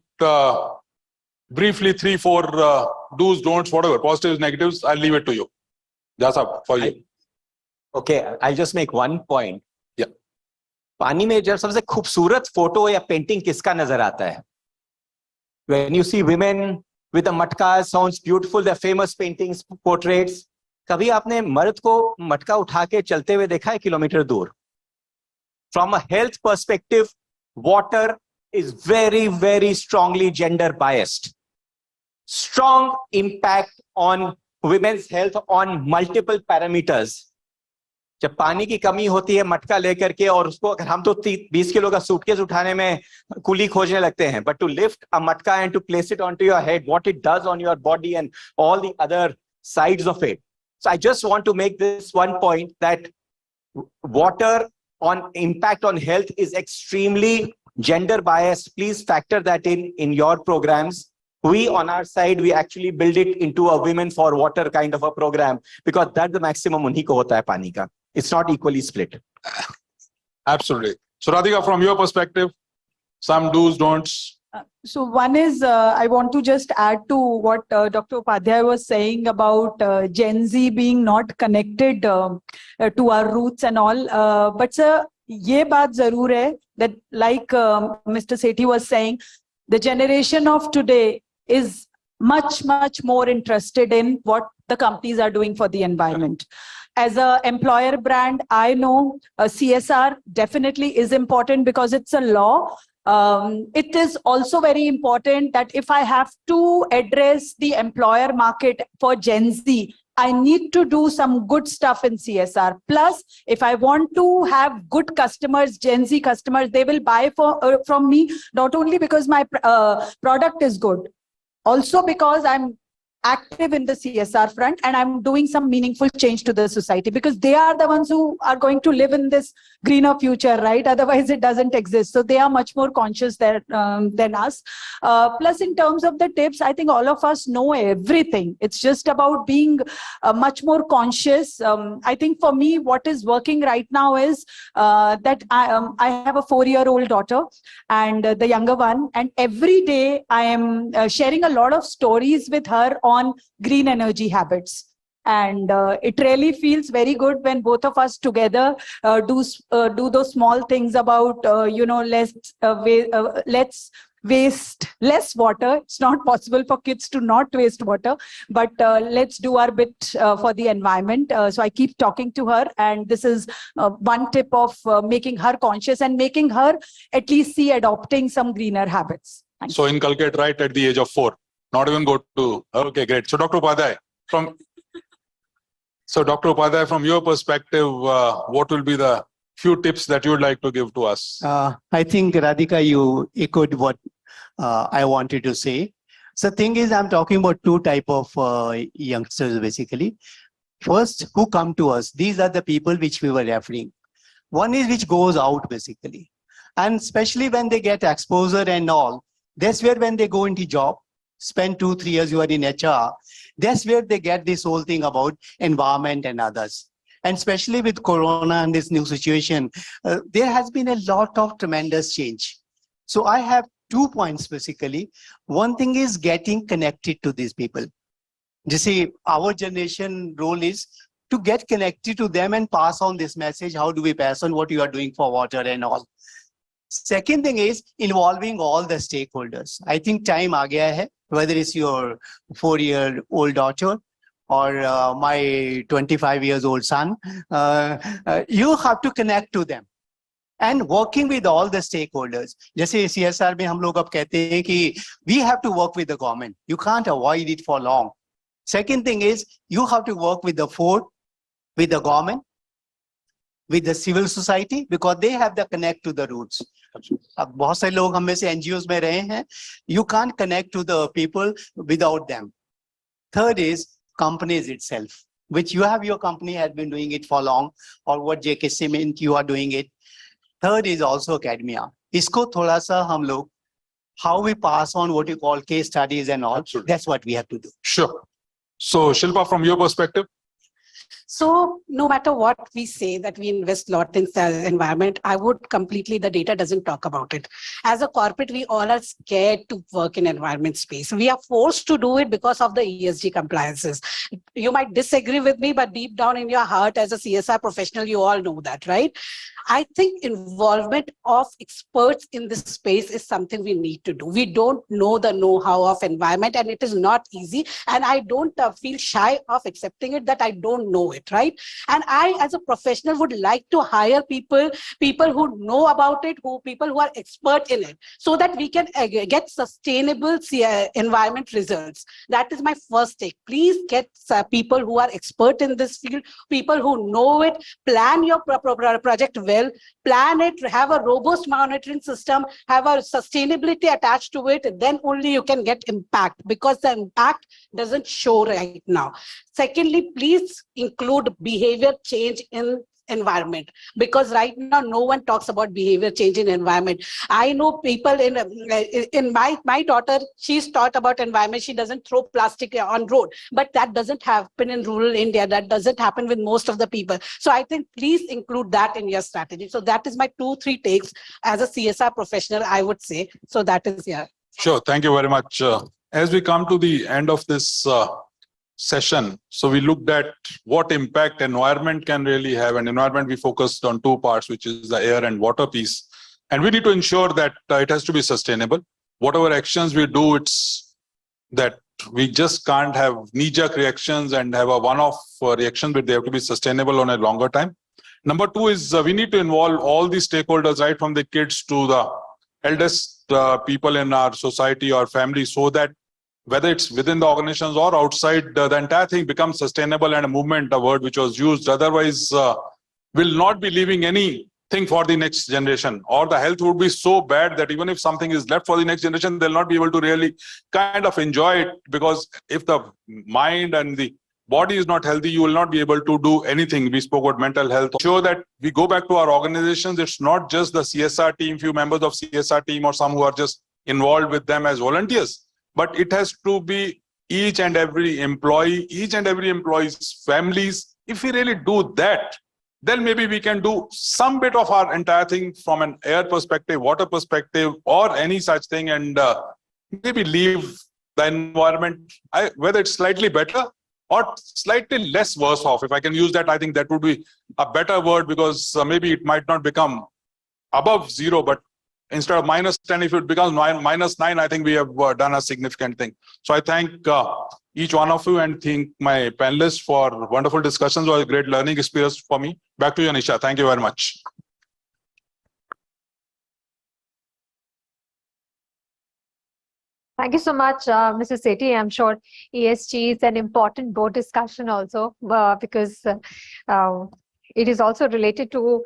briefly 3-4 do's, don'ts, whatever, positives, negatives, I'll leave it to you. That's up for you. Okay, I'll just make one point. Yeah. पानी में जब सबसे खूबसूरत photo या painting किसका नजर आता है? When you see women with the matkas, sounds beautiful, they're famous paintings, portraits. कभी आपने मर्द को मटका उठा के चलते हुए देखा है किलोमीटर दूर? From a health perspective, water is very, very strongly gender biased. Strong impact on women's health on multiple parameters. जब पानी की कमी होती है मटका लेकर के, और उसको अगर हम तो 20 किलो का सूटकेस उठाने में कुली खोजने लगते हैं, but to lift a matka and to place it onto your head, what it does on your body and all the other sides of it. So I just want to make this one point, that water on impact on health is extremely gender biased. Please factor that in your programs. We on our side, we actually build it into a women for water kind of a program, because that's the maximum unhi ko hota hai pani ka. It's not equally split. Absolutely. So Radhika, from your perspective? some do's, don'ts. So one is, I want to just add to what Dr. Upadhyay was saying about Gen Z being not connected to our roots and all. But sir, ye baat zarur hai that like Mr. Sethi was saying, the generation of today is much, much more interested in what the companies are doing for the environment. As a employer brand, I know CSR definitely is important because it's a law. It is also very important that if I have to address the employer market for Gen Z, I need to do some good stuff in CSR. Plus, if I want to have good customers, Gen Z customers, they will buy from me, not only because my product is good, also because I'm active in the CSR front and I'm doing some meaningful change to the society, because they are the ones who are going to live in this greener future, right? Otherwise it doesn't exist. So they are much more conscious than us. Plus, in terms of the tips, I think all of us know everything. It's just about being much more conscious. I think for me, what is working right now is that I have a 4-year-old daughter and the younger one, and every day I am sharing a lot of stories with her on green energy habits. And it really feels very good when both of us together do those small things about, let's waste less water. It's not possible for kids to not waste water, but let's do our bit for the environment. So I keep talking to her, and this is one tip of making her conscious and making her at least see adopting some greener habits. So inculcate right at the age of 4, not even go to, okay, great. So Dr. Upadhyay, from your perspective, what will be the few tips that you would like to give to us? I think, Radhika, you echoed what I wanted to say. So the thing is, I'm talking about two type of youngsters, basically. First, who come to us. These are the people which we were referring. One is which goes out, basically. And especially when they get exposure and all, that's where when they go into job, spend 2-3 years you are in HR, that's where they get this whole thing about environment and others. And especially with Corona and this new situation, there has been a lot of tremendous change. So I have 2 points basically. One thing is getting connected to these people. You see, our generation role is to get connected to them and pass on this message. How do we pass on what you are doing for water and all? Second thing is involving all the stakeholders. I think time aa gaya hai, whether it's your 4-year-old daughter or my 25 years old son, you have to connect to them. And working with all the stakeholders. जैसे CSR में हम लोग अब कहते हैं कि we have to work with the government. You can't avoid it for long. Second thing is you have to work with the fort, with the government, with the civil society, because they have the connect to the roots. अब बहुत सारे लोग हम में से NGOs में रहे हैं. You can't connect to the people without them. Third is companies itself, which you have your company has been doing it for long, or what JK Cement you are doing it. Third is also academia. Isko thoda sa hum log, how we pass on what you call case studies and all. Absolutely. That's what we have to do. Sure. So Shilpa, from your perspective? So no matter what we say that we invest a lot in the environment, I would completely, the data doesn't talk about it. As a corporate, we all are scared to work in environment space. We are forced to do it because of the ESG compliances. You might disagree with me, but deep down in your heart as a CSR professional, you all know that, right? I think involvement of experts in this space is something we need to do. We don't know the know-how of environment, and it is not easy. And I don't feel shy of accepting it that I don't know it, right? And I, as a professional, would like to hire people who know about it, people who are expert in it, so that we can get sustainable environment results. That is my first take. Please get people who are expert in this field, people who know it, plan your project well, plan it, have a robust monitoring system, have a sustainability attached to it, then only you can get impact, because the impact doesn't show right now. Secondly, please include behavior change in environment, because right now no one talks about behavior change in environment. I know people in my daughter, she's taught about environment. She doesn't throw plastic on road, but that doesn't happen in rural India. That doesn't happen with most of the people. So I think please include that in your strategy. So that is my 2-3 takes as a CSR professional, I would say. So that is, yeah. Sure. Thank you very much. As we come to the end of this session, so we looked at what impact environment can really have. And environment, we focused on 2 parts, which is the air and water piece. And we need to ensure that it has to be sustainable. Whatever actions we do, it's that we just can't have knee-jerk reactions and have a one-off reaction, but they have to be sustainable on a longer time. Number 2 is we need to involve all the stakeholders, right from the kids to the eldest people in our society or family, so that whether it's within the organizations or outside, the entire thing becomes sustainable and a movement, a word which was used. Otherwise, will not be leaving anything for the next generation, or the health would be so bad that even if something is left for the next generation, they'll not be able to really kind of enjoy it, because if the mind and the body is not healthy, you will not be able to do anything. We spoke about mental health. Sure that we go back to our organizations. It's not just the CSR team, few members of CSR team or some who are just involved with them as volunteers, but it has to be each and every employee, each and every employee's families. If we really do that, then maybe we can do some bit of our entire thing from an air perspective, water perspective, or any such thing, and maybe leave the environment, whether it's slightly better or slightly less worse off. If I can use that, I think that would be a better word, because maybe it might not become above 0, but instead of -10, if it becomes -9, I think we have done a significant thing. So I thank each one of you and thank my panelists for wonderful discussions. It was a great learning experience for me. Back to you, Anisha. Thank you very much. Thank you so much, Mr. Sethi. I'm sure ESG is an important board discussion also, because it is also related to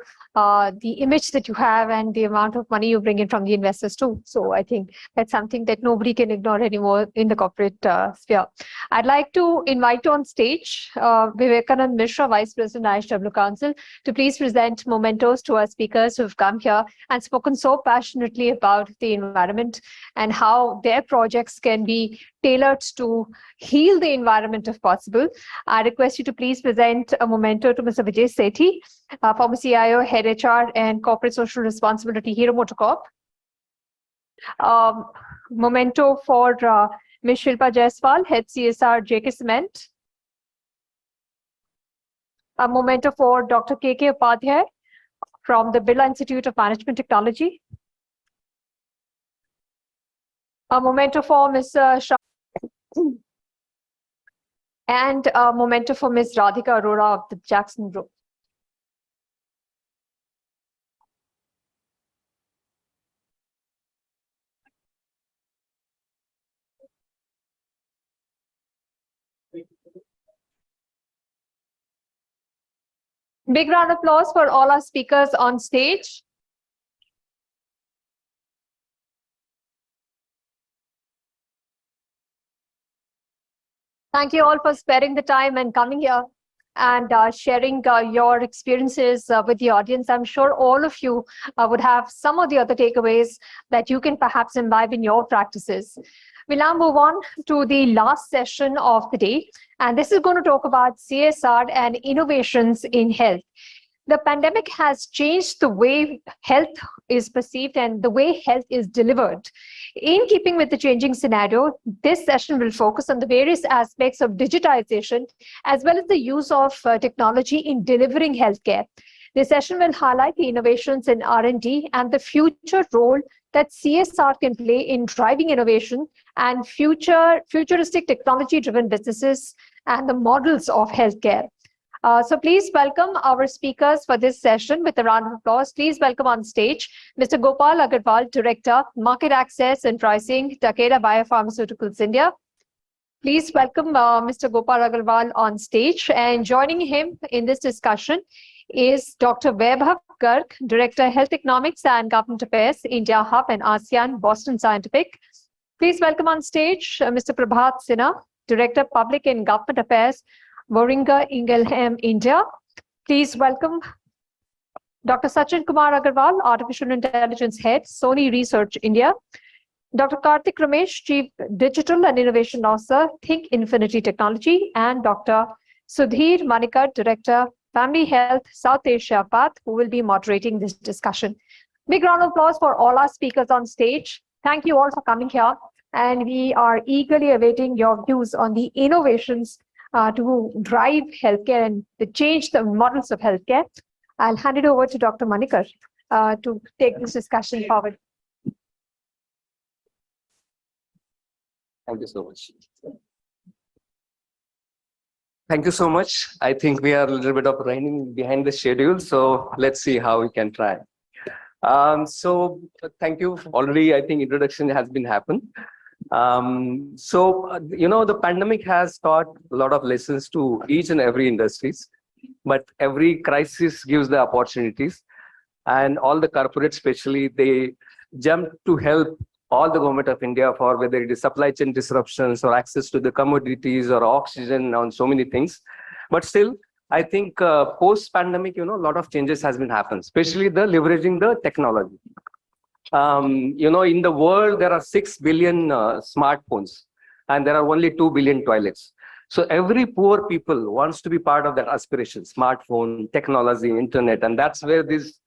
the image that you have and the amount of money you bring in from the investors too. So I think that's something that nobody can ignore anymore in the corporate sphere. I'd like to invite on stage Vivekanand Mishra, Vice President, IHW Council, to please present mementos to our speakers who've come here and spoken so passionately about the environment and how their projects can be tailored to heal the environment if possible. I request you to please present a memento to Mr. Vijay Sethi, former CIO, Head HR and Corporate Social Responsibility, Hero MotoCorp. Memento for Ms. Shilpa Jaiswal, Head CSR, JK Cement. A memento for Dr. KK Upadhyay from the Birla Institute of Management Technology. A memento for Ms. Shah, and a memento for Ms. Radhika Arora of the Jackson Group. Big round of applause for all our speakers on stage. Thank you all for sparing the time and coming here and sharing your experiences with the audience. I'm sure all of you would have some of the other takeaways that you can perhaps imbibe in your practices. We'll now move on to the last session of the day, and this is going to talk about CSR and innovations in health. The pandemic has changed the way health is perceived and the way health is delivered. In keeping with the changing scenario, this session will focus on the various aspects of digitization as well as the use of technology in delivering healthcare. This session will highlight the innovations in R&D and the future role that CSR can play in driving innovation and futuristic technology-driven businesses and the models of healthcare. So please welcome our speakers for this session with a round of applause. Please welcome on stage Mr. Gopal Agarwal, Director, Market Access and Pricing, Takeda Biopharmaceuticals India. Please welcome Mr. Gopal Agarwal on stage. And joining him in this discussion is Dr. Vaibhav Garg, Director, Health Economics and Government Affairs, India Hub and ASEAN, Boston Scientific. Please welcome on stage Mr. Prabhat Sinha, Director, Public and Government Affairs, Boehringer Ingelheim, India. Please welcome Dr. Sachin Kumar Agarwal, Artificial Intelligence Head, Sony Research India. Dr. Karthik Ramesh, Chief Digital and Innovation Officer, Think Infinity Technology, and Dr. Sudhir Manikar, Director, Family Health, South Asia Path, who will be moderating this discussion. Big round of applause for all our speakers on stage. Thank you all for coming here. And we are eagerly awaiting your views on the innovations to drive healthcare and to change the models of healthcare. I'll hand it over to Dr. Manikar to take this discussion forward. Thank you so much. Thank you so much. I think we are a little bit of running behind the schedule, so let's see how we can try. So thank you. Already, I think introduction has been happened. The pandemic has taught a lot of lessons to each and every industries, but every crisis gives the opportunities, and all the corporates, especially, they jump to help all the government of India for whether it is supply chain disruptions or access to the commodities or oxygen and so many things. But still, I think post-pandemic, a lot of changes has been happened, especially the leveraging the technology. In the world, there are 6 billion smartphones, and there are only 2 billion toilets. So every poor people wants to be part of that aspiration, smartphone, technology, internet, and that's where this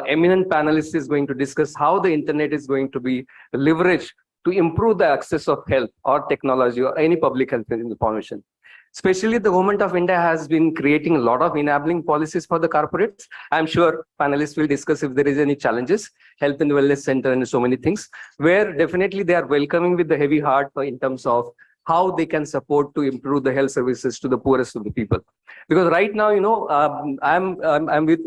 eminent panelist is going to discuss how the internet is going to be leveraged to improve the access of health or technology or any public health information. Especially the government of India has been creating a lot of enabling policies for the corporates. I'm sure panelists will discuss if there is any challenges, health and wellness center and so many things, where definitely they are welcoming with the heavy heart in terms of how they can support to improve the health services to the poorest of the people. Because right now, I'm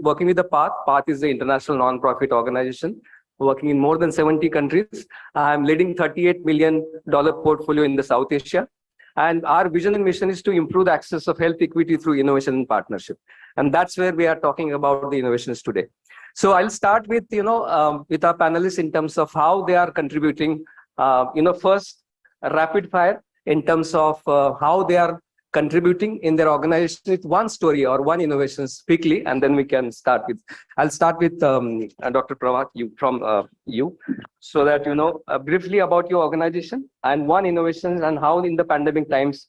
working with the PATH. PATH is the international non-profit organization working in more than 70 countries. I'm leading $38 million portfolio in the South Asia. And our vision and mission is to improve the access of health equity through innovation and partnership. And that's where we are talking about the innovations today. So I'll start with, with our panelists in terms of how they are contributing, first rapid fire in terms of how they are contributing in their organization with one story or one innovation quickly, and then we can start with. I'll start with Dr. Pravat, you, so that briefly about your organization and one innovation and how in the pandemic times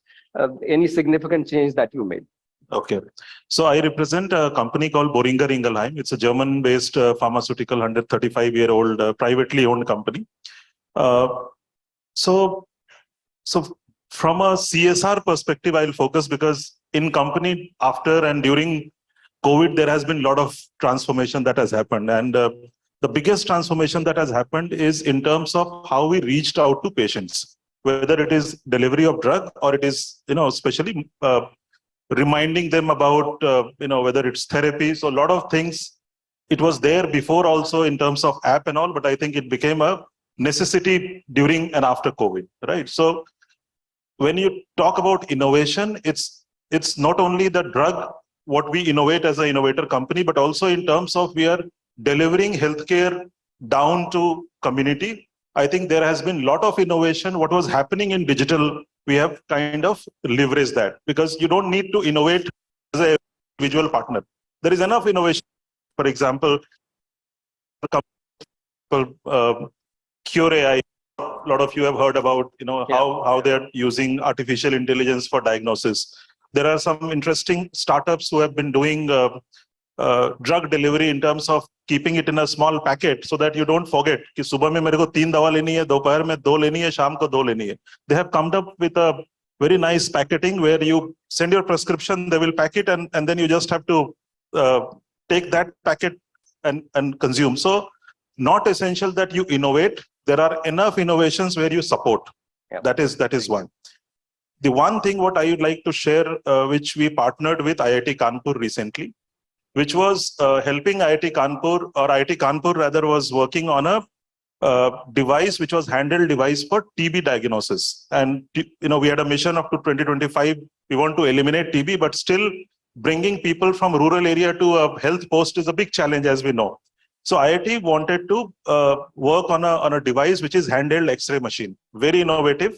any significant change that you made. Okay, so I represent a company called Boehringer Ingelheim. It's a German-based pharmaceutical 135-year-old privately owned company. So from a CSR perspective, I'll focus because in company after and during COVID, there has been a lot of transformation that has happened. And the biggest transformation that has happened is in terms of how we reached out to patients, whether it is delivery of drug or it is, especially reminding them about, whether it's therapy. So a lot of things, it was there before also in terms of app and all, but I think it became a necessity during and after COVID, right? So when you talk about innovation, it's not only the drug, what we innovate as an innovator company, but also in terms of we are delivering healthcare down to community. I think there has been a lot of innovation. What was happening in digital, we have kind of leveraged that because you don't need to innovate as an individual partner. There is enough innovation. For example, Cure AI. A lot of you have heard about, how they're using artificial intelligence for diagnosis. There are some interesting startups who have been doing drug delivery in terms of keeping it in a small packet so that you don't forget कि सुबह में मेरे को 3 दवा लेनी है, दोपहर में 2 लेनी है, शाम को 2 लेनी है. They have come up with a very nice packaging where you send your prescription, they will pack it, and then you just have to take that packet and consume. So not essential that you innovate. There are enough innovations where you support. Yep. That is one. The one thing what I would like to share, which we partnered with IIT Kanpur recently, which was helping IIT Kanpur, or IIT Kanpur rather, was working on a device which was handheld device for TB diagnosis. And we had a mission up to 2025. We want to eliminate TB, but still bringing people from rural area to a health post is a big challenge, as we know. So IIT wanted to work on a device which is handheld X-ray machine, very innovative,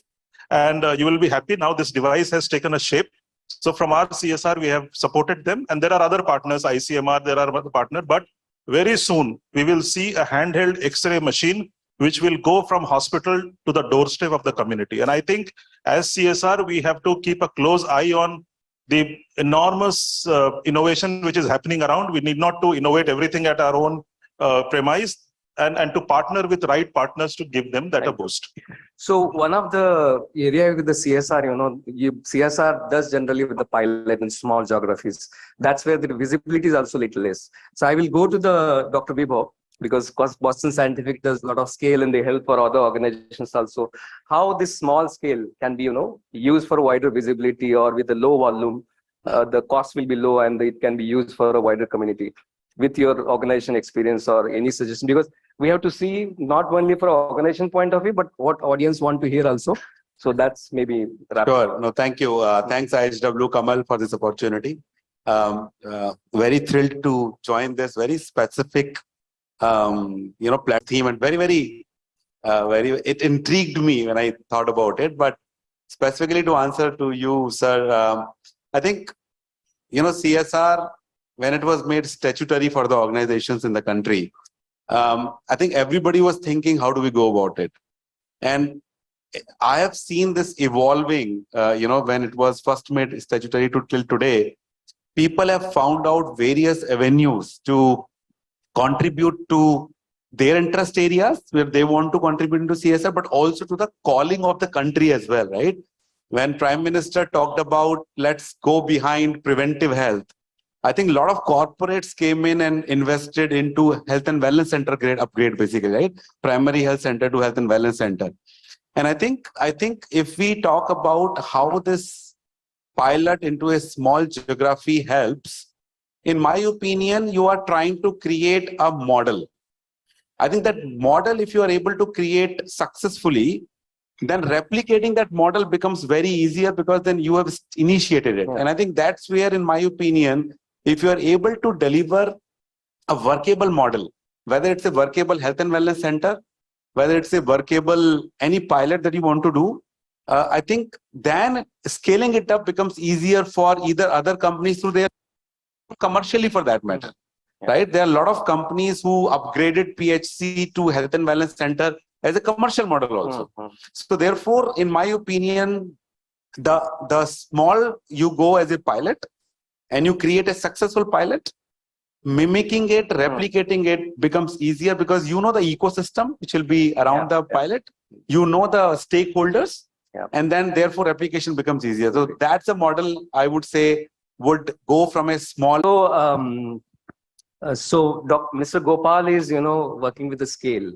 and you will be happy now. This device has taken a shape. So from our CSR, we have supported them, and there are other partners, ICMR, there are other partners, but very soon we will see a handheld X-ray machine which will go from hospital to the doorstep of the community. And I think as CSR, we have to keep a close eye on the enormous innovation which is happening around. We need not to innovate everything at our own premise, and to partner with right partners to give them that a boost. So one of the area with the CSR, CSR does generally with the pilot in small geographies. That's where the visibility is also little less. So I will go to the Dr. Vibhav, because Boston Scientific does a lot of scale and they help for other organizations also. How this small scale can be, used for wider visibility, or with a low volume, the cost will be low and it can be used for a wider community. With your organization experience or any suggestion, because we have to see not only from organization point of view, but what audience want to hear also. So that's maybe Sure. No, thank you. Thanks IHW Kamal for this opportunity. Very thrilled to join this very specific theme, and very it intrigued me when I thought about it. But specifically to answer to you, sir, I think CSR, when it was made statutory for the organizations in the country, I think everybody was thinking, how do we go about it? And I have seen this evolving, when it was first made statutory to till today. People have found out various avenues to contribute to their interest areas where they want to contribute to CSR, but also to the calling of the country as well, right? When Prime Minister talked about let's go behind preventive health, I think a lot of corporates came in and invested into health and wellness center upgrade, basically, right? Primary health center to health and wellness center. And I think if we talk about how this pilot into a small geography helps, in my opinion, you are trying to create a model. I think that model, if you are able to create successfully, then replicating that model becomes very easier, because then you have initiated it. Yeah. And I think that's where, in my opinion, if you are able to deliver a workable model, whether it's a workable health and wellness center, whether it's a workable any pilot that you want to do, I think then scaling it up becomes easier for either other companies through their commercially, for that matter, right? There are a lot of companies who upgraded PHC to health and wellness center as a commercial model also. So therefore, in my opinion, the small you go as a pilot and you create a successful pilot, mimicking it, replicating it becomes easier, because you know the ecosystem which will be around the pilot, you know the stakeholders, and then therefore application becomes easier. So that's a model I would say would go from a small. So Mr. Gopal is, working with the scale.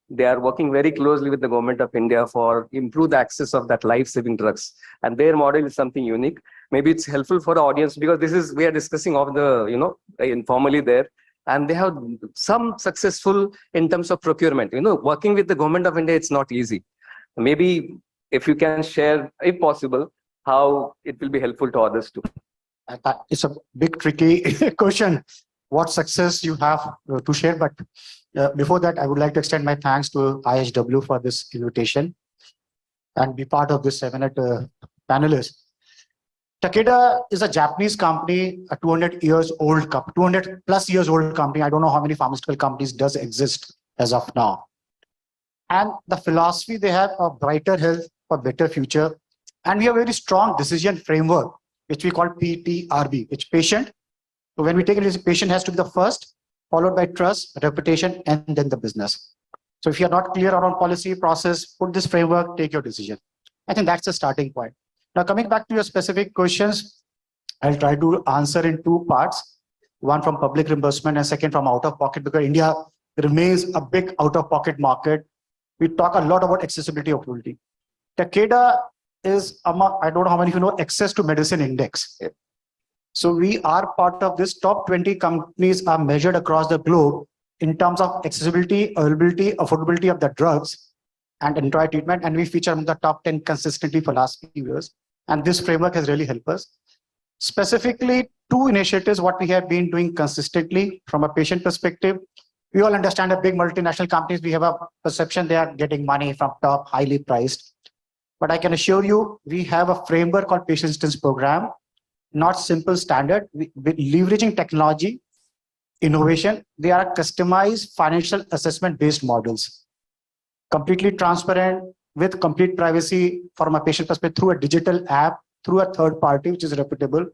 They are working very closely with the government of India for improve the access of that life-saving drugs. And their model is something unique. Maybe it's helpful for the audience, because we are discussing of the, informally there. And they have some successful in terms of procurement. Working with the government of India, it's not easy. Maybe if you can share, if possible, how it will be helpful to others too. It's a big tricky question, what success you have to share. But before that, I would like to extend my thanks to IHW for this invitation and be part of this 7 panelists. Takeda is a Japanese company, a 200 years old company, 200 plus years old company. I don't know how many pharmaceutical companies does exist as of now. And the philosophy they have of brighter health for better future. And we have a very strong decision framework, which we call PTRB, which patient. So when we take it, patient has to be the first, followed by trust, reputation, and then the business. So if you're not clear around policy, process, put this framework, take your decision. I think that's the starting point. Now, coming back to your specific questions, I'll try to answer in 2 parts. One from public reimbursement and second from out-of-pocket, because India remains a big out-of-pocket market. We talk a lot about accessibility of affordability. Takeda is, I don't know how many of you know, Access to Medicine Index. So we are part of this. Top 20 companies are measured across the globe in terms of accessibility, availability, affordability of the drugs and entire treatment. And we feature among the top 10 consistently for last few years. And this framework has really helped us. Specifically, 2 initiatives, what we have been doing consistently from a patient perspective. We all understand that big multinational companies, we have a perception they are getting money from top, highly priced. But I can assure you, we have a framework called Patient Assistance Program, not simple standard, leveraging technology innovation. They are customized financial assessment based models, completely transparent with complete privacy from a patient perspective through a digital app, through a third party, which is reputable.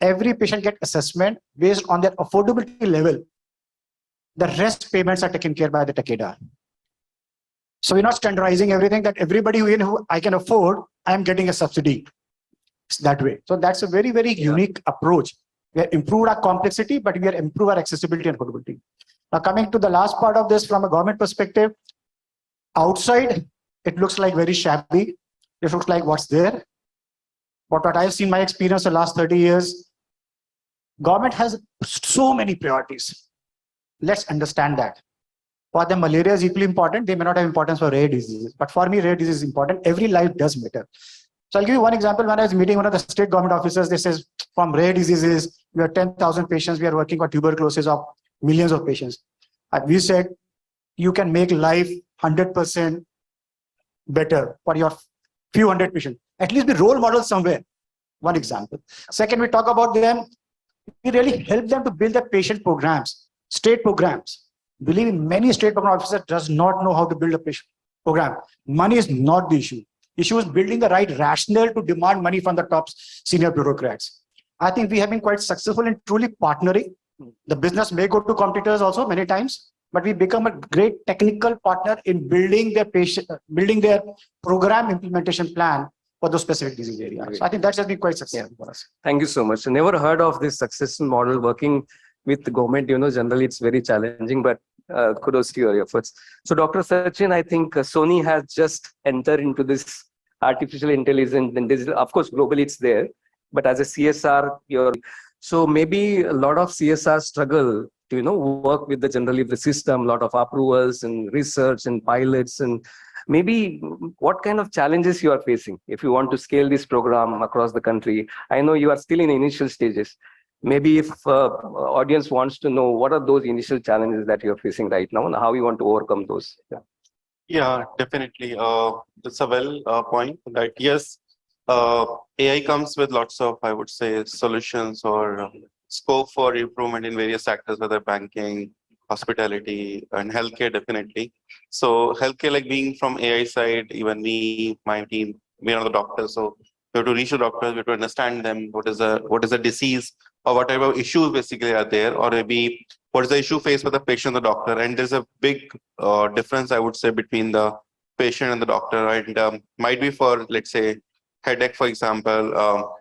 Every patient gets assessment based on their affordability level. The rest payments are taken care by the Takeda. So we're not standardizing everything that everybody who I can afford, I'm getting a subsidy. It's that way. So that's a very, very unique approach. We have improved our complexity, but we have improved our accessibility and affordability. Now coming to the last part of this from a government perspective, outside, it looks like very shabby. It looks like what's there. But what I've seen my experience the last 30 years, government has so many priorities. Let's understand that. For them, malaria is equally important. They may not have importance for rare diseases. But for me, rare disease is important. Every life does matter. So I'll give you one example. When I was meeting one of the state government officers, they says from rare diseases, we have 10,000 patients. We are working for tuberculosis of millions of patients. And we said, you can make life 100% better for your few hundred patients. At least be role models somewhere. One example. Second, we talk about them. We really help them to build the patient programs, state programs. Believe me, many state program officers does not know how to build a patient program. Money is not the issue. Issue is building the right rationale to demand money from the top senior bureaucrats. I think we have been quite successful in truly partnering. The business may go to competitors also many times, but we become a great technical partner in building their program implementation plan for those specific disease areas. So I think that has been quite successful for us. Thank you so much. I never heard of this successful model working with the government. Generally it's very challenging, but kudos to your efforts. So Dr. Sachin, I think Sony has just entered into this artificial intelligence and digital. Of course, globally it's there, but as a CSR, so maybe a lot of CSR struggle to work with the system, a lot of approvals and research and pilots, and maybe what kind of challenges you are facing if you want to scale this program across the country. I know you are still in initial stages. Maybe if audience wants to know what are those initial challenges that you're facing right now and how you want to overcome those. Yeah, definitely. That's a point that yes, AI comes with lots of, I would say, solutions or scope for improvement in various sectors, whether banking, hospitality, and healthcare, definitely. So healthcare, like being from AI side, even me, my team, we are the doctors. So we have to reach the doctors, we have to understand them, what is a disease or whatever issues basically are there, or maybe what is the issue faced by the patient and the doctor. And there's a big difference, I would say, between the patient and the doctor. And might be for, let's say, headache, for example,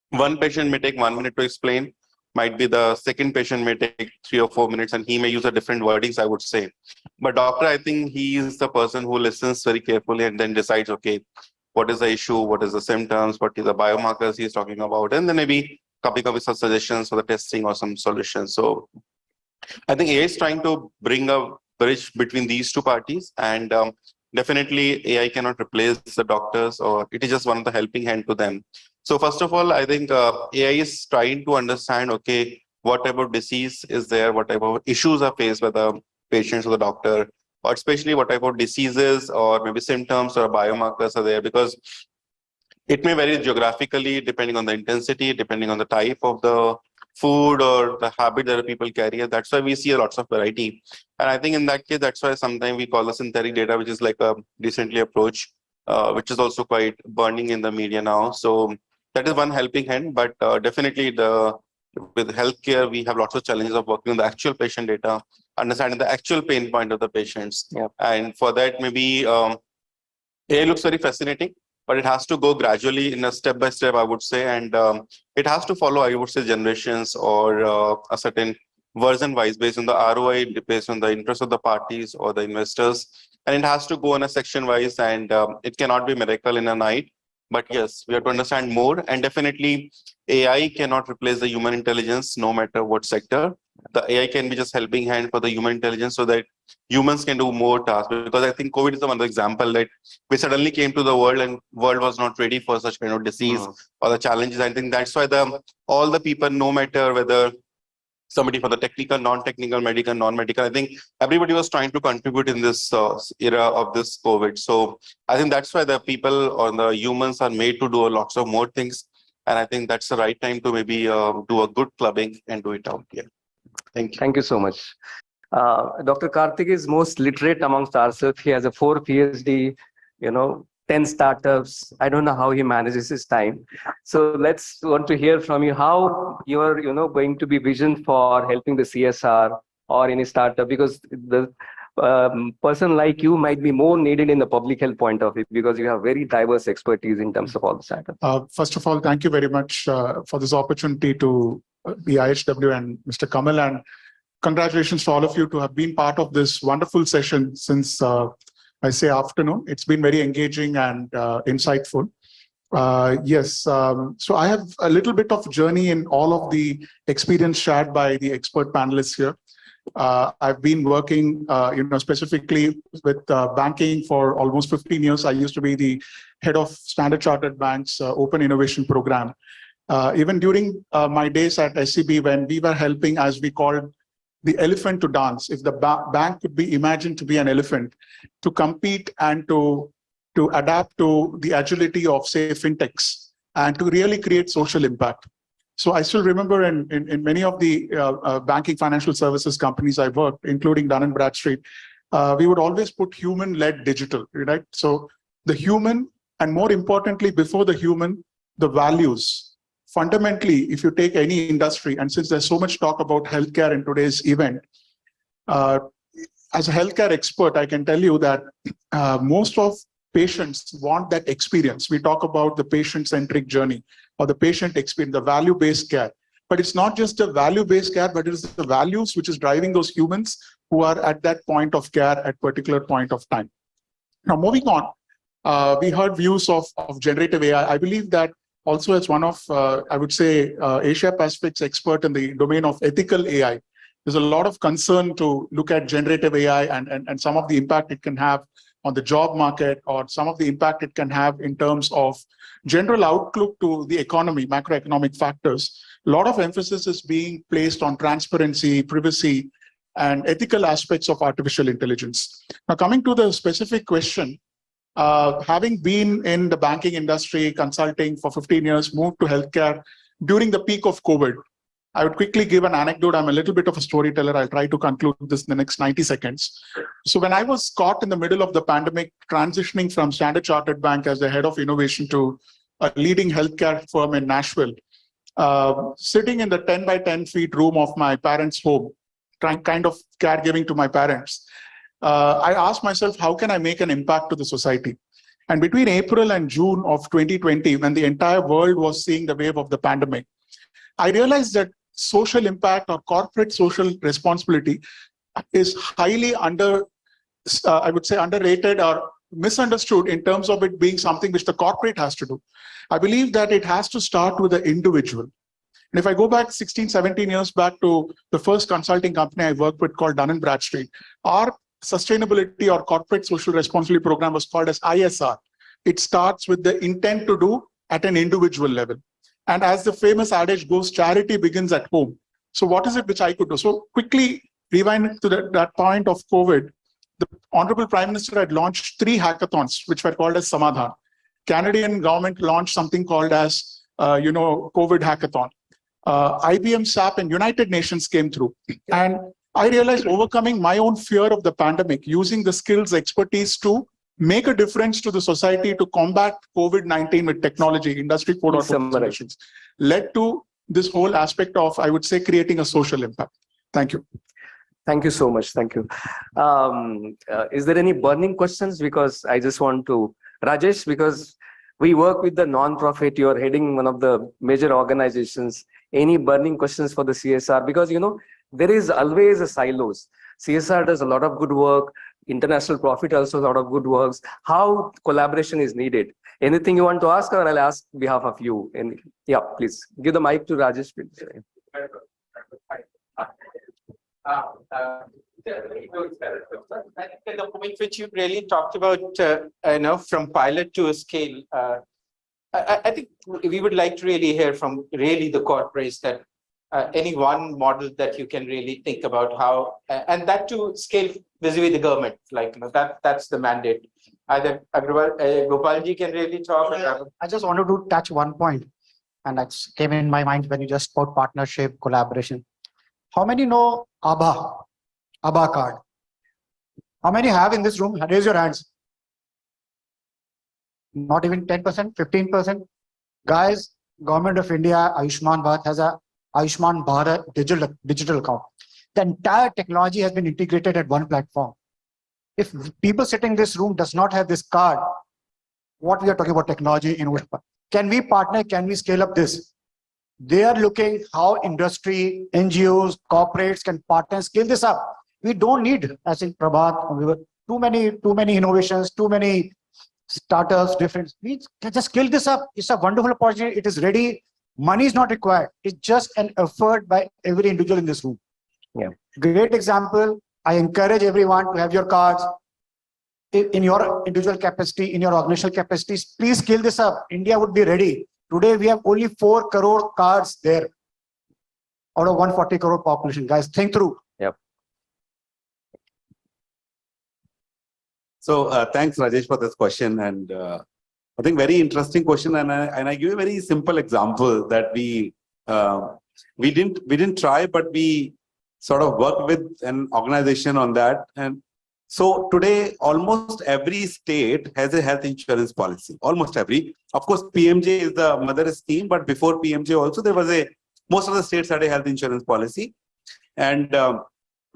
one patient may take 1 minute to explain, might be the second patient may take 3 or 4 minutes, and he may use a different wordings, I would say. But doctor, I think he is the person who listens very carefully and then decides, okay, what is the issue, what is the symptoms, what is the biomarkers he's talking about, and then maybe coming up with some suggestions for the testing or some solutions. So I think AI is trying to bring a bridge between these two parties, and definitely AI cannot replace the doctors, or it is just one of the helping hand to them. So first of all, I think AI is trying to understand, okay, what type of disease is there, what type of issues are faced by the patients or the doctor, or especially what type of diseases or maybe symptoms or biomarkers are there, because it may vary geographically depending on the intensity, depending on the type of the food or the habit that people carry. That's why we see lots of variety. And I think in that case, that's why sometimes we call the synthetic data, which is like a recently approach, which is also quite burning in the media now. So that is one helping hand, but definitely with healthcare, we have lots of challenges of working on the actual patient data, understanding the actual pain point of the patients. Yeah. And for that, maybe AI looks very fascinating, but it has to go gradually in a step-by-step, I would say. And it has to follow, I would say, generations or a certain version-wise based on the ROI, based on the interest of the parties or the investors. And it has to go in a section-wise, and it cannot be miracle in a night. But yes, we have to understand more, and definitely AI cannot replace the human intelligence no matter what sector. The AI can be just helping hand for the human intelligence so that humans can do more tasks. Because I think COVID is one example that we suddenly came to the world and world was not ready for such kind of disease or the challenges. I think that's why all the people, no matter whether somebody for the technical, non-technical, medical, non-medical, I think everybody was trying to contribute in this era of this COVID. So I think that's why the people or the humans are made to do lots of more things. And I think that's the right time to maybe do a good clubbing and do it out here. Thank you. Thank you so much. Dr. Karthik is most literate amongst ourselves. He has a 4 PhD, 10 startups. I don't know how he manages his time. So let's want to hear from you how you're, going to be vision for helping the CSR or any startup, because the person like you might be more needed in the public health point of view because you have very diverse expertise in terms of all the startups. First of all, thank you very much for this opportunity to the IHW and Mr. Kamal, and congratulations to all of you to have been part of this wonderful session since I say afternoon. It's been very engaging and insightful. Yes, so I have a little bit of journey in all of the experience shared by the expert panelists here. I've been working, specifically with banking for almost 15 years. I used to be the head of Standard Chartered Bank's Open Innovation Program. Even during my days at SCB, when we were helping, as we called, the elephant to dance, if the bank could be imagined to be an elephant, to compete and to adapt to the agility of, say, fintechs, and to really create social impact. So I still remember in many of the banking financial services companies I worked, including Dun & Bradstreet, we would always put human-led digital, right? So the human, and more importantly, before the human, the values. Fundamentally, if you take any industry, and since there's so much talk about healthcare in today's event, as a healthcare expert, I can tell you that most of patients want that experience. We talk about the patient-centric journey or the patient experience, the value-based care. But it's not just a value-based care, but it is the values which is driving those humans who are at that point of care at particular point of time. Now, moving on, we heard views of generative AI. I believe that also as one of, I would say, Asia Pacific's expert in the domain of ethical AI, there's a lot of concern to look at generative AI and some of the impact it can have on the job market, or some of the impact it can have in terms of general outlook to the economy, macroeconomic factors. A lot of emphasis is being placed on transparency, privacy, and ethical aspects of artificial intelligence. Now, coming to the specific question, having been in the banking industry, consulting for 15 years, moved to healthcare during the peak of COVID, I would quickly give an anecdote. I'm a little bit of a storyteller. I'll try to conclude this in the next 90 seconds. So when I was caught in the middle of the pandemic, transitioning from Standard Chartered Bank as the head of innovation to a leading healthcare firm in Nashville, sitting in the 10 by 10 feet room of my parents' home, kind of caregiving to my parents, I asked myself, how can I make an impact to the society? And between April and June of 2020, when the entire world was seeing the wave of the pandemic, I realized that social impact or corporate social responsibility is highly I would say underrated or misunderstood in terms of it being something which the corporate has to do. I believe that it has to start with the individual. And if I go back 16, 17 years back to the first consulting company I worked with called Dun & Bradstreet, our sustainability or corporate social responsibility program was called as ISR. It starts with the intent to do at an individual level. And as the famous adage goes, charity begins at home. So what is it which I could do? So quickly rewind to that point of COVID, the Honorable Prime Minister had launched 3 hackathons, which were called as Samadhan. Canadian government launched something called as, COVID hackathon. IBM, SAP, and United Nations came through. And I realized overcoming my own fear of the pandemic, using the skills, expertise to make a difference to the society to combat COVID-19 with technology, Industry 4.0 solutions, led to this whole aspect of, I would say, creating a social impact. Thank you. Thank you so much. Thank you. Is there any burning questions? Because I just want to, Rajesh, because we work with the non-profit, you're heading one of the major organizations. Any burning questions for the CSR? Because, there is always a silos. CSR does a lot of good work. International profit also a lot of good works. How collaboration is needed? Anything you want to ask, or I'll ask behalf of you? And yeah, please give the mic to Rajesh. The point which you really talked about, from pilot to a scale, I think we would like to really hear from really the corporates that any one model that you can really think about how, and that to scale vis-a-vis the government, that's the mandate. Either Gopalji can really talk. I just wanted to touch one point, and that came in my mind when you just spoke partnership, collaboration. How many know ABBA card? How many have in this room? Raise your hands. Not even 10%, 15%. Guys, Government of India, Ayushman Bharat has a Ayushman Bharat digital account. The entire technology has been integrated at one platform. If people sitting in this room does not have this card, what we are talking about technology innovation. Can we partner? Can we scale up this? They are looking how industry, NGOs, corporates can partner and scale this up. We don't need, as in Prabhat, too many innovations, too many startups, different. We can just scale this up. It's a wonderful opportunity. It is ready. Money is not required. It's just an effort by every individual in this room. Yeah. Great example. I encourage everyone to have your cards in your individual capacity, in your organizational capacities. Please scale this up. India would be ready. Today, we have only 4 crore cards there out of 140 crore population. Guys, think through. Yep. So thanks, Rajesh, for this question. And I think very interesting question. And I give a very simple example that we didn't try, but we sort of worked with an organization on that. And so today, almost every state has a health insurance policy. Almost every. Of course, PMJ is the mother scheme, but before PMJ also, there was most of the states had a health insurance policy. And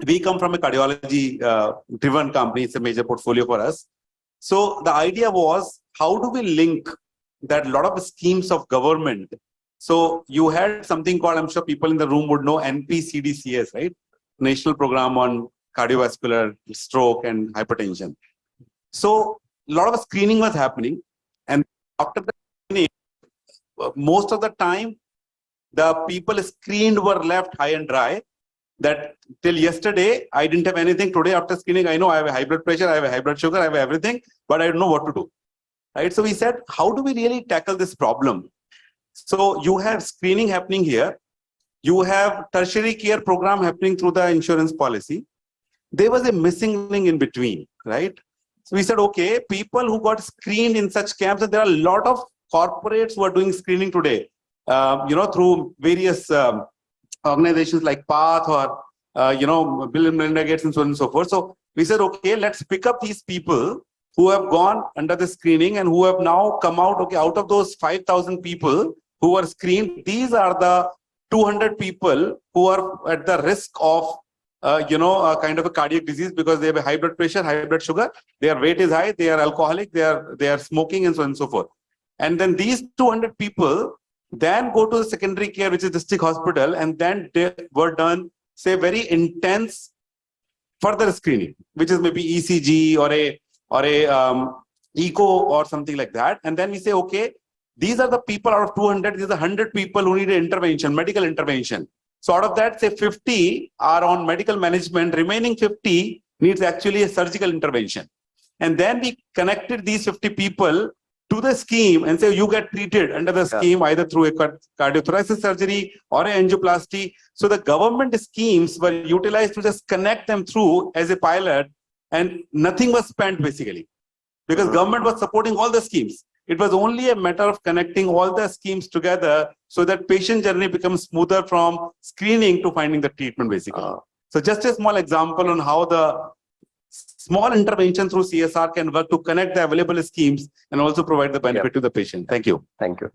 we come from a cardiology-driven company. It's a major portfolio for us. So the idea was, how do we link that lot of schemes of government? So you had something called, I'm sure people in the room would know, NPCDCS, right? National Program on Cardiovascular, Stroke and Hypertension. So a lot of screening was happening. And after the screening, most of the time, the people screened were left high and dry. That till yesterday, I didn't have anything. Today, after screening, I know I have a high blood pressure, I have a high blood sugar, I have everything, but I don't know what to do. Right? So we said, how do we really tackle this problem? So you have screening happening here. You have tertiary care program happening through the insurance policy. There was a missing link in between, right? So we said, okay, people who got screened in such camps, and there are a lot of corporates who are doing screening today, through various organizations like PATH or, Bill and Melinda Gates and so on and so forth. So we said, okay, let's pick up these people who have gone under the screening and who have now come out, okay, out of those 5,000 people who were screened, these are the 200 people who are at the risk of, kind of a cardiac disease because they have a high blood pressure, high blood sugar, their weight is high, they are alcoholic, they are smoking and so on and so forth. And then these 200 people then go to the secondary care, which is district hospital, and then they were done, say, very intense further screening, which is maybe ECG or a echo or something like that. And then we say, okay, these are the people out of 200, these are 100 people who need an intervention, medical intervention. So out of that, say 50 are on medical management, remaining 50 needs actually a surgical intervention. And then we connected these 50 people to the scheme and say, you get treated under the scheme either through a cardiothoracic surgery or an angioplasty. So the government schemes were utilized to just connect them through as a pilot, and nothing was spent basically because government was supporting all the schemes. It was only a matter of connecting all the schemes together so that patient journey becomes smoother from screening to finding the treatment basically. So just a small example on how the small intervention through CSR can work to connect the available schemes and also provide the benefit to the patient. Thank you. Thank you.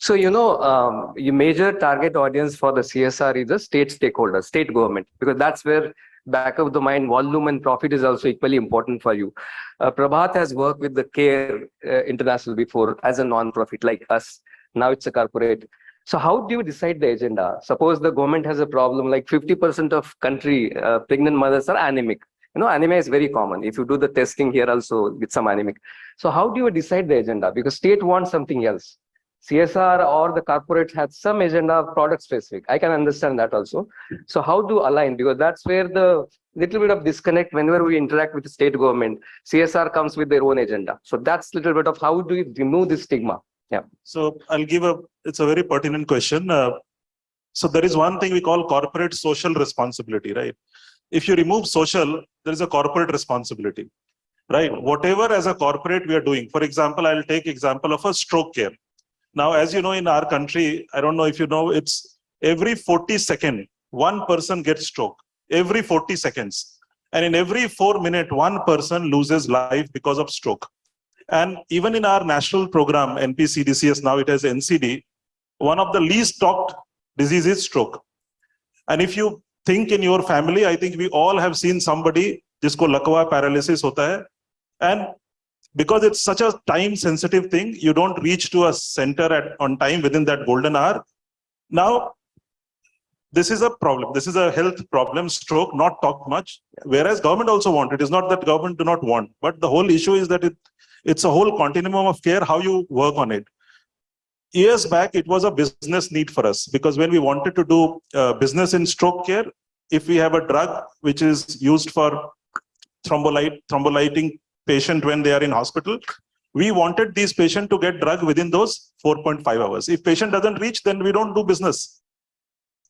So, your major target audience for the CSR is the state stakeholders, state government, because that's where back of the mind volume and profit is also equally important for you. Prabhat has worked with the CARE International before as a non-profit like us. Now it's a corporate. So how do you decide the agenda? Suppose the government has a problem, like 50% of country pregnant mothers are anemic. Anemia is very common. If you do the testing here also with some anemic. So how do you decide the agenda? Because state wants something else. CSR or the corporate has some agenda product specific. I can understand that also. So how do align? Because that's where the little bit of disconnect whenever we interact with the state government. CSR comes with their own agenda. So that's a little bit of how do we remove this stigma? Yeah. So it's a very pertinent question. So there is one thing we call corporate social responsibility, right? If you remove social, there is a corporate responsibility, right? Whatever as a corporate we are doing. For example, I'll take example of a stroke care. Now, as you know, in our country, I don't know if you know, it's every 42nd, one person gets stroke every 40 seconds. And in every 4 minutes, one person loses life because of stroke. And even in our national program, NPCDCS, now it has NCD, one of the least talked diseases is stroke. And if you think in your family, I think we all have seen somebody jisko lakwa paralysis hota hai. And because it's such a time sensitive thing, you don't reach to a center on time within that golden hour. Now, this is a problem. This is a health problem, stroke, not talked much. Whereas government also want. It is not that government do not want, but the whole issue is that it's a whole continuum of care, how you work on it. Years back, it was a business need for us because when we wanted to do business in stroke care, if we have a drug which is used for thrombolyting patient when they are in hospital, we wanted these patients to get drug within those 4.5 hours. If patient doesn't reach, then we don't do business.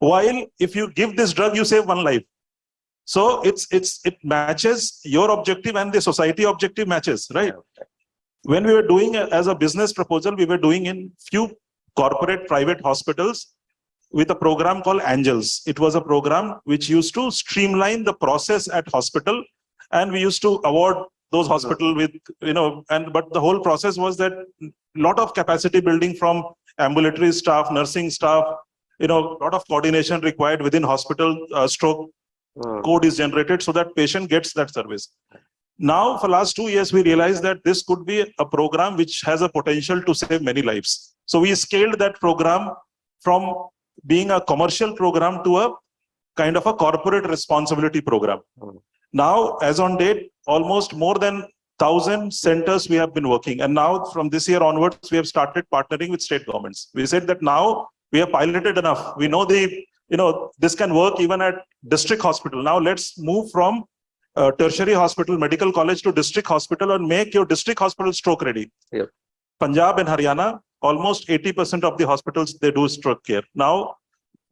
While if you give this drug, you save one life. So it matches your objective and the society objective matches, right? When we were doing as a business proposal, we were doing in few corporate private hospitals with a program called Angels. It was a program which used to streamline the process at hospital, and we used to award those hospitals with, but the whole process was that lot of capacity building from ambulatory staff, nursing staff, lot of coordination required within hospital. Stroke code is generated so that patient gets that service. Now, for last 2 years, we realized that this could be a program which has a potential to save many lives. So we scaled that program from being a commercial program to a kind of a corporate responsibility program. Now, as on date, almost more than 1,000 centers we have been working. And now from this year onwards, we have started partnering with state governments. We said that now we have piloted enough. We know this can work even at district hospital. Now let's move from tertiary hospital, medical college to district hospital and make your district hospital stroke ready. Yep. Punjab and Haryana, almost 80% of the hospitals, they do stroke care. Now,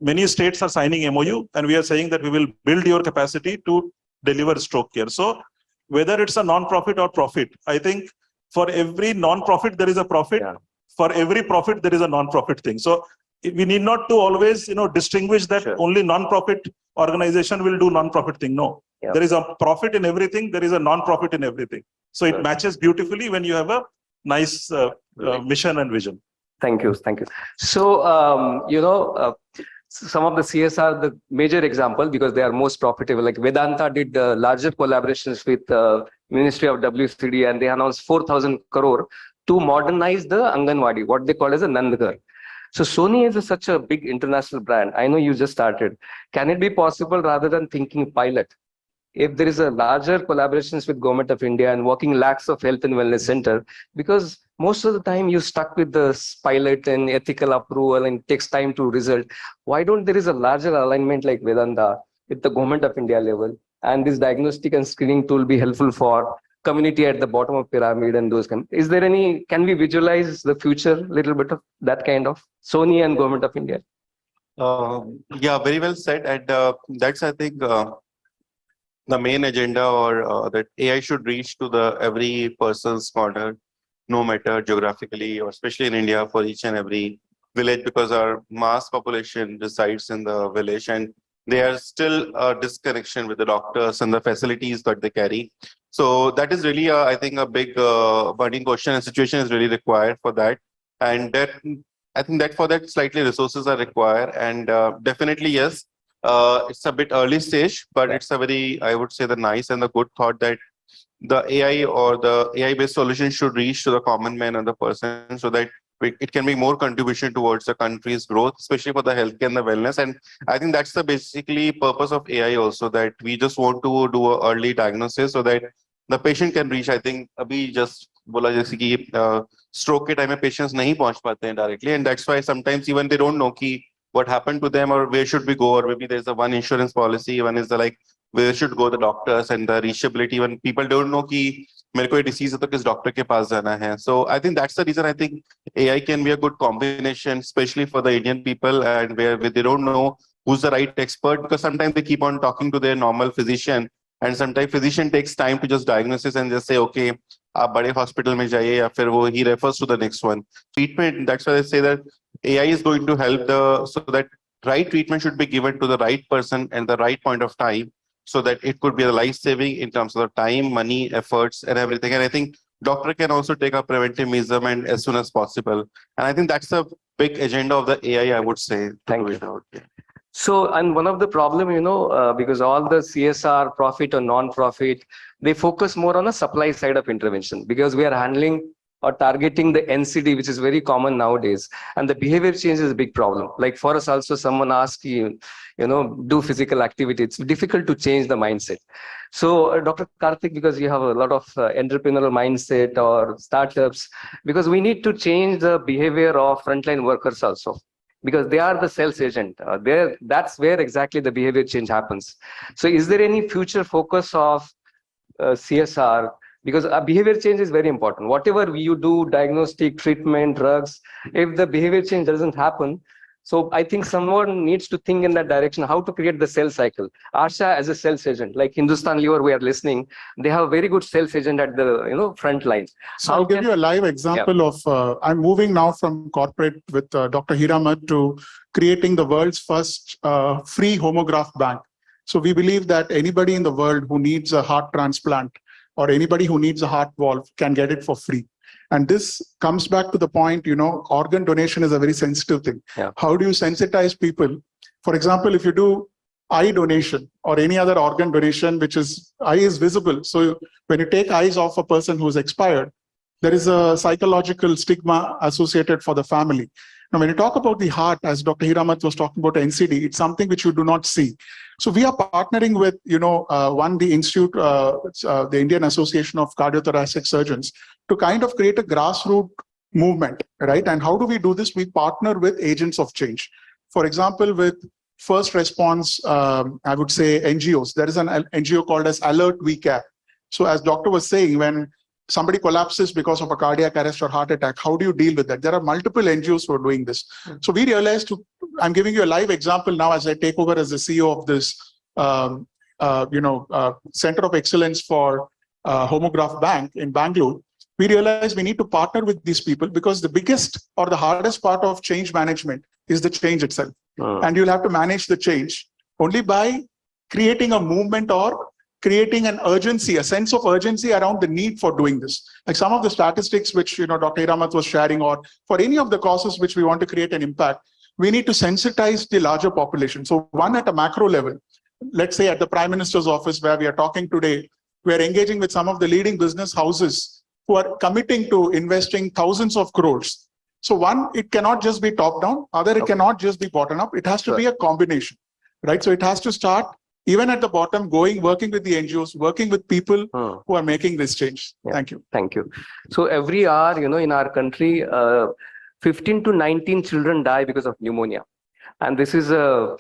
many states are signing MOU and we are saying that we will build your capacity to deliver stroke care. So whether it's a non-profit or profit, I think for every non-profit, there is a profit. Yeah. For every profit, there is a non-profit thing. So we need not to always, distinguish that only non-profit organization will do non-profit thing. No, there is a profit in everything. There is a non-profit in everything. So it matches beautifully when you have a nice mission and vision. Thank you. Thank you. So, some of the CSR, the major example, because they are most profitable, like Vedanta did larger collaborations with Ministry of WCD and they announced 4,000 crore to modernize the Anganwadi, what they call as a Nandghar. So Sony is such a big international brand. I know you just started. Can it be possible rather than thinking pilot? If there is a larger collaborations with Government of India and working lakhs of health and wellness center, because most of the time you stuck with the pilot and ethical approval and it takes time to result. Why don't there is a larger alignment like Vedanta with the Government of India level and this diagnostic and screening tool be helpful for community at the bottom of pyramid and those kind. Is there any, can we visualize the future little bit of that kind of Sony and Government of India? Yeah, very well said. And that's, I think, the main agenda, or that AI should reach to the every person's corner, no matter geographically or especially in India, for each and every village, because our mass population resides in the village and there is still a disconnection with the doctors and the facilities that they carry. So that is really, I think, a big burning question and situation is really required for that. And that, I think that for that slightly resources are required. And definitely, yes, it's a bit early stage, but it's a very, I would say, the nice and the good thought that the AI or the AI-based solution should reach to the common man and the person so that it can be more contribution towards the country's growth, especially for the healthcare and the wellness. And I think that's the basically purpose of AI also, that we just want to do an early diagnosis so that the patient can reach. I think abhi just bola jaise ki stroke ke time mein patients nahi pahunch pate hain directly, and that's why sometimes even they don't know ki what happened to them or where should we go, or maybe there's a one insurance policy, one is the like where should go the doctors and the reachability when people don't know ki mere ko ye disease hai to kis doctor ke paas jana hai. So I think that's the reason I think AI can be a good combination, especially for the Indian people, and where they don't know who's the right expert, because sometimes they keep on talking to their normal physician, and sometimes physician takes time to just diagnosis and just say, okay, aap bade hospital mein jaiye, ya fir wo he refers to the next one. Treatment, that's why I say that AI is going to help so that right treatment should be given to the right person and the right point of time, so that it could be a life-saving in terms of the time, money, efforts, and everything. And I think doctor can also take a preventive measurement as soon as possible. And I think that's a big agenda of the AI, I would say. Thank you. So, and one of the problem, because all the CSR, profit or non-profit, they focus more on the supply side of intervention, because we are handling or targeting the NCD, which is very common nowadays. And the behavior change is a big problem. Like for us also, someone asks you, do physical activity. It's difficult to change the mindset. So Dr. Karthik, because you have a lot of entrepreneurial mindset or startups, because we need to change the behavior of frontline workers also, because they are the sales agent. That's where exactly the behavior change happens. So is there any future focus of CSR? Because behavior change is very important. Whatever you do, diagnostic, treatment, drugs, if the behavior change doesn't happen, so I think someone needs to think in that direction, how to create the sales cycle. Asha as a sales agent, like Hindustan Lever, we are listening, they have a very good sales agent at the front lines. So I'll give you a live example of, I'm moving now from corporate with Dr. Hiramat to creating the world's first free homograph bank. So we believe that anybody in the world who needs a heart transplant or anybody who needs a heart valve can get it for free. And this comes back to the point, organ donation is a very sensitive thing. How do you sensitize people? For example, if you do eye donation or any other organ donation, which is eye is visible. So when you take eyes off a person who's expired, there is a psychological stigma associated for the family. Now, when you talk about the heart, as Dr. Hiramat was talking about NCD, it's something which you do not see. So we are partnering with, the Institute, the Indian Association of Cardiothoracic Surgeons, to kind of create a grassroots movement, right? And how do we do this? We partner with agents of change. For example, with first response, I would say NGOs. There is an NGO called as Alert We Care. So as doctor was saying, when somebody collapses because of a cardiac arrest or heart attack, how do you deal with that? There are multiple NGOs who are doing this. So we realized, I'm giving you a live example now as I take over as the CEO of this, Center of Excellence for Homograph Bank in Bangalore. We realized we need to partner with these people, because the biggest or the hardest part of change management is the change itself. And you'll have to manage the change only by creating a movement or creating an urgency, a sense of urgency around the need for doing this. Like some of the statistics which Dr. Hiramat was sharing, or for any of the causes which we want to create an impact, we need to sensitize the larger population. So one, at a macro level, let's say at the Prime Minister's office where we are talking today, we are engaging with some of the leading business houses who are committing to investing thousands of crores. So one, it cannot just be top down. Other, it cannot just be bottom up. It has to be a combination, right? So it has to start even at the bottom, working with the NGOs, working with people who are making this change. Thank you. Thank you. So every hour, in our country, 15 to 19 children die because of pneumonia. And this is a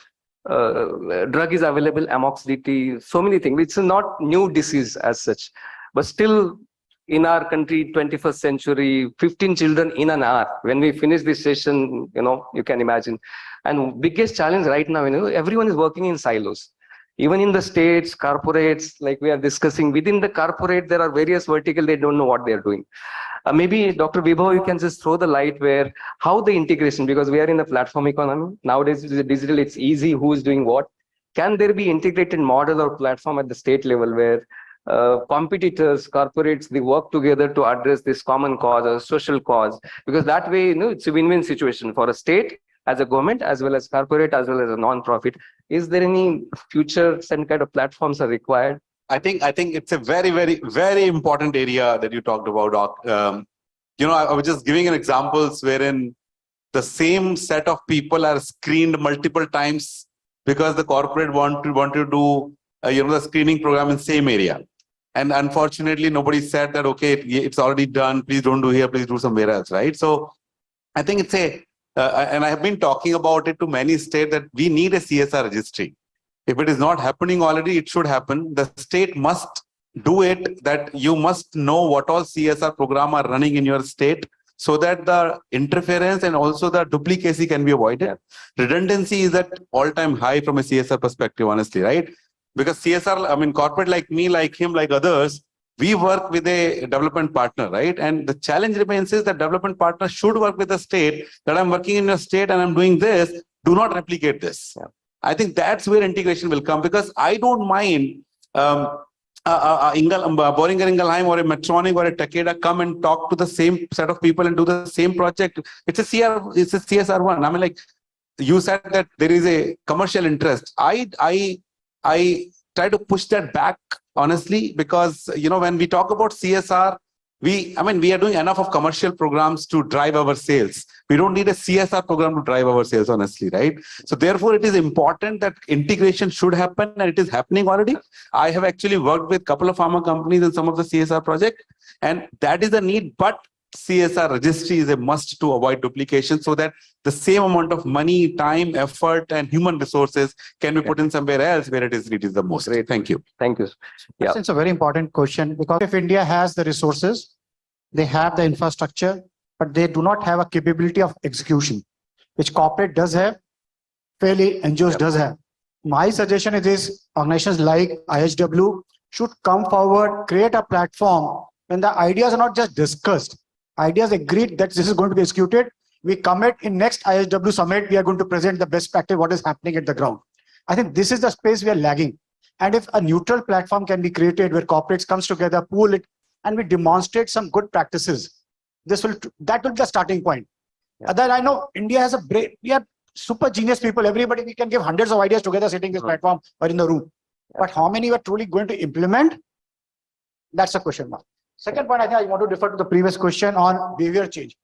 drug is available, amoxicillin, so many things. It's not new disease as such, but still in our country, 21st century, 15 children in an hour. When we finish this session, you can imagine. And biggest challenge right now, everyone is working in silos. Even in the states, corporates, like we are discussing, within the corporate, there are various verticals, they don't know what they're doing. Maybe Dr. Vibhav, you can just throw the light where, how the integration, because we are in the platform economy. Nowadays, digital, it's easy, who is doing what. Can there be integrated model or platform at the state level where competitors, corporates, they work together to address this common cause or social cause? Because that way, it's a win-win situation for a state, as a government, as well as corporate, as well as a non-profit. Is there any future some kind of platforms are required? I think it's a very, very, very important area that you talked about, Doc. I was just giving an examples wherein the same set of people are screened multiple times because the corporate want to do the screening program in same area. And unfortunately, nobody said that, okay, it's already done. Please don't do here. Please do somewhere else, right? So I think it's and I have been talking about it to many states that we need a CSR registry. If it is not happening already, it should happen. The state must do it, that you must know what all CSR program are running in your state so that the interference and also the duplicacy can be avoided. Redundancy is at all-time high from a CSR perspective, honestly, right? Because CSR, corporate like me, like him, like others, we work with a development partner, right? And the challenge remains is that development partner should work with the state, that I'm working in your state and I'm doing this. do not replicate this. I think that's where integration will come, because I don't mind Boehringer Ingelheim or a Medtronic or a Takeda come and talk to the same set of people and do the same project. It's a CSR one. I mean, like you said that there is a commercial interest. I try to push that back, honestly, because when we talk about CSR, we are doing enough of commercial programs to drive our sales. We don't need a CSR program to drive our sales, honestly, right? So therefore, it is important that integration should happen, and it is happening already. I have actually worked with a couple of pharma companies in some of the CSR projects, and that is a need. But CSR registry is a must to avoid duplication, so that the same amount of money, time, effort, and human resources can be put in somewhere else where it is needed the most. Great. Thank you. Thank you. Yeah. It's a very important question, because if India has the resources, they have the infrastructure, but they do not have a capability of execution, which corporate does have, fairly NGOs does have. My suggestion is organizations like IHW should come forward, create a platform when the ideas are not just discussed. Ideas agreed that this is going to be executed. We commit in next IHW summit, we are going to present the best practice, what is happening at the ground. I think this is the space we are lagging. And if a neutral platform can be created where corporates comes together, pool it, and we demonstrate some good practices, that will be the starting point. Other, I know India has we are super genius people. Everybody, we can give hundreds of ideas together sitting in this platform or in the room. But how many are truly going to implement? That's a question mark. Second point, I think I want to refer to the previous question on behavior change.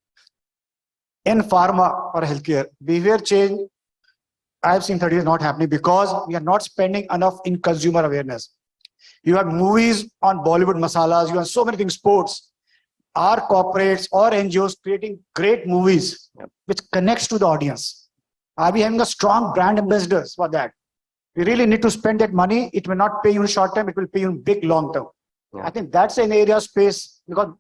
In pharma or healthcare, behavior change, I have seen 30 years not happening because we are not spending enough in consumer awareness. You have movies on Bollywood masalas, you have so many things, sports. Our corporates or NGOs creating great movies which connects to the audience. Are we having a strong brand ambassadors for that? We really need to spend that money. It will not pay you in short term, it will pay you in big long term. I think that's an area of space, because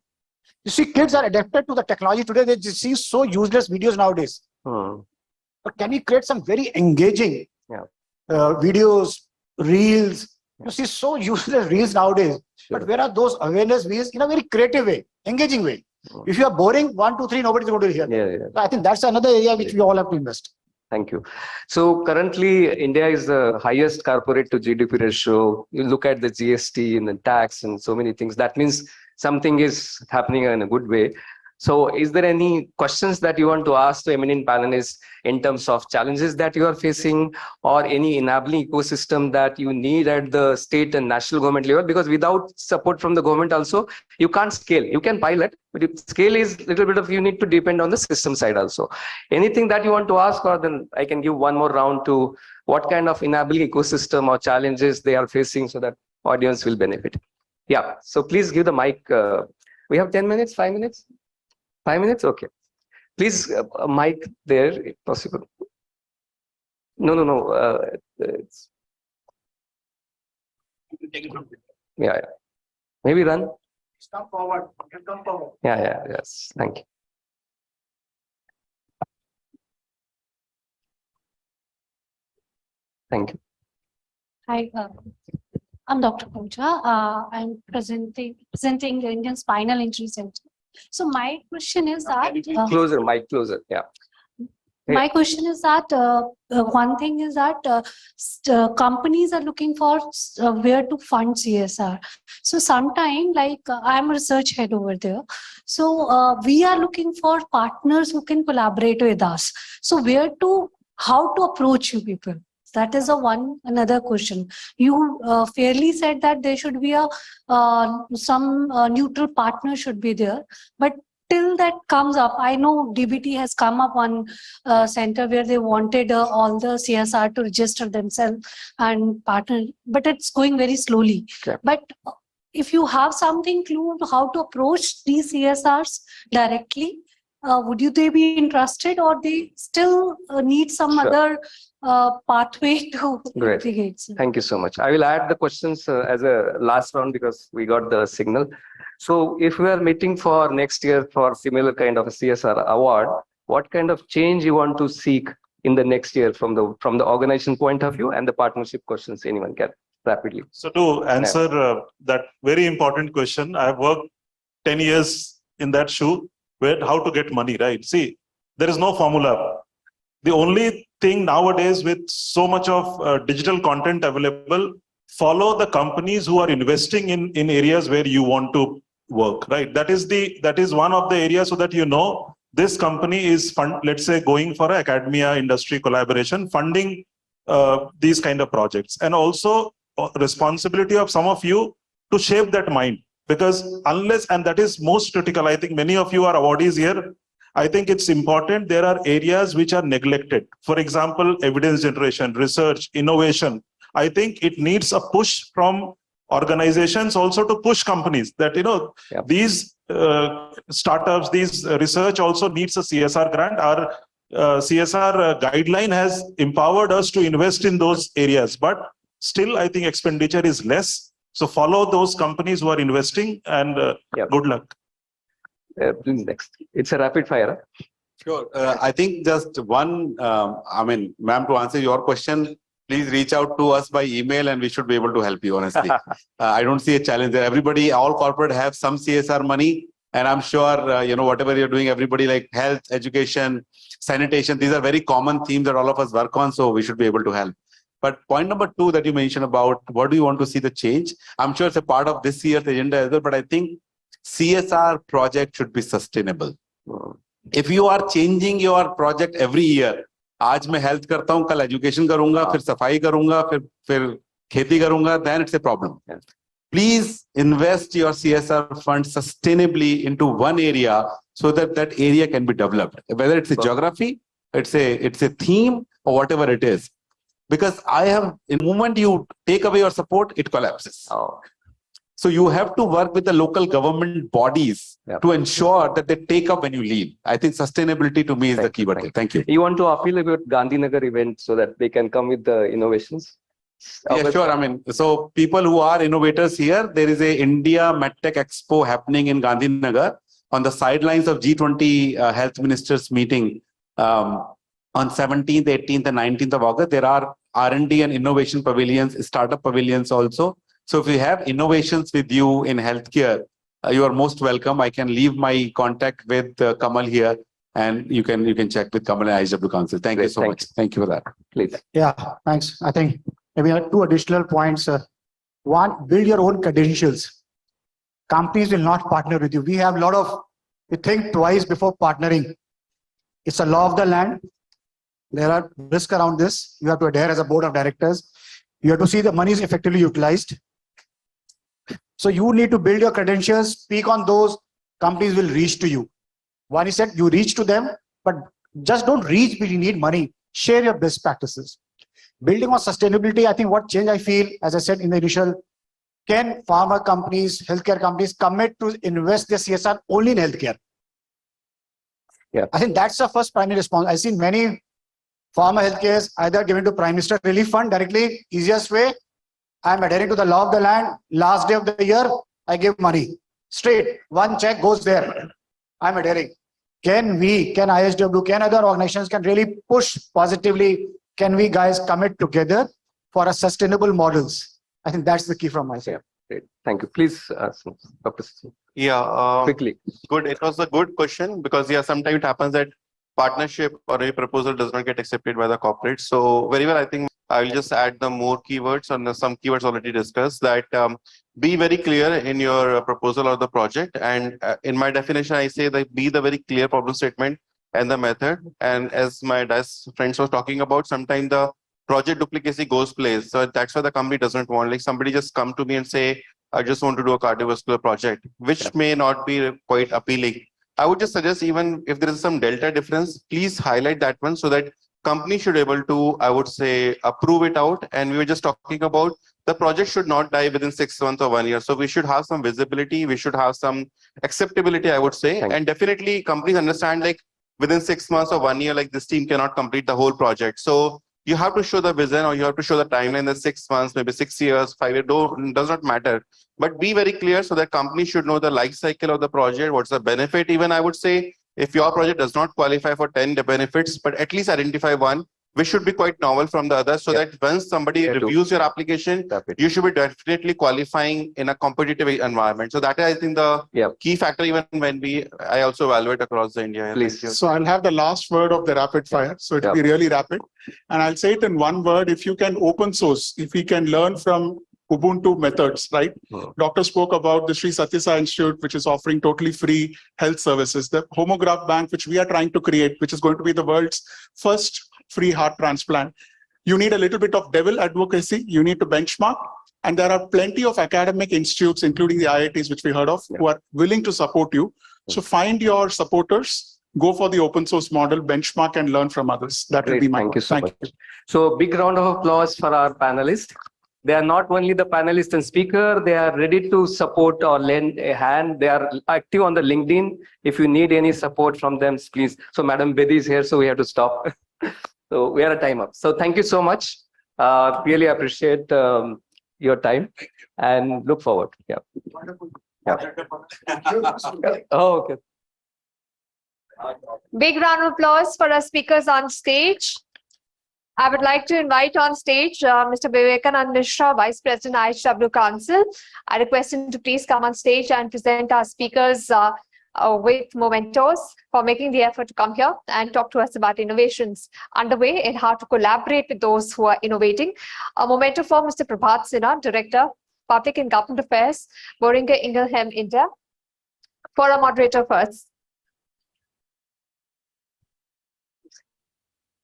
you see kids are adapted to the technology today. They just see so useless videos nowadays. But can we create some very engaging videos, reels? You see so useless reels nowadays. But where are those awareness reels in a very creative way, engaging way? If you are boring, 1, 2, 3, nobody's going to hear. So I think that's another area which we all have to invest. Thank you. So currently, India is the highest corporate to GDP ratio. You look at the GST and the tax and so many things. That means something is happening in a good way. So is there any questions that you want to ask to eminent panelists in terms of challenges that you are facing, or any enabling ecosystem that you need at the state and national government level? Because without support from the government also, you can't scale. You can pilot, but if scale is a little bit of, you need to depend on the system side also. Anything that you want to ask, or then I can give one more round to what kind of enabling ecosystem or challenges they are facing so that audience will benefit. Yeah, so please give the mic. We have 10 minutes, 5 minutes? 5 minutes? Okay. Please, mic there, if possible. No. It's... Yeah. Maybe run. Come forward. Come forward. Yeah. Yes. Thank you. Thank you. Hi, I'm Dr. Pooja. I'm presenting the Indian Spinal Injury Center. So my question is that Closer, mic closer. Yeah. my question is that one thing is that companies are looking for where to fund CSR. So sometime, like I'm a research head over there. So we are looking for partners who can collaborate with us. So how to approach you people? That is another question. You fairly said that there should be some neutral partner should be there, but till that comes up, I know DBT has come up one center where they wanted all the CSR to register themselves and partner, but it's going very slowly. Okay. But if you have something clue how to approach these CSRs directly, would they be interested, or they still need some other pathway to Great. Thank you so much. I will add the questions as a last round because we got the signal. So if we are meeting for next year for similar kind of a CSR award, what kind of change you want to seek in the next year from the organization point of view, and the partnership questions anyone can rapidly? So to answer that very important question, I have worked 10 years in that shoe, where how to get money, right? See, there is no formula. The only thing nowadays with so much of digital content available, follow the companies who are investing in areas where you want to work, right? That is one of the areas so that you know this company is let's say going for academia industry collaboration, funding these kind of projects, and also responsibility of some of you to shape that mind, because unless, and that is most critical, I think many of you are awardees here. I think it's important. There are areas which are neglected. For example, evidence generation, research, innovation. I think it needs a push from organizations also to push companies that, these startups, these research also needs a CSR grant. Our CSR guideline has empowered us to invest in those areas, but still I think expenditure is less. So follow those companies who are investing, and good luck. Next, it's a rapid fire. Sure. I think just one, ma'am, to answer your question, please reach out to us by email and we should be able to help you, honestly. I don't see a challenge there. Everybody, all corporate have some CSR money. And I'm sure, whatever you're doing, everybody like health, education, sanitation, these are very common themes that all of us work on. So we should be able to help. But point number 2 that you mentioned about what do you want to see the change? I'm sure it's a part of this year's agenda as well, but I think CSR project should be sustainable. If you are changing your project every year, आज मैं health करता हूँ, कल education करूँगा, फिर सफाई करूँगा, फिर खेती करूँगा, then it's a problem. Please invest your CSR fund sustainably into one area so that that area can be developed. Whether it's a geography, it's a theme, or whatever it is. Because in the moment you take away your support, it collapses. So you have to work with the local government bodies to ensure that they take up when you leave. I think sustainability to me is the keyword. Thank you. You want to appeal about Gandhinagar event so that they can come with the innovations? Yeah, sure. So people who are innovators here, there is a India MedTech Expo happening in Gandhinagar on the sidelines of G20 health ministers meeting on 17th, 18th and 19th of August. There are R&D and innovation pavilions, startup pavilions also. So if you have innovations with you in healthcare, you are most welcome. I can leave my contact with Kamal here, and you can check with Kamal and IHW Council. Thank you so much. Thank you for that. Please. Yeah, thanks. I think maybe 2 additional points. One, build your own credentials. Companies will not partner with you. We have we think twice before partnering. It's a law of the land. There are risks around this. You have to adhere as a board of directors. You have to see the money is effectively utilized. So you need to build your credentials, speak on those, companies will reach to you. One is said, you reach to them, but just don't reach because you need money. Share your best practices. Building on sustainability, I think what change I feel, as I said in the initial, can pharma companies, healthcare companies commit to invest their CSR only in healthcare? Yeah. I think that's the first primary response. I've seen many pharma healthcare either given to Prime Minister Relief Fund directly, easiest way. I'm adhering to the law of the land. Last day of the year, I give money. Straight, one check goes there. I'm adhering. Can IHW, can other organizations can really push positively? Can we guys commit together for a sustainable models? I think that's the key from my side. Great. Thank you. Please, Dr. Sachin. Yeah. Quickly. Good. It was a good question because sometimes it happens that partnership or a proposal does not get accepted by the corporate. So very well, I think I'll just add the more keywords on some keywords already discussed that be very clear in your proposal or the project. And in my definition, I say that be the very clear problem statement and the method. And as my friends was talking about, sometimes the project duplicacy goes place. So that's why the company doesn't want, like somebody just come to me and say, I just want to do a cardiovascular project, which may not be quite appealing. I would just suggest even if there is some delta difference, please highlight that one so that company should be able to, I would say, approve it out. And we were just talking about the project should not die within 6 months or 1 year. So we should have some visibility. We should have some acceptability, I would say. And definitely companies understand like within 6 months or 1 year, like this team cannot complete the whole project. So you have to show the vision or you have to show the timeline that 6 months, maybe 6 years, 5 years, does not matter. But be very clear so that companies should know the life cycle of the project, what's the benefit. Even I would say, if your project does not qualify for 10 benefits, but at least identify one, which should be quite novel from the others, so that once somebody reviews your application, you should be definitely qualifying in a competitive environment. So that is, I think, the key factor even when I also evaluate across the India. Please. So I'll have the last word of the rapid fire. So it'll be really rapid. And I'll say it in one word. If you can open source, if we can learn from Ubuntu methods, right? Doctor spoke about the Sri Sathya Sai Institute, which is offering totally free health services. The Homograph Bank, which we are trying to create, which is going to be the world's first free heart transplant. You need a little bit of devil advocacy. You need to benchmark. And there are plenty of academic institutes, including the IITs, which we heard of, who are willing to support you. So find your supporters, go for the open source model, benchmark and learn from others. That will be my Thank you so much. So big round of applause for our panelists. They are not only the panelist and speaker, they are ready to support or lend a hand. They are active on the LinkedIn. If you need any support from them, please. So Madam Bedi is here, so we have to stop. So we are at time up. So thank you so much. Really appreciate your time and look forward. Yeah. Oh, okay. Big round of applause for our speakers on stage. I would like to invite on stage Mr. Vivekanand Mishra, Vice President, IHW Council. I request him to please come on stage and present our speakers with mementos for making the effort to come here and talk to us about innovations underway and how to collaborate with those who are innovating. A memento for Mr. Prabhat Sinha, Director, Public and Government Affairs, Boehringer Ingelheim, India. For our moderator first.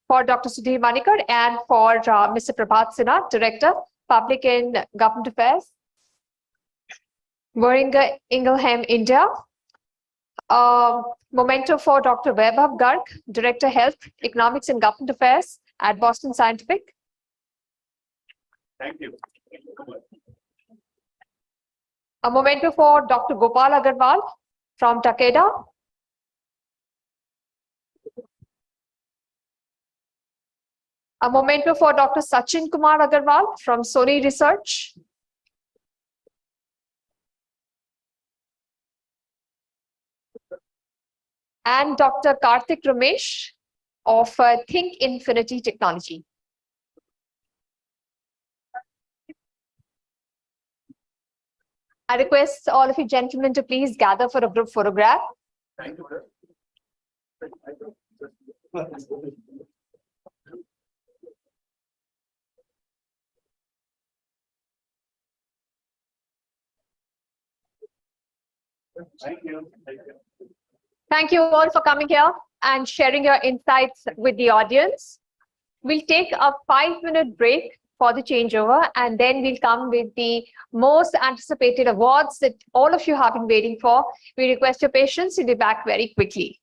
For Dr. Sudhir Manikar and for Mr. Prabhat Sinha, Director, Public and Government Affairs, Boehringer Ingelheim, India. Memento for Dr. Vaibhav Garg, Director, Health, Economics and Government Affairs at Boston Scientific. Thank you. A memento for Dr. Gopal Agarwal from Takeda. A memento for Dr. Sachin Kumar Agarwal from Sony Research. And Dr. Karthik Ramesh of Think Infinity Technology. I request all of you gentlemen to please gather for a group photograph. Thank you. Thank you. Thank you all for coming here and sharing your insights with the audience. We'll take a 5-minute break for the changeover, and then we'll come with the most anticipated awards that all of you have been waiting for. We request your patience to be back very quickly.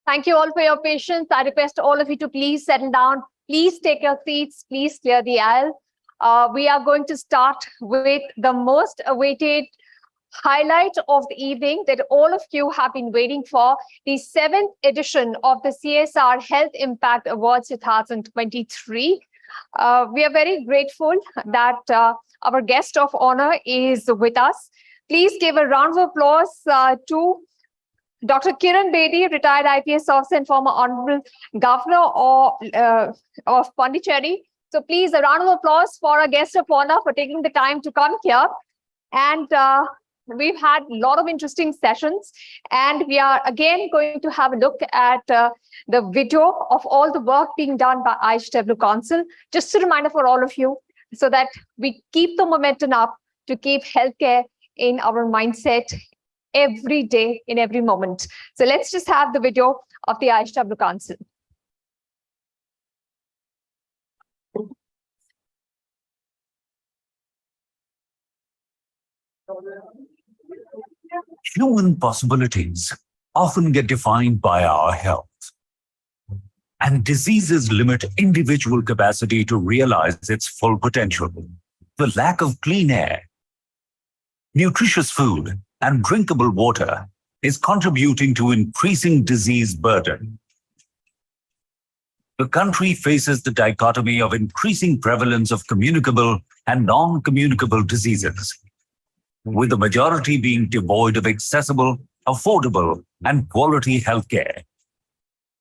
Thank you all for your patience. I request all of you to please settle down. Please take your seats. Please clear the aisle. We are going to start with the most awaited highlight of the evening that all of you have been waiting for, the 7th edition of the CSR Health Impact Awards 2023. We are very grateful that our guest of honor is with us. Please give a round of applause to Dr. Kiran Bedi, retired IPS officer and former Honorable Governor of Pondicherry. So please, a round of applause for our guest of honor for taking the time to come here. And we've had a lot of interesting sessions, and we are again going to have a look at the video of all the work being done by IHW Council. Just a reminder for all of you, so that we keep the momentum up to keep healthcare in our mindset every day, in every moment. So let's just have the video of the IHW Council. Human possibilities often get defined by our health, and diseases limit individual capacity to realize its full potential. The lack of clean air, nutritious food, and drinkable water is contributing to increasing disease burden. The country faces the dichotomy of increasing prevalence of communicable and non-communicable diseases, with the majority being devoid of accessible, affordable, and quality healthcare.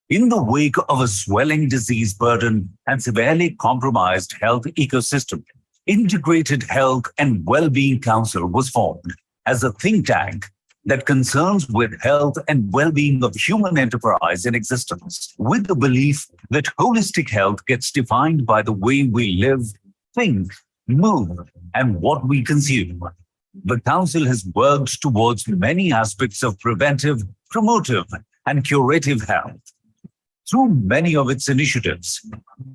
In the wake of a swelling disease burden and severely compromised health ecosystem, Integrated Health and Wellbeing Council was formed as a think tank that concerns with health and well-being of human enterprise in existence, with the belief that holistic health gets defined by the way we live, think, move, and what we consume. The Council has worked towards many aspects of preventive, promotive, and curative health. Through many of its initiatives,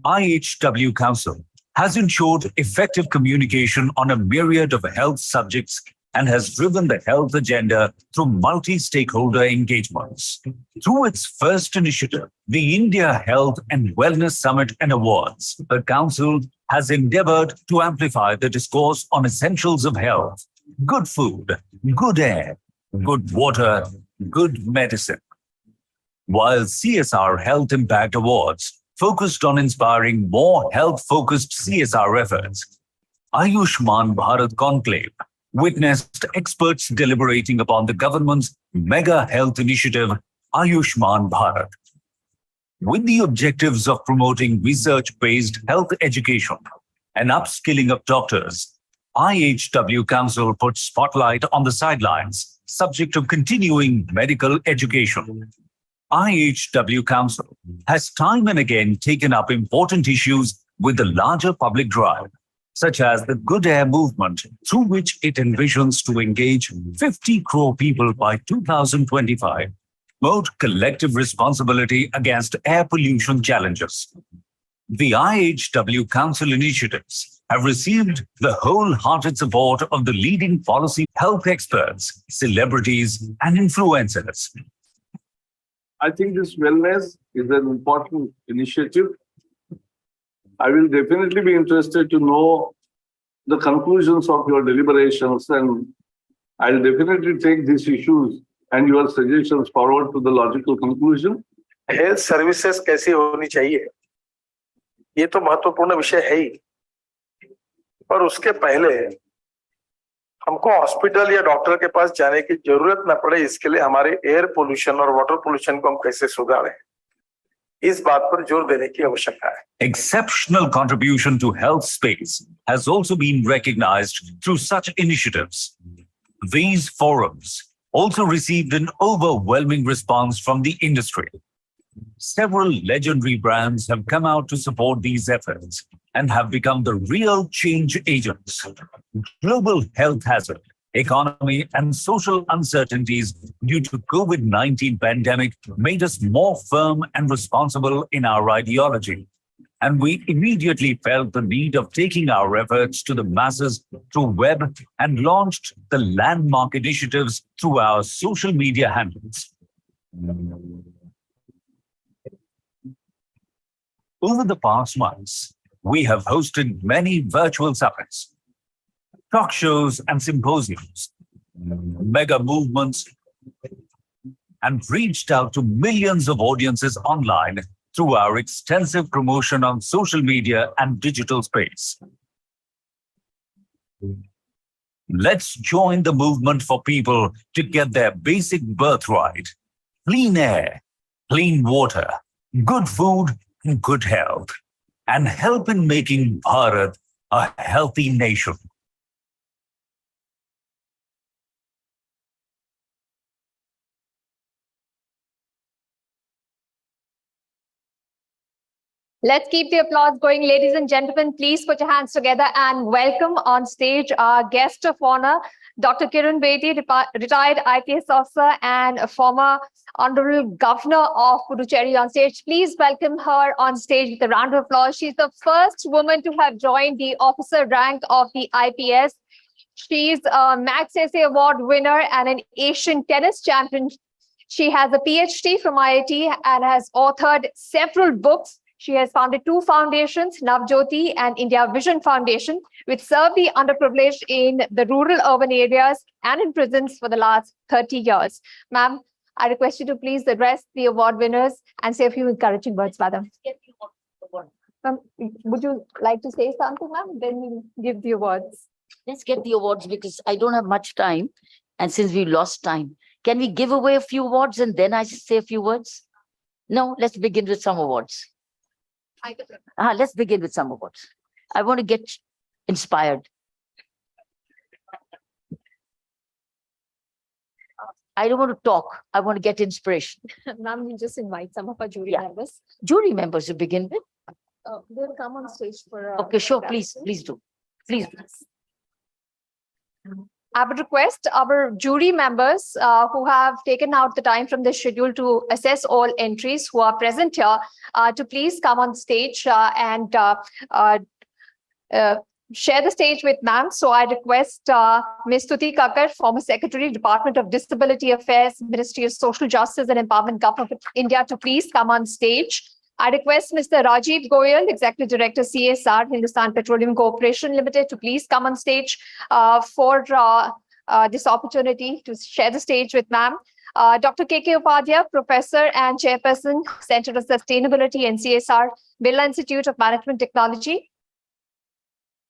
IHW Council has ensured effective communication on a myriad of health subjects and has driven the health agenda through multi-stakeholder engagements. Through its first initiative, the India Health and Wellness Summit and Awards, the Council has endeavored to amplify the discourse on essentials of health: good food, good air, good water, good medicine. While CSR Health Impact Awards focused on inspiring more health-focused CSR efforts, Ayushman Bharat Conclave witnessed experts deliberating upon the government's mega health initiative, Ayushman Bharat. With the objectives of promoting research-based health education and upskilling of doctors, IHW Council put spotlight on the sidelines, subject to continuing medical education. IHW Council has time and again taken up important issues with the larger public drive, such as the Good Air movement, through which it envisions to engage 50 crore people by 2025, promote collective responsibility against air pollution challenges. The IHW Council initiatives have received the wholehearted support of the leading policy health experts, celebrities, and influencers. I think this wellness is an important initiative. I will definitely be interested to know the conclusions of your deliberations, and I'll definitely take these issues and your suggestions forward to the logical conclusion. Health services कैसी होनी चाहिए, ये तो महत्वपूर्ण विषय है ही, पर उसके पहले हमको हॉस्पिटल या डॉक्टर के पास जाने की जरूरत न पड़े, इसके लिए हमारे एयर पोल्यूशन और वाटर पोल्यूशन को हम कैसे सुधारें, इस बात पर जोर देने की आवश्यकता है. Exceptional contribution to health space has also been recognized through such initiatives. These forums also received an overwhelming response from the industry. Several legendary brands have come out to support these efforts and have become the real change agents. Global health hazard, economy, and social uncertainties due to COVID-19 pandemic made us more firm and responsible in our ideology. And we immediately felt the need of taking our efforts to the masses through web and launched the landmark initiatives through our social media handles. Over the past months, we have hosted many virtual summits, talk shows and symposiums, mega movements, and reached out to millions of audiences online through our extensive promotion on social media and digital space. Let's join the movement for people to get their basic birthright: clean air, clean water, good food, and good health, and help in making Bharat a healthy nation. Let's keep the applause going, ladies and gentlemen. Please put your hands together and welcome on stage our guest of honor, Dr. Kiran Bedi, retired IPS officer and a former Honorable Governor of Puducherry on stage. Please welcome her on stage with a round of applause. She's the first woman to have joined the officer rank of the IPS. She's a Max Essay Award winner and an Asian tennis champion. She has a PhD from IIT and has authored several books. She has founded 2 foundations, Navjyoti and India Vision Foundation, which serve the underprivileged in the rural urban areas and in prisons for the last 30 years. Ma'am, I request you to please address the award winners and say a few encouraging words, madam. Would you like to say something, ma'am? Then we'll give the awards. Let's get the awards because I don't have much time. And since we lost time, can we give away a few awards and then I say a few words? No, let's begin with some awards. Let's begin with some awards. I want to get inspired. I don't want to talk. I want to get inspiration. Ma'am, we'll just invite some of our jury members. Jury members to begin with. They'll come on stage for. Okay, sure. Please do. Please. I would request our jury members who have taken out the time from their schedule to assess all entries who are present here to please come on stage and share the stage with ma'am. So I request Ms. Stuti Kakkar, former Secretary, Department of Disability Affairs, Ministry of Social Justice and Empowerment, Government of India, to please come on stage. I request Mr. Rajiv Goyal, Executive Director, CSR, Hindustan Petroleum Corporation Limited, to please come on stage for this opportunity to share the stage with ma'am. Dr. K.K. Upadhyay, Professor and Chairperson, Center of Sustainability and CSR, Birla Institute of Management Technology.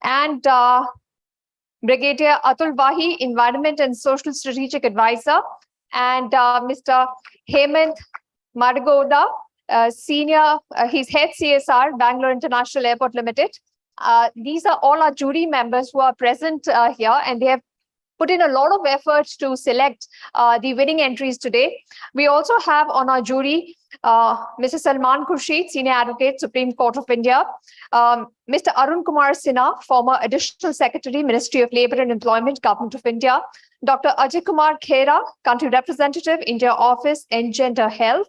And Brigadier Atul Vahi, Environment and Social Strategic Advisor. And Mr. Hemant Margoda, Senior, he's Head CSR, Bangalore International Airport Limited. These are all our jury members who are present here, and they have put in a lot of efforts to select the winning entries today. We also have on our jury Mr. Salman Khurshid, Senior Advocate, Supreme Court of India, Mr. Arun Kumar Sinha, former Additional Secretary, Ministry of Labour and Employment, Government of India, Dr. Ajay Kumar Khera, Country Representative, India Office, Engender Health,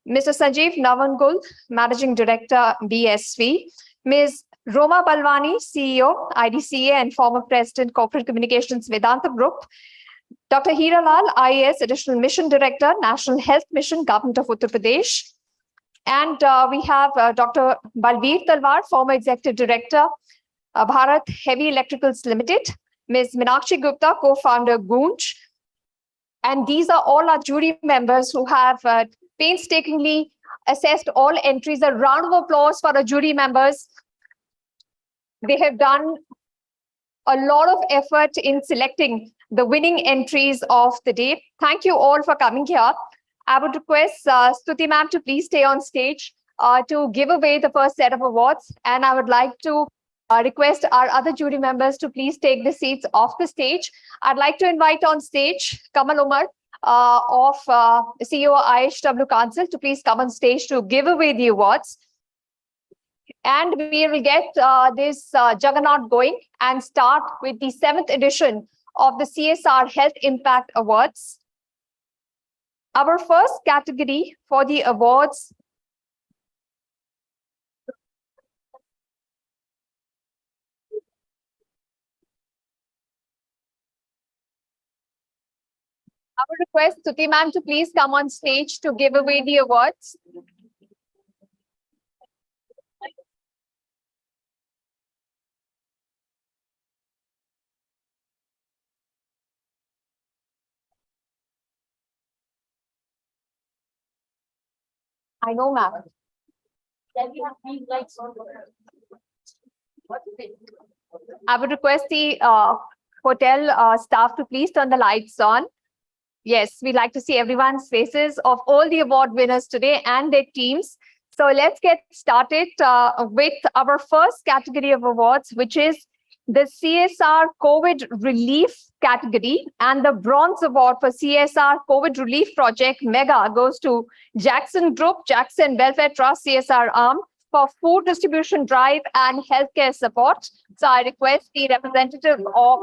Mr. Sanjeev Navangul, Managing Director, BSV, Ms. Roma Balwani, CEO, IDCA and former President, Corporate Communications, Vedanta Group, Dr. Hira Lal, IAS, Additional Mission Director, National Health Mission, Government of Uttar Pradesh. And we have Dr. Balbir Talwar, former Executive Director, Bharat Heavy Electricals Limited, Ms. Meenakshi Gupta, co-founder, Goonj. And these are all our jury members who have painstakingly assessed all entries. A round of applause for our jury members. They have done a lot of effort in selecting the winning entries of the day. Thank you all for coming here. I would request Stuti ma'am to please stay on stage to give away the first set of awards. And I would like to request our other jury members to please take the seats off the stage. I'd like to invite on stage Kamal Umar of CEO IHW Council to please come on stage to give away the awards. And we will get this juggernaut going and start with the 7th edition of the CSR Health Impact Awards. Our first category for the awards I would request Stuti ma'am to please come on stage to give away the awards. I know, ma'am. Can we have green lights on? I would request the hotel staff to please turn the lights on. Yes, we'd like to see everyone's faces of all the award winners today and their teams. So let's get started with our first category of awards, which is the CSR COVID Relief category. And the Bronze Award for CSR COVID Relief Project Mega goes to Jackson Group, Jackson Welfare Trust, CSR arm, for food distribution drive and healthcare support. So I request the representative of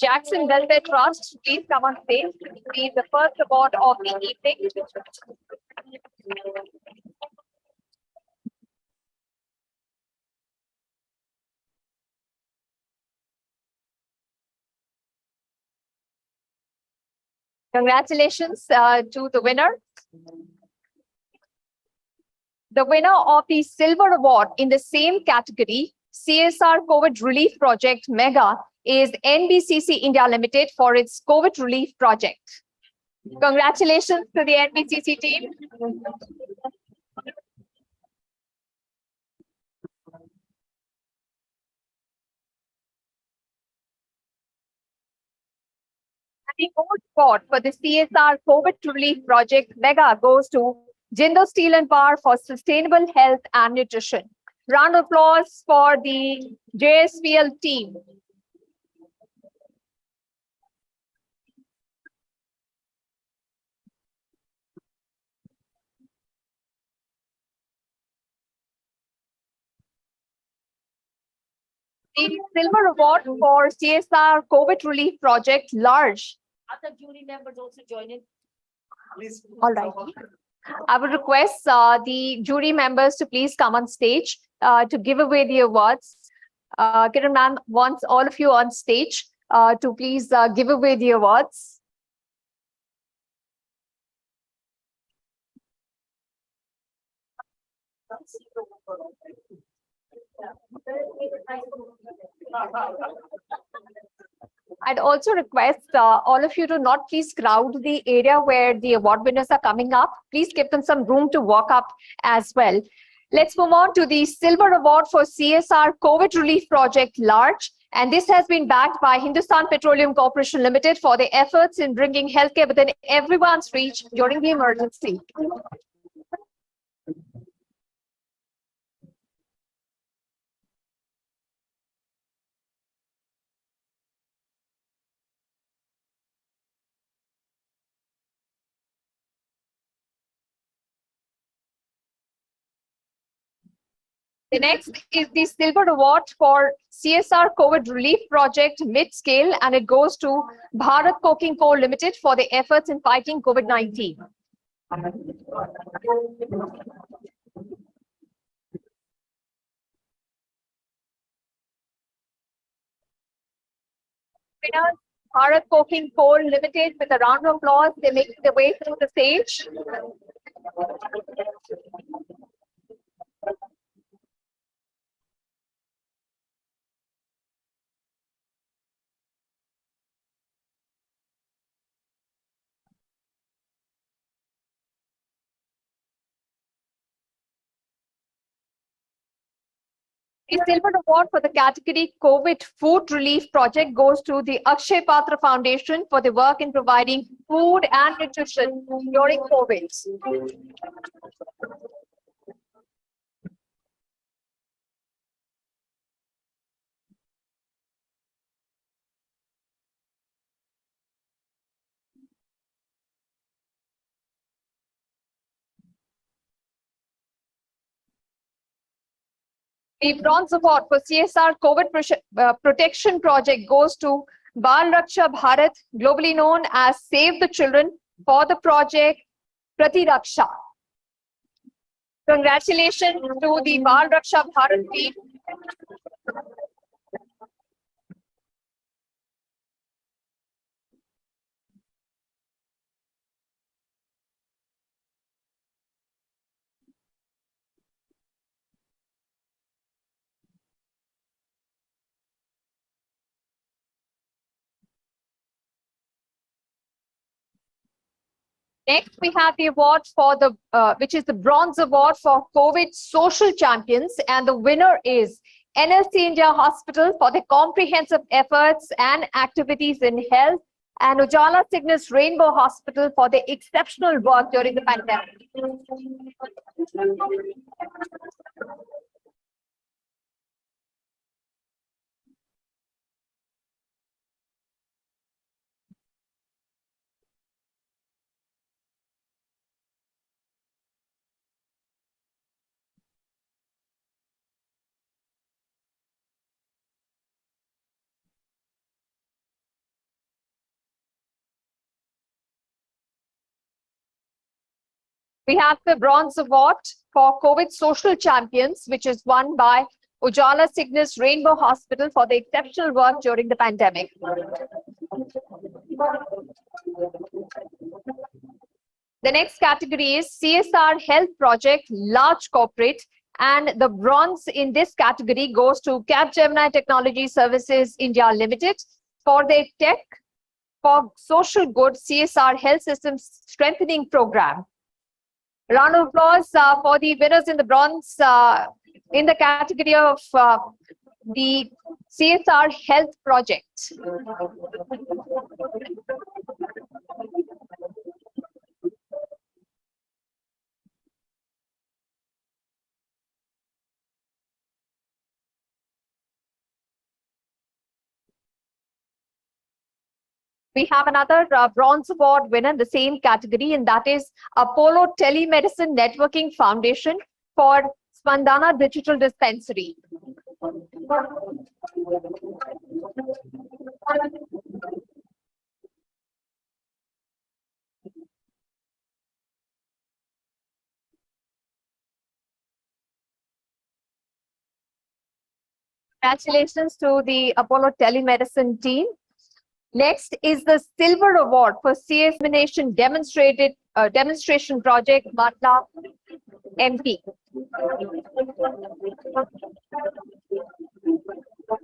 Jackson Welfare Trust to please come on stage to receive the first award of the evening. Congratulations to the winner. The winner of the Silver Award in the same category, CSR COVID Relief Project Mega, is NBCC India Limited for its COVID relief project. Congratulations to the NBCC team. The gold award for the CSR COVID Relief Project Mega goes to Jindal Steel and Power for sustainable health and nutrition. Round of applause for the JSPL team. The Silver Award for CSR COVID Relief Project Large. Other jury members also join in. Please. All right. I would request the jury members to please come on stage to give away the awards. Kiran ma'am wants all of you on stage to please give away the awards. I'd also request all of you to not please crowd the area where the award winners are coming up. Please give them some room to walk up as well. Let's move on to the Silver Award for CSR COVID Relief Project Large. And this has been backed by Hindustan Petroleum Corporation Limited for their efforts in bringing healthcare within everyone's reach during the emergency. The next is the Silver Award for CSR COVID Relief Project Mid-Scale, and it goes to Bharat Coking Coal Limited for their efforts in fighting COVID-19. Winners, Bharat Coking Coal Limited, with a round of applause. They make their way through the stage. The Silver Award for the category COVID Food Relief Project goes to the Akshay Patra Foundation for the work in providing food and nutrition during COVID. The Bronze Award for CSR COVID Protection Project goes to Bal Raksha Bharat, globally known as Save the Children, for the project Prati Raksha. Congratulations to the Bal Raksha Bharat team. Next, we have the award for the, which is the Bronze Award for COVID Social Champions, and the winner is NLC India Hospital for the comprehensive efforts and activities in health, and Ujala Cygnus Rainbow Hospital for the exceptional work during the pandemic. We have the Bronze Award for COVID Social Champions, which is won by Ujala Cygnus Rainbow Hospital for the exceptional work during the pandemic. The next category is CSR Health Project Large Corporate, and the bronze in this category goes to Capgemini Technology Services India Limited for their Tech for Social Good CSR Health Systems Strengthening Program. Round of applause for the winners in the bronze in the category of the CSR Health Project. We have another Bronze Award winner in the same category, and that is Apollo Telemedicine Networking Foundation for Spandana Digital Dispensary. Congratulations to the Apollo Telemedicine team. Next is the Silver Award for Sanitation Demonstration Project, Matla MP.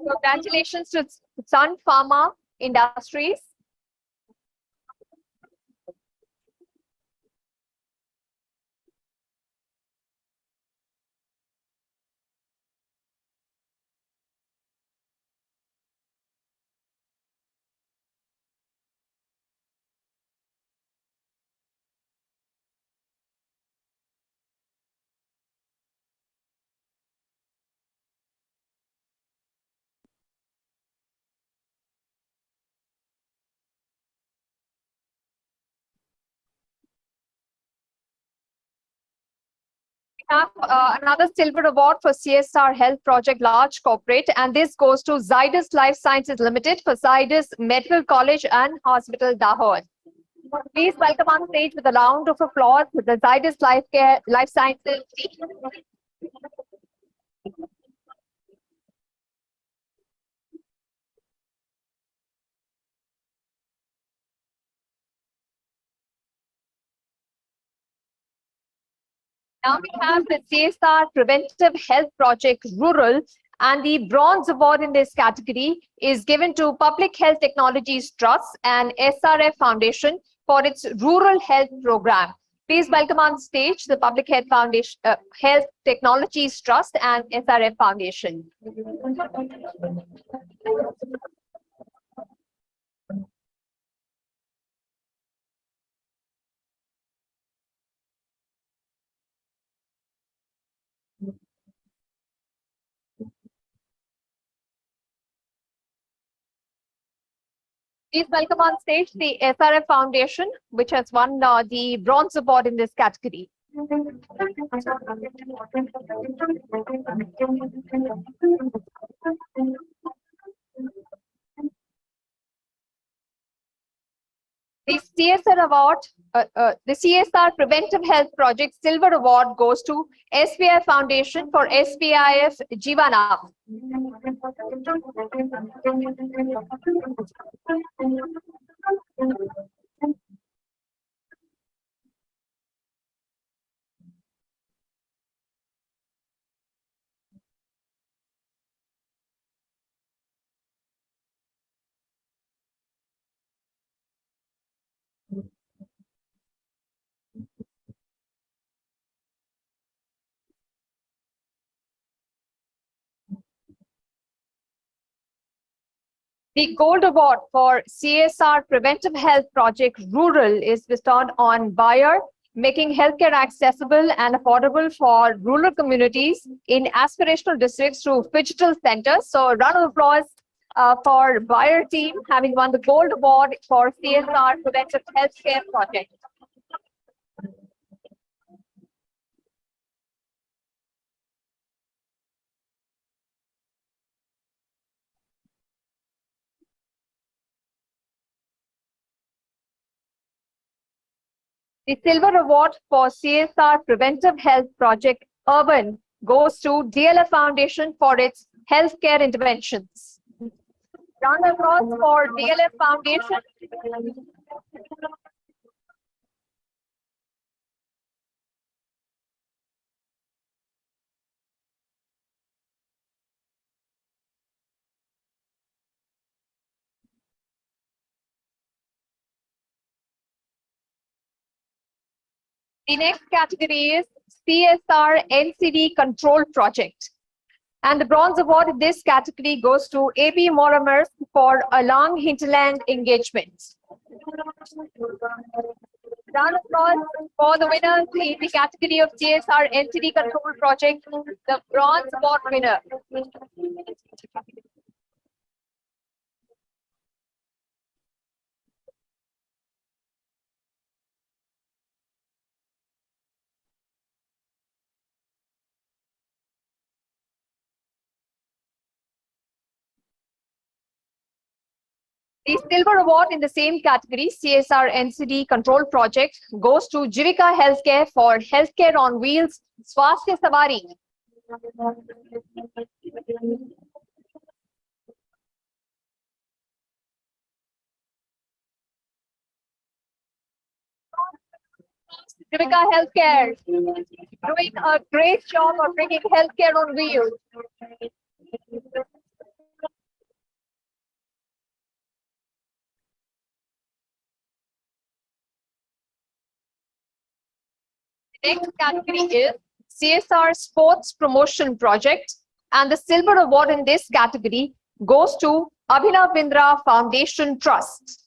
Congratulations to Sun Pharma Industries. Have another Silver Award for CSR Health Project Large Corporate, and this goes to Zydus Life Sciences Limited for Zydus Medical College and Hospital, Dahod. Please welcome on stage with a round of applause with the Zydus Life Sciences team. Now we have the CSR Preventive Health Project Rural, and the Bronze Award in this category is given to Public Health Technologies Trust and SRF Foundation for its Rural Health Program. Please welcome on stage the Public Health Foundation, Health Technologies Trust and SRF Foundation. Please welcome on stage the SRF Foundation, which has won the Bronze Award in this category. The CSR Award, the CSR Preventive Health Project Silver Award goes to SBI Foundation for SBIF Jeevanam. The Gold Award for CSR Preventive Health Project Rural is bestowed on Bayer, making healthcare accessible and affordable for rural communities in aspirational districts through digital centers. So a round of applause for Bayer team having won the Gold Award for CSR Preventive Healthcare Project. The Silver Award for CSR Preventive Health Project Urban goes to DLF Foundation for its healthcare interventions. Round of applause for DLF Foundation. The next category is CSR NCD Control Project. And the Bronze Award in this category goes to AB Monomers for along hinterland engagements. Round of applause for the winners in the category of CSR NCD Control Project, the Bronze Award winner. The Silver Award in the same category, CSR NCD Control Project, goes to Jivika Healthcare for Healthcare on Wheels, Swasthya Savari. Jivika Healthcare, doing a great job of bringing healthcare on wheels. Next category is CSR Sports Promotion Project, and the Silver Award in this category goes to Abhinav Bindra Foundation Trust.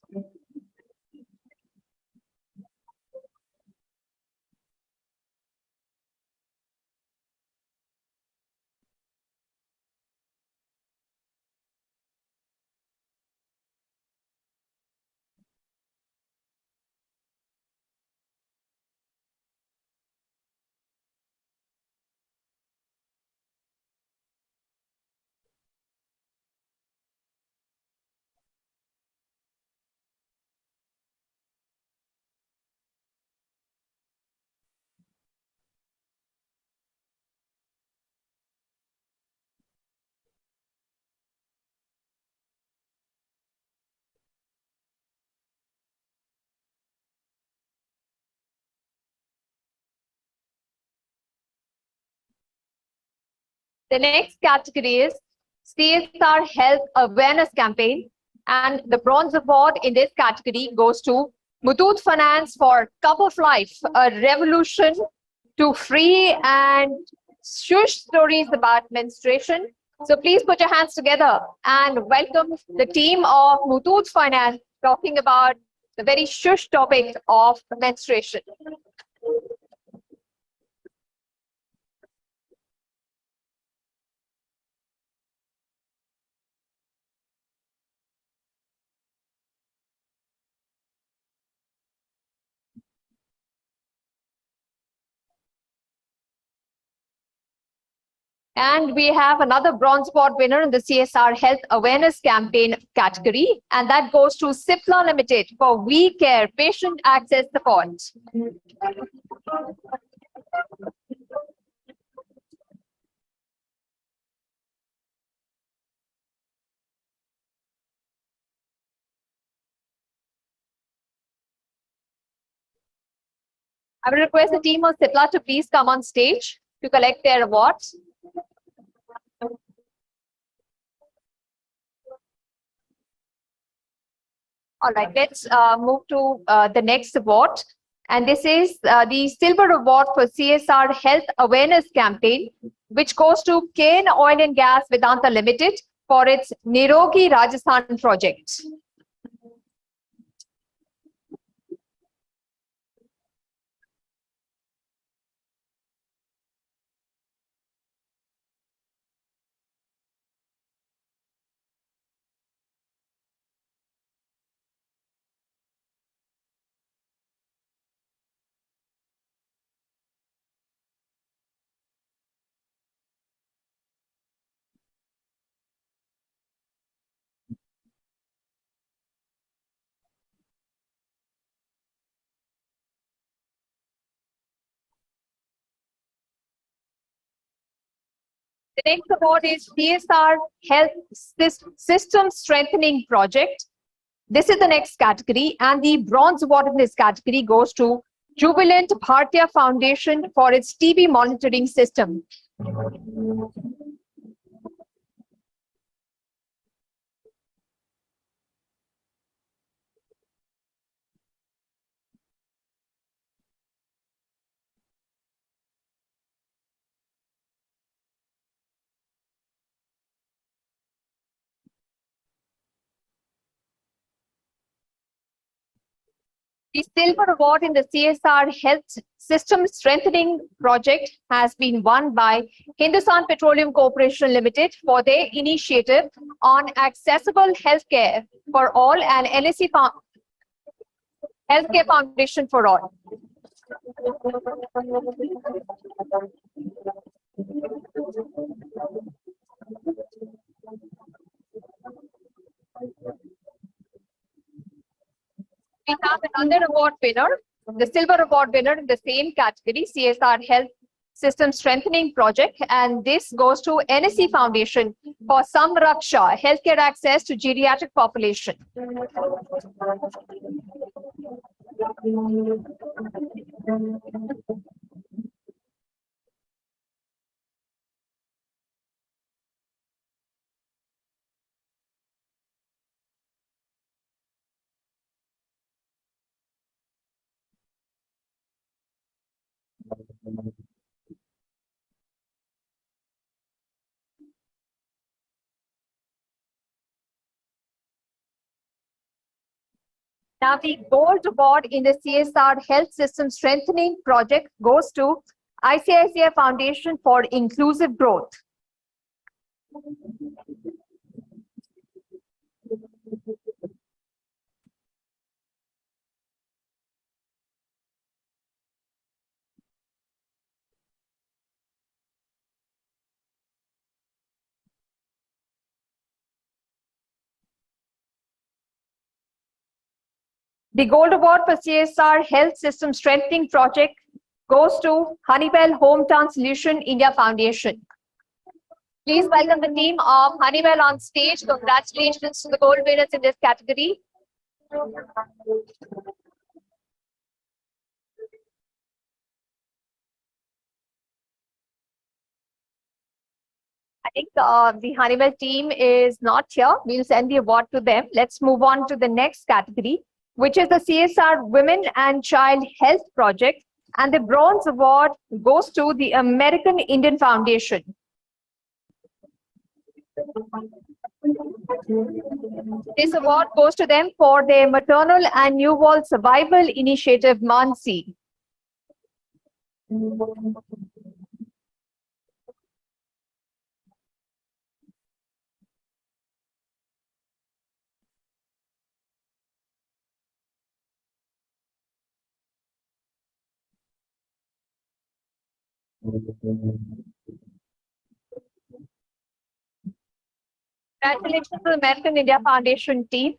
The next category is CSR Health Awareness Campaign, and the Bronze Award in this category goes to Muthoot Finance for Cup of Life, a revolution to free and shush stories about menstruation. So please put your hands together and welcome the team of Muthoot Finance talking about the very shush topic of menstruation. And we have another Bronze Award winner in the CSR Health Awareness Campaign category, and that goes to Cipla Limited for We Care Patient Access Support. I will request the team of Cipla to please come on stage to collect their awards. All right, let's move to the next award. And this is the Silver Award for CSR Health Awareness Campaign, which goes to Kane Oil and Gas Vedanta Limited for its Nirogi Rajasthan project. The next award is CSR Health System Strengthening Project. This is the next category, and the bronze award in this category goes to Jubilant Bhartiya Foundation for its TB monitoring system. The silver award in the CSR Health System Strengthening Project has been won by Hindustan Petroleum Corporation Limited for their initiative on accessible healthcare for all and NSE Healthcare Foundation for All. We have another award winner, the silver award winner in the same category, CSR Health System Strengthening Project, and this goes to NSE Foundation for Samraksha, healthcare access to geriatric population. Now, the gold award in the CSR Health System Strengthening Project goes to ICICI Foundation for Inclusive Growth. The gold award for CSR Health System Strengthening Project goes to Honeywell Hometown Solution India Foundation. Please welcome the team of Honeywell on stage. Congratulations to the gold winners in this category. I think the Honeywell team is not here. We'll send the award to them. Let's move on to the next category, which is the CSR Women and Child Health Project. And the bronze award goes to the American Indian Foundation. This award goes to them for their maternal and newborn survival initiative, Mansi. Congratulations to the American India Foundation team.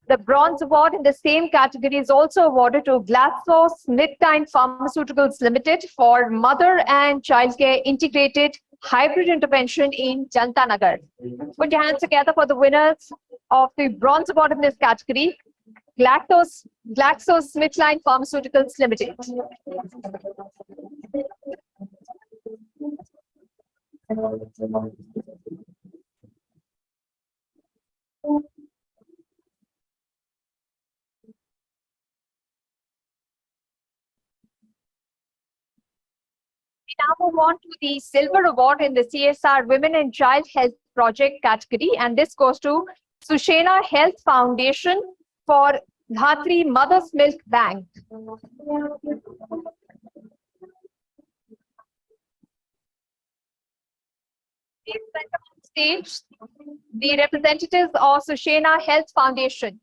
The bronze award in the same category is also awarded to GlaxoSmithKline Pharmaceuticals Limited for mother and child care integrated hybrid intervention in Janta Nagar. Put your hands together for the winners of the bronze award in this category, GlaxoSmithKline Pharmaceuticals Limited. We now move on to the silver award in the CSR Women and Child Health project category, and this goes to Sushena Health Foundation for Dhatri Mother's Milk Bank. Please welcome on stage the representatives of Sushena Health Foundation.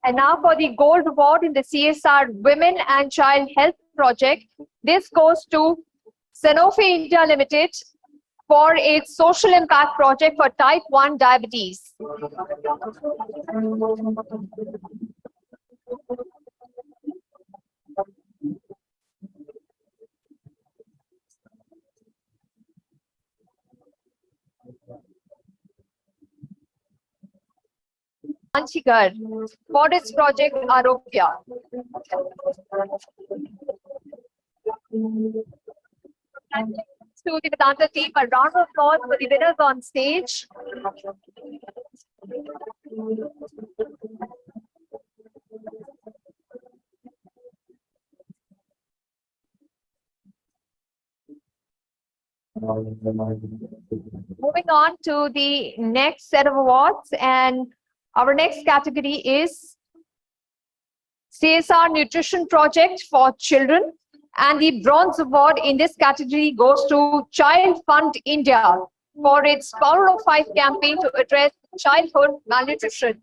And now for the Gold Award in the CSR Women and Child Health Project. This goes to Sanofi India Limited for its social impact project for type 1 diabetes. Anchigar for its project Arogya. To the Vedanta team, a round of applause for the winners on stage. Moving on to the next set of awards, and our next category is CSR Nutrition Project for Children, and the Bronze Award in this category goes to Child Fund India for its Power of Five campaign to address childhood malnutrition.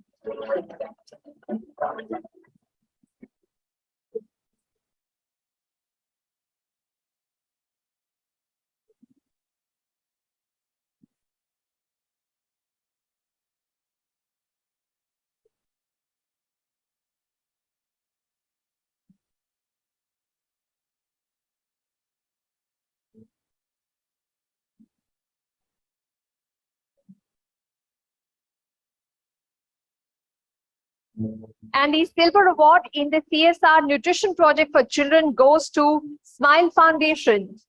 And the Silver Award in the CSR Nutrition Project for Children goes to Smile Foundation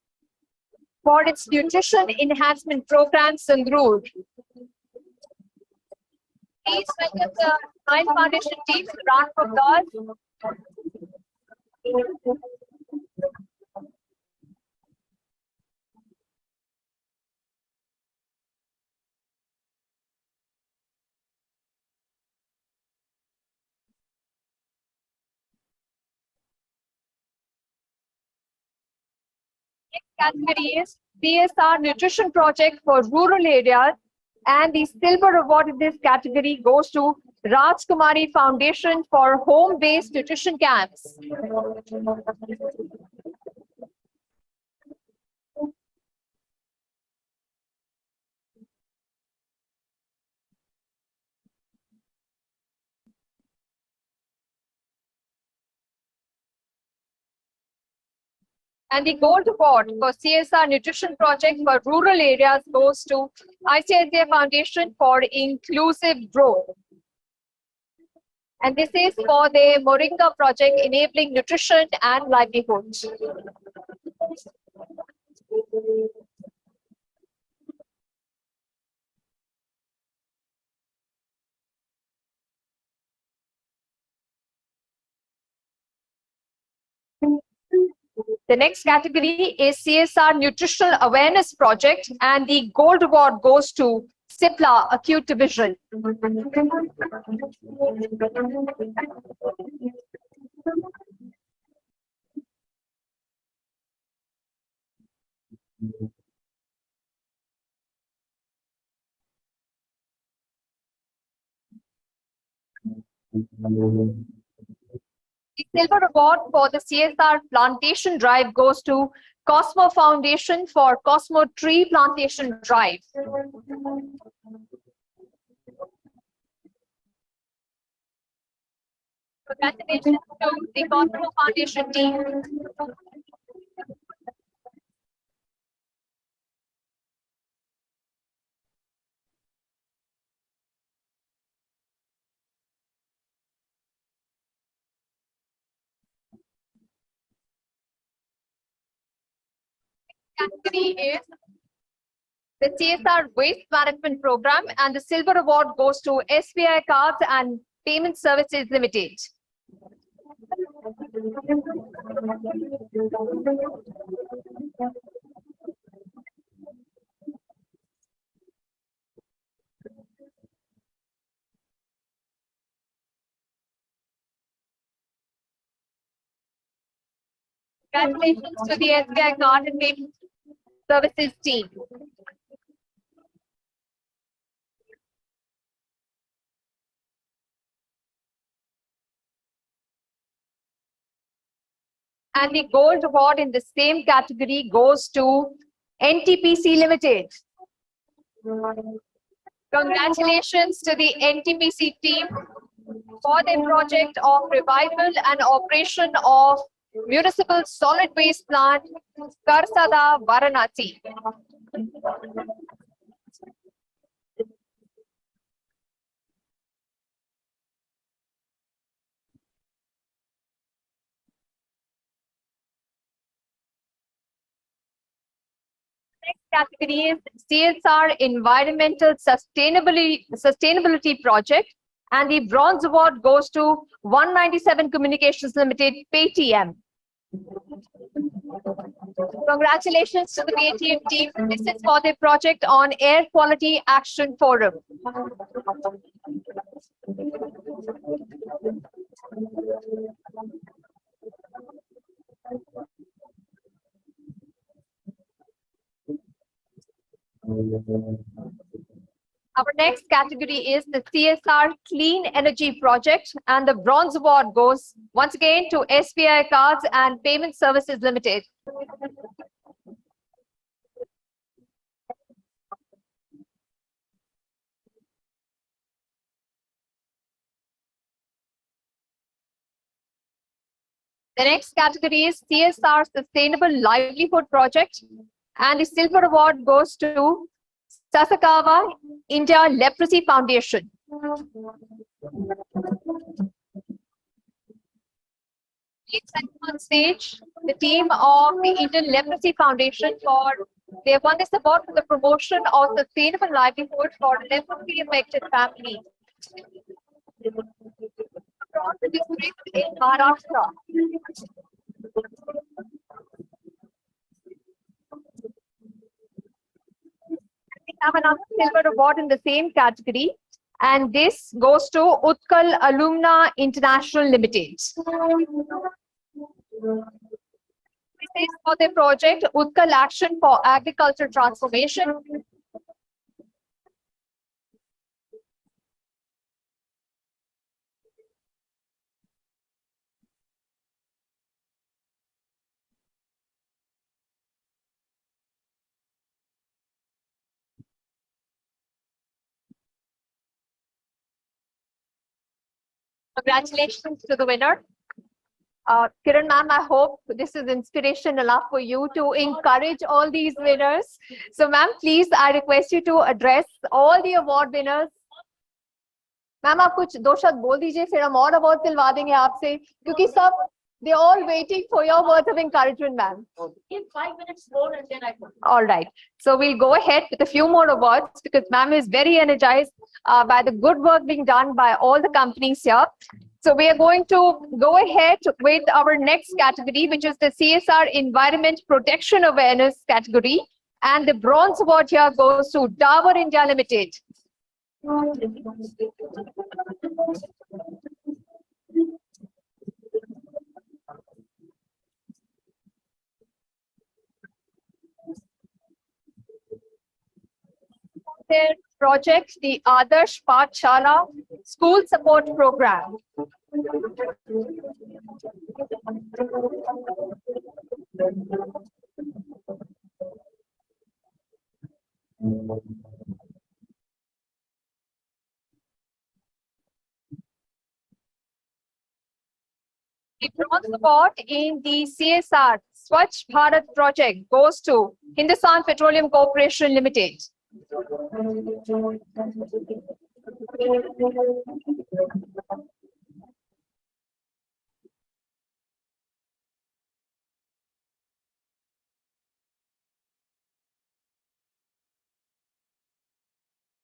for its nutrition enhancement program, Sangrur. Please welcome the Smile Foundation team with a round of applause. Category is CSR Nutrition Project for Rural Areas, and the Silver Award in this category goes to Rajkumari Foundation for Home-Based Nutrition Camps. And the Gold Award for CSR Nutrition Project for Rural Areas goes to ICICI Foundation for Inclusive Growth. And this is for the Moringa Project enabling nutrition and livelihood. The next category is CSR Nutritional Awareness Project, and the Gold Award goes to CIPLA Acute Division. The Silver Award for the CSR Plantation Drive goes to Cosmo Foundation for Cosmo Tree Plantation Drive. Congratulations to the Cosmo Foundation team. Category is the CSR Waste Management Program, and the Silver Award goes to SBI Cards and Payment Services Limited. Congratulations to the SBI Card and Payment Services team. And the gold award in the same category goes to NTPC Limited. Congratulations to the NTPC team for their project of revival and operation of Municipal Solid Waste Plant, Karsada, Varanasi. Next category is CSR Environmental Sustainability Project, and the bronze award goes to 197 Communications Limited, Paytm. Congratulations to the Paytm team. This is for the project on Air Quality Action Forum. Our next category is the CSR Clean Energy Project, and the bronze award goes once again to SBI Cards and Payment Services Limited. The next category is CSR Sustainable Livelihood Project, and the silver award goes to Sasakawa India Leprosy Foundation. Please welcome on stage the team of the Indian Leprosy Foundation they have won this award for the promotion of sustainable livelihood for leprosy affected families from the district in Maharashtra. We have another silver award in the same category, and this goes to Utkal Alumna International Limited. This is for the project Utkal Action for Agriculture Transformation. Congratulations to the winner. Kiran ma'am, I hope this is inspiration enough for you to encourage all these winners. So ma'am, please, I request you to address all the award winners. Ma'am आप कुछ दो शब्द बोल दीजिए, फिर हम और award दिलवा देंगे आपसे, क्योंकि सब they're all waiting for your words of encouragement, ma'am. Give 5 minutes more and then I put. All right. So we'll go ahead with a few more awards because ma'am is very energized by the good work being done by all the companies here. So we are going to go ahead with our next category, which is the CSR Environment Protection Awareness category. And the bronze award here goes to Dabur India Limited. Their project, the Adarsh Pathshala School Support Program. The bronze award in the CSR Swachh Bharat project goes to Hindustan Petroleum Corporation Limited.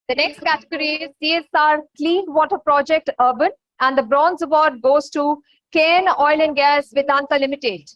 The next category is CSR Clean Water Project Urban, and the bronze award goes to KN Oil and Gas Vedanta Limited.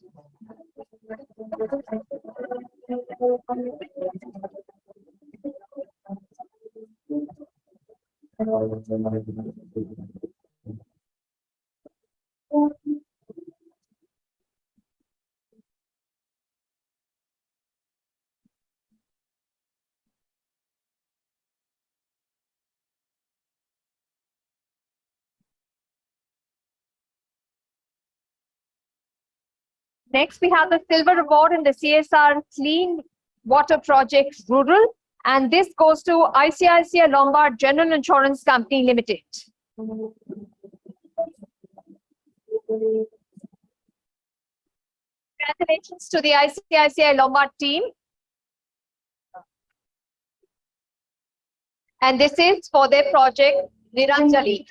Next, we have the silver award in the CSR Clean Water Project Rural, and this goes to ICICI Lombard General Insurance Company Limited. Congratulations to the ICICI Lombard team. And this is for their project Niranjali.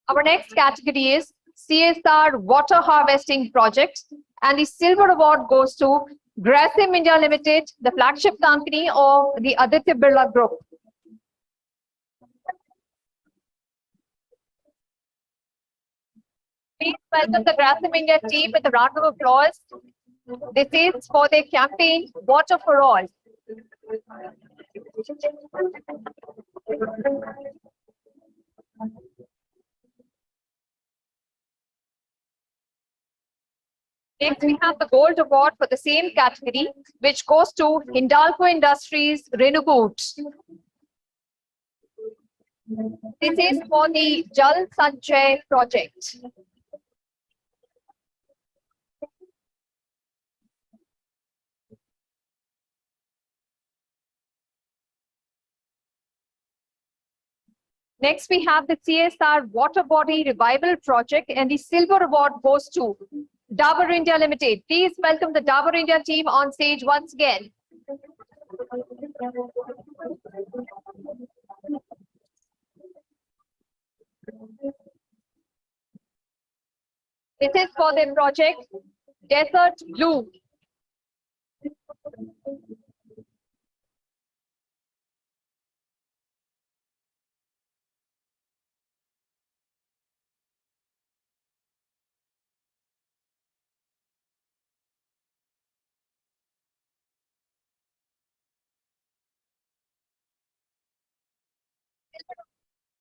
Our next category is CSR Water Harvesting Project, and the silver award goes to Grasim India Limited, the flagship company of the Aditya Birla Group. Please welcome the Grasim India team with a round of applause. This is for their campaign, Water for All. Next, we have the gold award for the same category, which goes to Hindalco Industries Renuboot. This is for the Jal Sanchay project. Next, we have the CSR Water Body Revival Project, and the silver award goes to Dabur India Limited. Please welcome the Dabur India team on stage once again. This is for the project Desert Blue.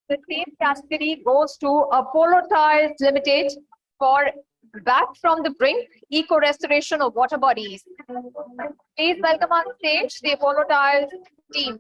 The same category goes to Apollo Tires Limited for Back from the Brink, Eco Restoration of Water Bodies. Please welcome on stage the Apollo Tires team.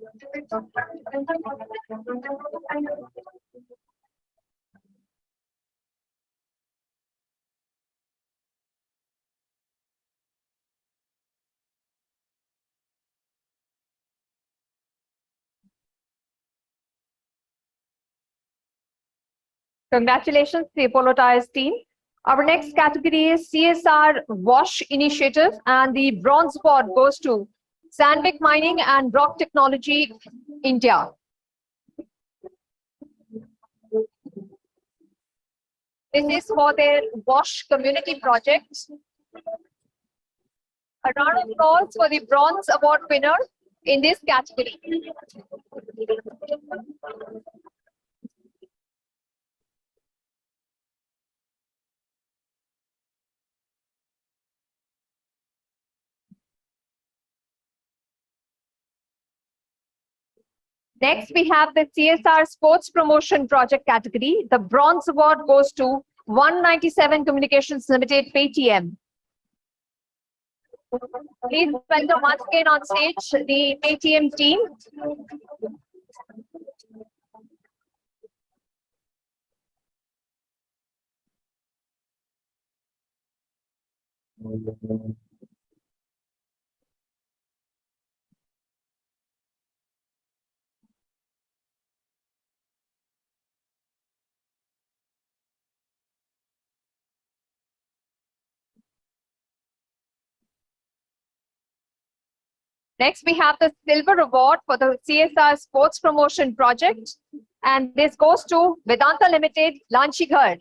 Congratulations to the Apollo Tires team. Our next category is CSR Wash Initiative, and the bronze award goes to Sandvik Mining and Rock Technology India. This is for their Wash Community Project. A round of applause for the bronze award winner in this category. Next, we have the CSR Sports Promotion Project category. The bronze award goes to 197 Communications Limited, Paytm. Please welcome once again on stage the Paytm team. Next, we have the Silver Award for the CSR Sports Promotion Project, and this goes to Vedanta Limited, Lanchighar.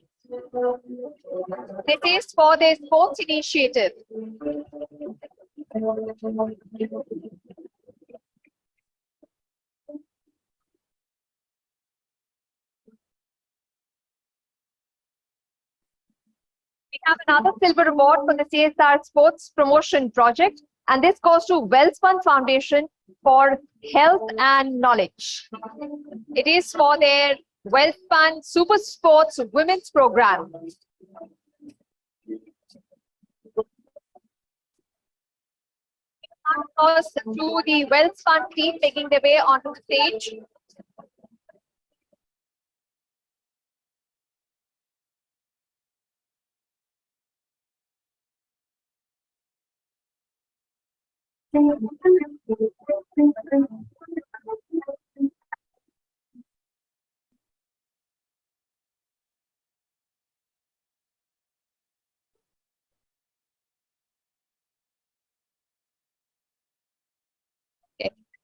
This is for the sports initiative. We have another silver award for the CSR Sports Promotion Project, and this goes to Wellspun Foundation for Health and Knowledge. It is for their Wellspun Super Sports Women's Program. Goes to the Wellspun team making their way onto the stage.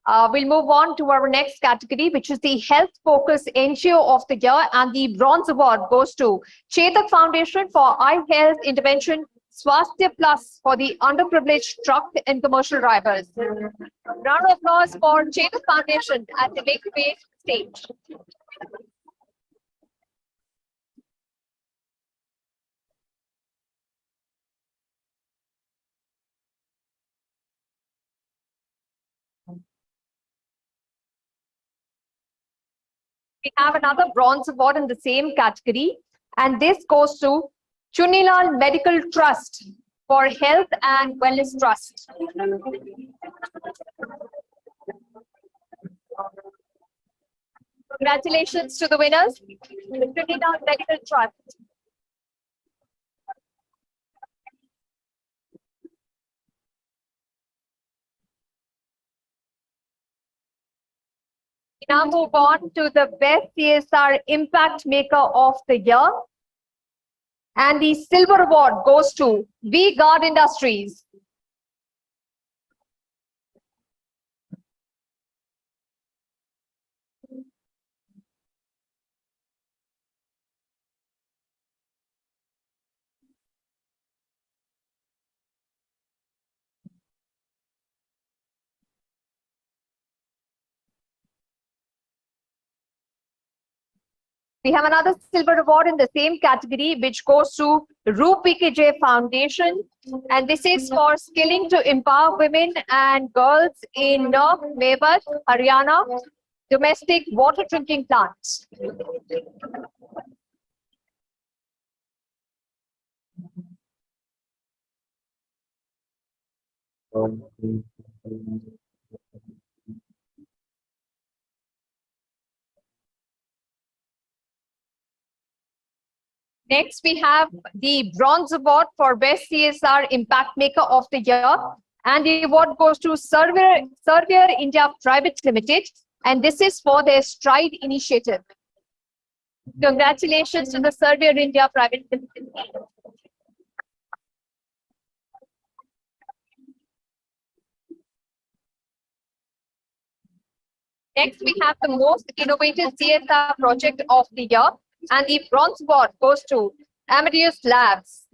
We'll move on to our next category, which is the Health Focus NGO of the Year, and the Bronze Award goes to Chetak Foundation for Eye Health Intervention, Swasthya Plus for the underprivileged truck and commercial drivers. Round of applause for Chetak Foundation at the make way stage. We have another bronze award in the same category, and this goes to Chunilal Medical Trust for Health and Wellness Trust. Congratulations to the winners, the Chunilal Medical Trust. We now move on to the Best CSR Impact Maker of the Year. And the Silver Award goes to V-Guard Industries. We have another silver award in the same category, which goes to RuPKJ Foundation. And this is for skilling to empower women and girls in Meerut, Haryana, domestic water drinking plants. Next, we have the Bronze Award for Best CSR Impact Maker of the Year. And the award goes to Servier India Private Limited. And this is for their Stride initiative. Congratulations to the Servier India Private Limited. Next, we have the Most Innovative CSR Project of the Year. And the Bronze Award goes to Amadeus Labs.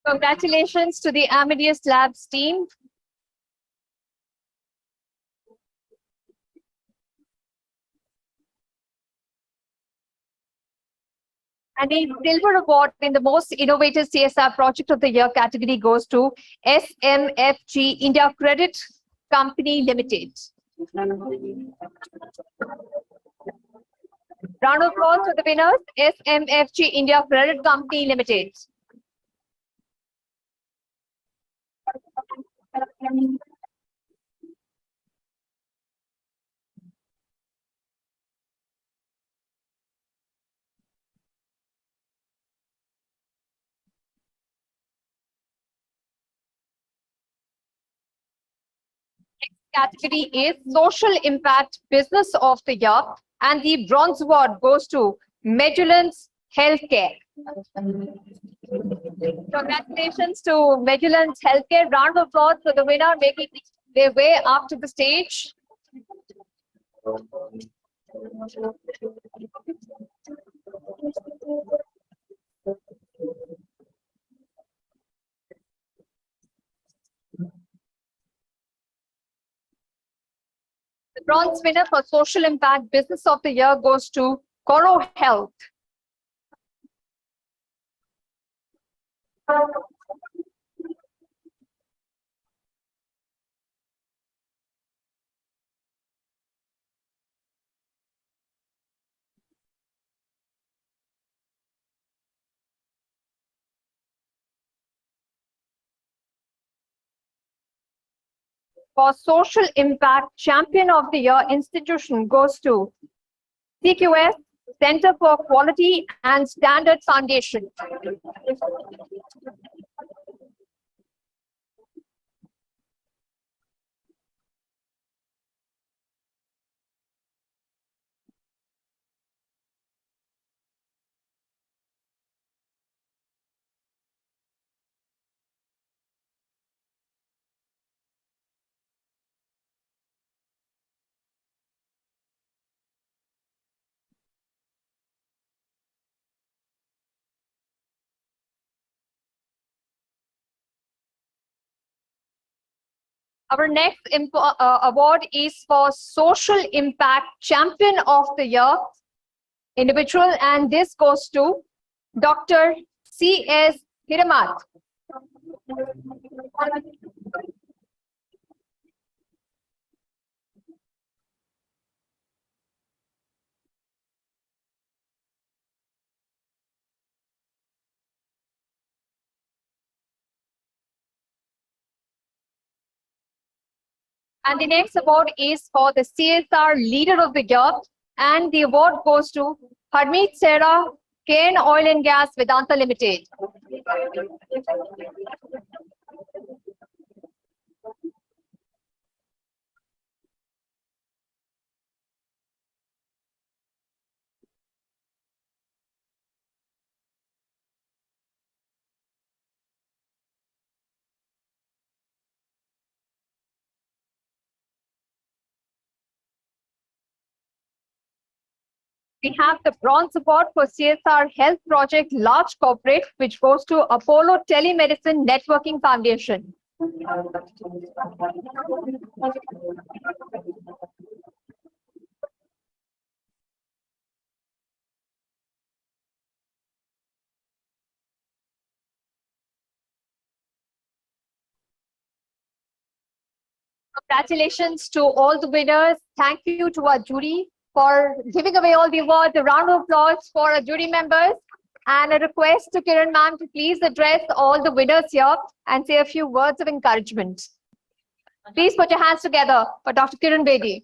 Congratulations to the Amadeus Labs team. And the Silver Award in the Most Innovative CSR Project of the Year category goes to SMFG India Credit Company Limited. Round of applause for the winners, SMFG India Credit Company Limited. Category is Social Impact Business of the Year, And the bronze award goes to Magellans Healthcare. Congratulations to Magellans Healthcare. Round of applause for the winner making their way up to the stage. The bronze winner for Social Impact Business of the Year goes to Coro Health. For Social Impact Champion of the Year institution goes to CQS, Center for Quality and Standard Foundation. Our next award is for Social Impact Champion of the Year individual, and this goes to Dr. C.S. Hiramat. And the next award is for the CSR Leader of the Year, and the award goes to Harmeet Sera, Cairn Oil and Gas Vedanta Limited. We have the bronze award for CSR Health Project Large Corporate, which goes to Apollo Telemedicine Networking Foundation. Congratulations to all the winners. Thank you to our jury for giving away all the awards. A round of applause for our jury members. And a request to Kiran ma'am to please address all the winners here and say a few words of encouragement. Please put your hands together for Dr. Kiran Bedi.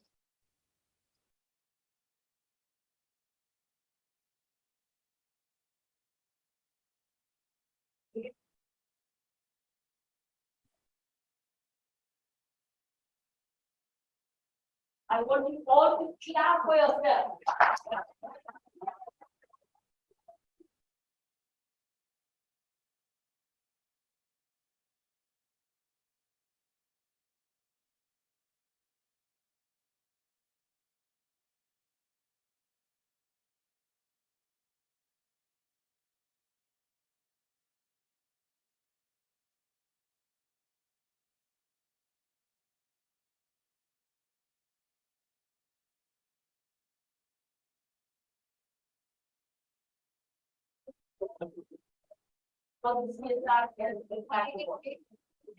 I want you all to clap for yourself.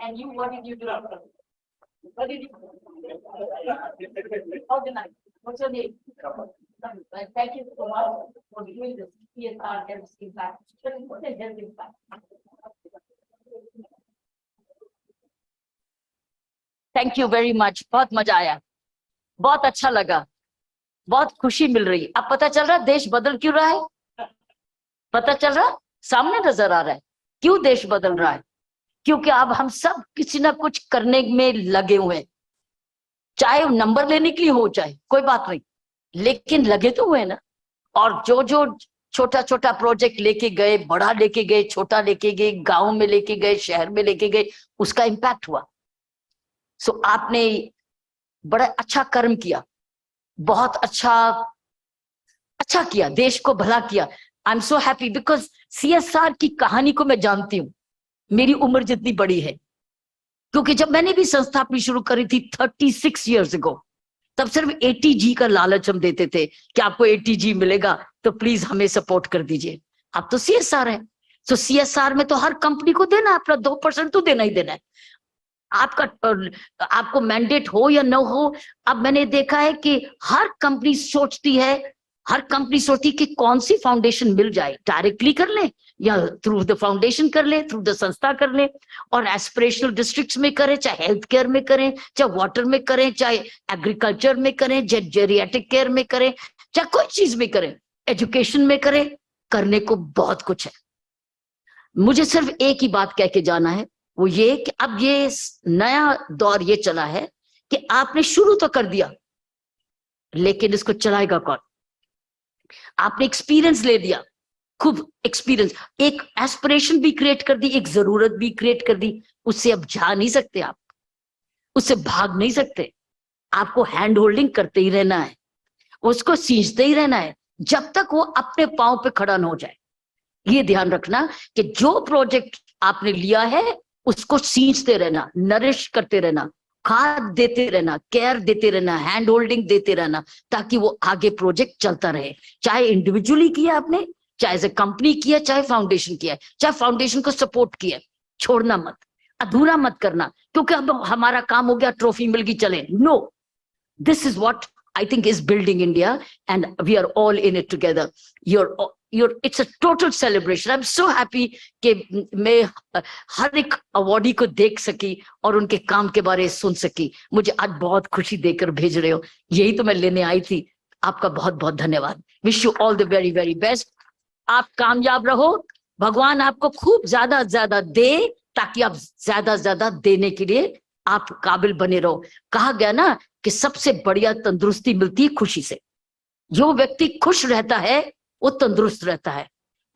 And you, what did you do? What did you organize? What's your name? Thank you so much for doing this CSR Health Impact. Thank you very much. बहुत मजा आया, बहुत अच्छा लगा, बहुत खुशी मिल रही। अब पता चल रहा है देश बदल क्यों रहा है, पता चल रहा, सामने नजर आ रहा है क्यों देश बदल रहा है। क्योंकि अब हम सब किसी ना कुछ करने में लगे हुए हैं, चाहे नंबर लेने के लिए हो, चाहे कोई बात नहीं, लेकिन लगे तो हुए ना। और जो जो छोटा छोटा प्रोजेक्ट लेके गए, बड़ा लेके गए, छोटा लेके गए, गांव में लेके गए, शहर में लेके गए, उसका इम्पैक्ट हुआ। सो आपने बड़ा अच्छा कर्म किया, बहुत अच्छा किया, देश को भला किया। I am so happy because CSR की कहानी को मैं जानती हूँ, मेरी उम्र जितनी बड़ी है। क्योंकि जब मैंने भी संस्था अपनी शुरू करी थी 36 years ago, तब सिर्फ 80G का लालच हम देते थे कि आपको 80G मिलेगा तो प्लीज हमें सपोर्ट कर दीजिए। अब तो CSR है, तो CSR में तो हर कंपनी को देना है, अपना 2% तो देना ही देना है। आपको मैंडेट हो या न हो, अब मैंने देखा है कि हर कंपनी सोचती है कि कौन सी फाउंडेशन मिल जाए, डायरेक्टली कर ले या थ्रू द फाउंडेशन कर ले, थ्रू द संस्था कर ले। और एस्पिरेशनल डिस्ट्रिक्ट्स में करें, चाहे हेल्थ केयर में करें, चाहे वाटर में करें, चाहे एग्रीकल्चर में करें, चाहे जेरियाटिक केयर में करें, चाहे कोई चीज में करें, एजुकेशन में करें, करने को बहुत कुछ है। मुझे सिर्फ एक ही बात कह के जाना है, वो ये कि अब ये नया दौर ये चला है कि आपने शुरू तो कर दिया, लेकिन इसको चलाएगा कौन? आपने एक्सपीरियंस ले दिया, खूब एक्सपीरियंस, एक एस्पिरेशन भी क्रिएट कर दी, एक जरूरत भी क्रिएट कर दी, उससे अब जा नहीं सकते आप, उससे भाग नहीं सकते। आपको हैंड होल्डिंग करते ही रहना है, उसको सींचते ही रहना है जब तक वो अपने पांव पे खड़ा न हो जाए। ये ध्यान रखना कि जो प्रोजेक्ट आपने लिया है उसको सींचते रहना, नरिश करते रहना, खाद देते रहना, केयर देते रहना, हैंड होल्डिंग देते रहना, ताकि वो आगे प्रोजेक्ट चलता रहे। चाहे इंडिविजुअली किया आपने, चाहे एज ए कंपनी किया, चाहे फाउंडेशन किया, चाहे फाउंडेशन को सपोर्ट किया, छोड़ना मत, अधूरा मत करना क्योंकि अब हमारा काम हो गया, ट्रॉफी मिल गई, चले। No, this is what I think is building India, and we are all in it together. It's a total celebration. I'm so happy कि मैं हर एक अवार्डी को देख सकी और उनके काम के बारे में सुन सकी। मुझे आज बहुत खुशी देकर भेज रहे हो, यही तो मैं लेने आई थी। आपका बहुत बहुत धन्यवाद। Wish you all the very very best. आप कामयाब रहो, भगवान आपको खूब ज्यादा ज्यादा दे, ताकि आप ज्यादा ज्यादा देने के लिए आप काबिल बने रहो। कहा गया ना कि सबसे बढ़िया तंदुरुस्ती मिलती है खुशी से। जो व्यक्ति खुश रहता है वो तंदुरुस्त रहता है,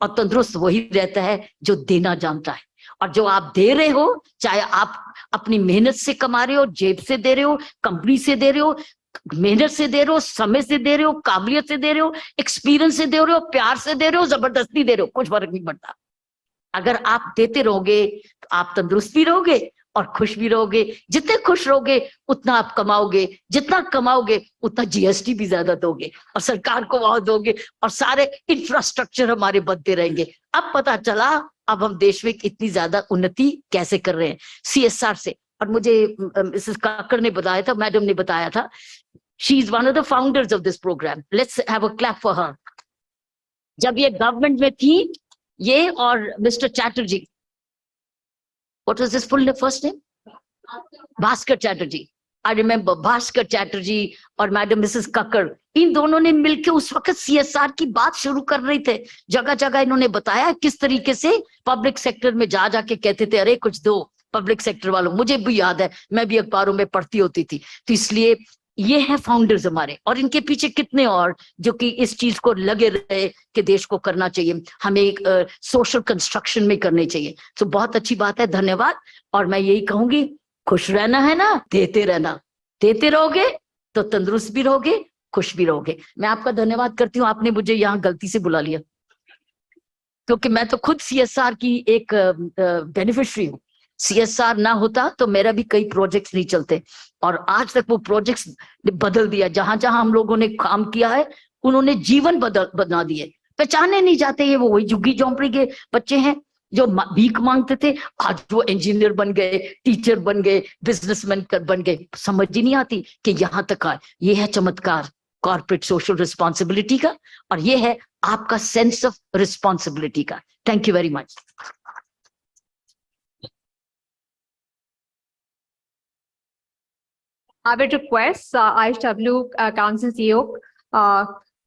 और तंदुरुस्त वही रहता है जो देना जानता है। और जो आप दे रहे हो, चाहे आप अपनी मेहनत से कमा रहे हो, जेब से दे रहे हो, कंपनी से दे रहे हो, मेहनत से दे रहे हो, समय से दे रहे हो, काबिलियत से दे रहे हो, एक्सपीरियंस से दे रहे हो, प्यार से दे रहे हो, जबरदस्ती दे रहे हो, कुछ फर्क नहीं पड़ता। अगर आप देते रहोगे तो आप तंदुरुस्त भी रहोगे और खुश भी रहोगे। जितने खुश रहोगे उतना आप कमाओगे, जितना कमाओगे उतना GST भी ज्यादा दोगे और सरकार को बहुत दोगे, और सारे इंफ्रास्ट्रक्चर हमारे बनते रहेंगे। अब पता चला अब हम देश में इतनी ज्यादा उन्नति कैसे कर रहे हैं CSR से। और मुझे मिसेस काकड़ ने बताया था, मैडम ने बताया था, she is one of the founders of this programme. Let's have a clap for her. जब ये गवर्नमेंट में थी, ये और mister Chatterjee, what was his full first name? Bhaskar Chatterjee. I remember Bhaskar Chatterjee और मैडम मिसेस कक्कड़, इन दोनों ने मिलकर उस वक्त CSR की बात शुरू कर रहे थे। जगह जगह इन्होंने बताया किस तरीके से पब्लिक सेक्टर में जा जाके कहते थे, अरे कुछ दो पब्लिक सेक्टर वालों। मुझे भी याद है, मैं भी अखबारों में पढ़ती होती थी। तो इसलिए ये हैं फाउंडर्स हमारे, और इनके पीछे कितने और जो कि इस चीज को लगे रहे कि देश को करना चाहिए, हमें एक सोशल कंस्ट्रक्शन में करने चाहिए। तो बहुत अच्छी बात है, धन्यवाद। और मैं यही कहूंगी, खुश रहना है ना, देते रहना, देते रहोगे तो तंदुरुस्त भी रहोगे, खुश भी रहोगे। मैं आपका धन्यवाद करती हूँ, आपने मुझे यहाँ गलती से बुला लिया, क्योंकि मैं तो खुद CSR की एक बेनिफिशियरी हूँ। CSR ना होता तो मेरा भी कई प्रोजेक्ट्स नहीं चलते, और आज तक वो प्रोजेक्ट्स बदल दिया। जहां जहां हम लोगों ने काम किया है, उन्होंने जीवन बना दिए। पहचाने नहीं जाते, ये वो वही झुग्गी झोंपड़ी के बच्चे हैं जो भीख मांगते थे, आज वो इंजीनियर बन गए, टीचर बन गए, बिजनेसमैन बन गए। समझ ही नहीं आती कि यहाँ तक आए। ये है चमत्कार कॉर्पोरेट सोशल रिस्पॉन्सिबिलिटी का, और ये है आपका सेंस ऑफ रिस्पॉन्सिबिलिटी का। Thank you very much. I would request IHW Council CEO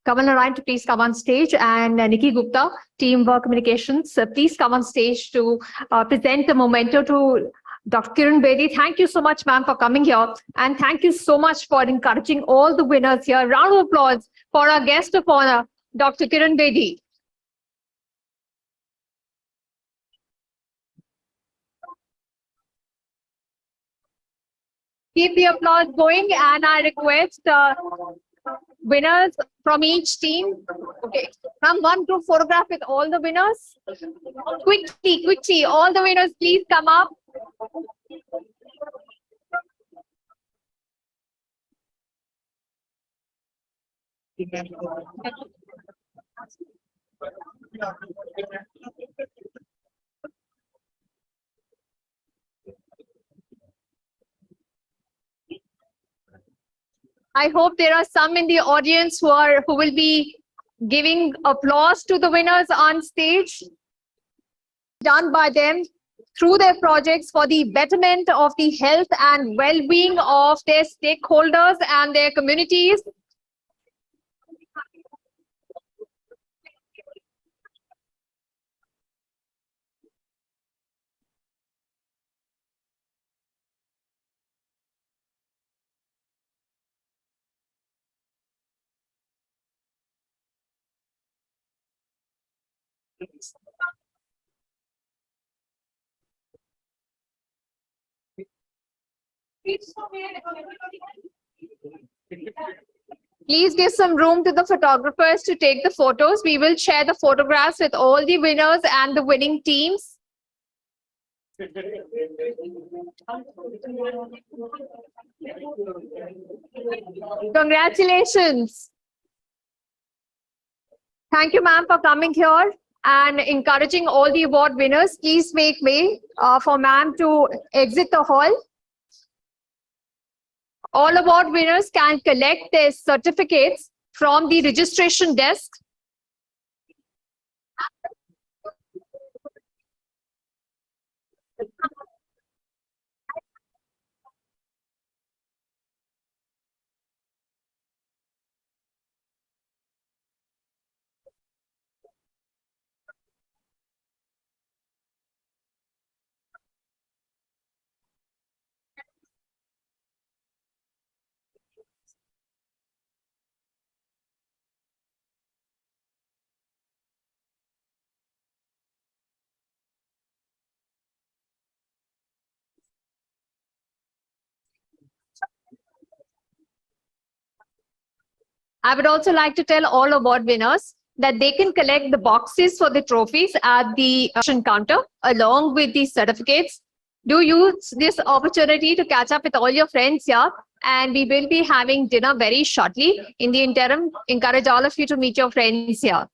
Kamal Narayan to please come on stage, and Nikki Gupta, Teamwork Communications, please come on stage to present the memento to Dr. Kiran Bedi, thank you so much, ma'am, for coming here. And thank you so much for encouraging all the winners here. Round of applause for our guest of honor, Dr. Kiran Bedi. Keep the applause going, and I request winners from each team. Okay, come one group photograph with all the winners. Quickly, all the winners, please come up. I hope there are some in the audience who will be giving applause to the winners on stage, done by them through their projects for the betterment of the health and well-being of their stakeholders and their communities. Please give some room to the photographers to take the photos. We will share the photographs with all the winners and the winning teams. Congratulations. Thank you, ma'am, for coming here and encouraging all the award winners. Please make way for ma'am to exit the hall. All award winners can collect their certificates from the registration desk. I would also like to tell all award winners that they can collect the boxes for the trophies at the counter along with the certificates. Do use this opportunity to catch up with all your friends here, and we will be having dinner very shortly. In the interim, encourage all of you to meet your friends here.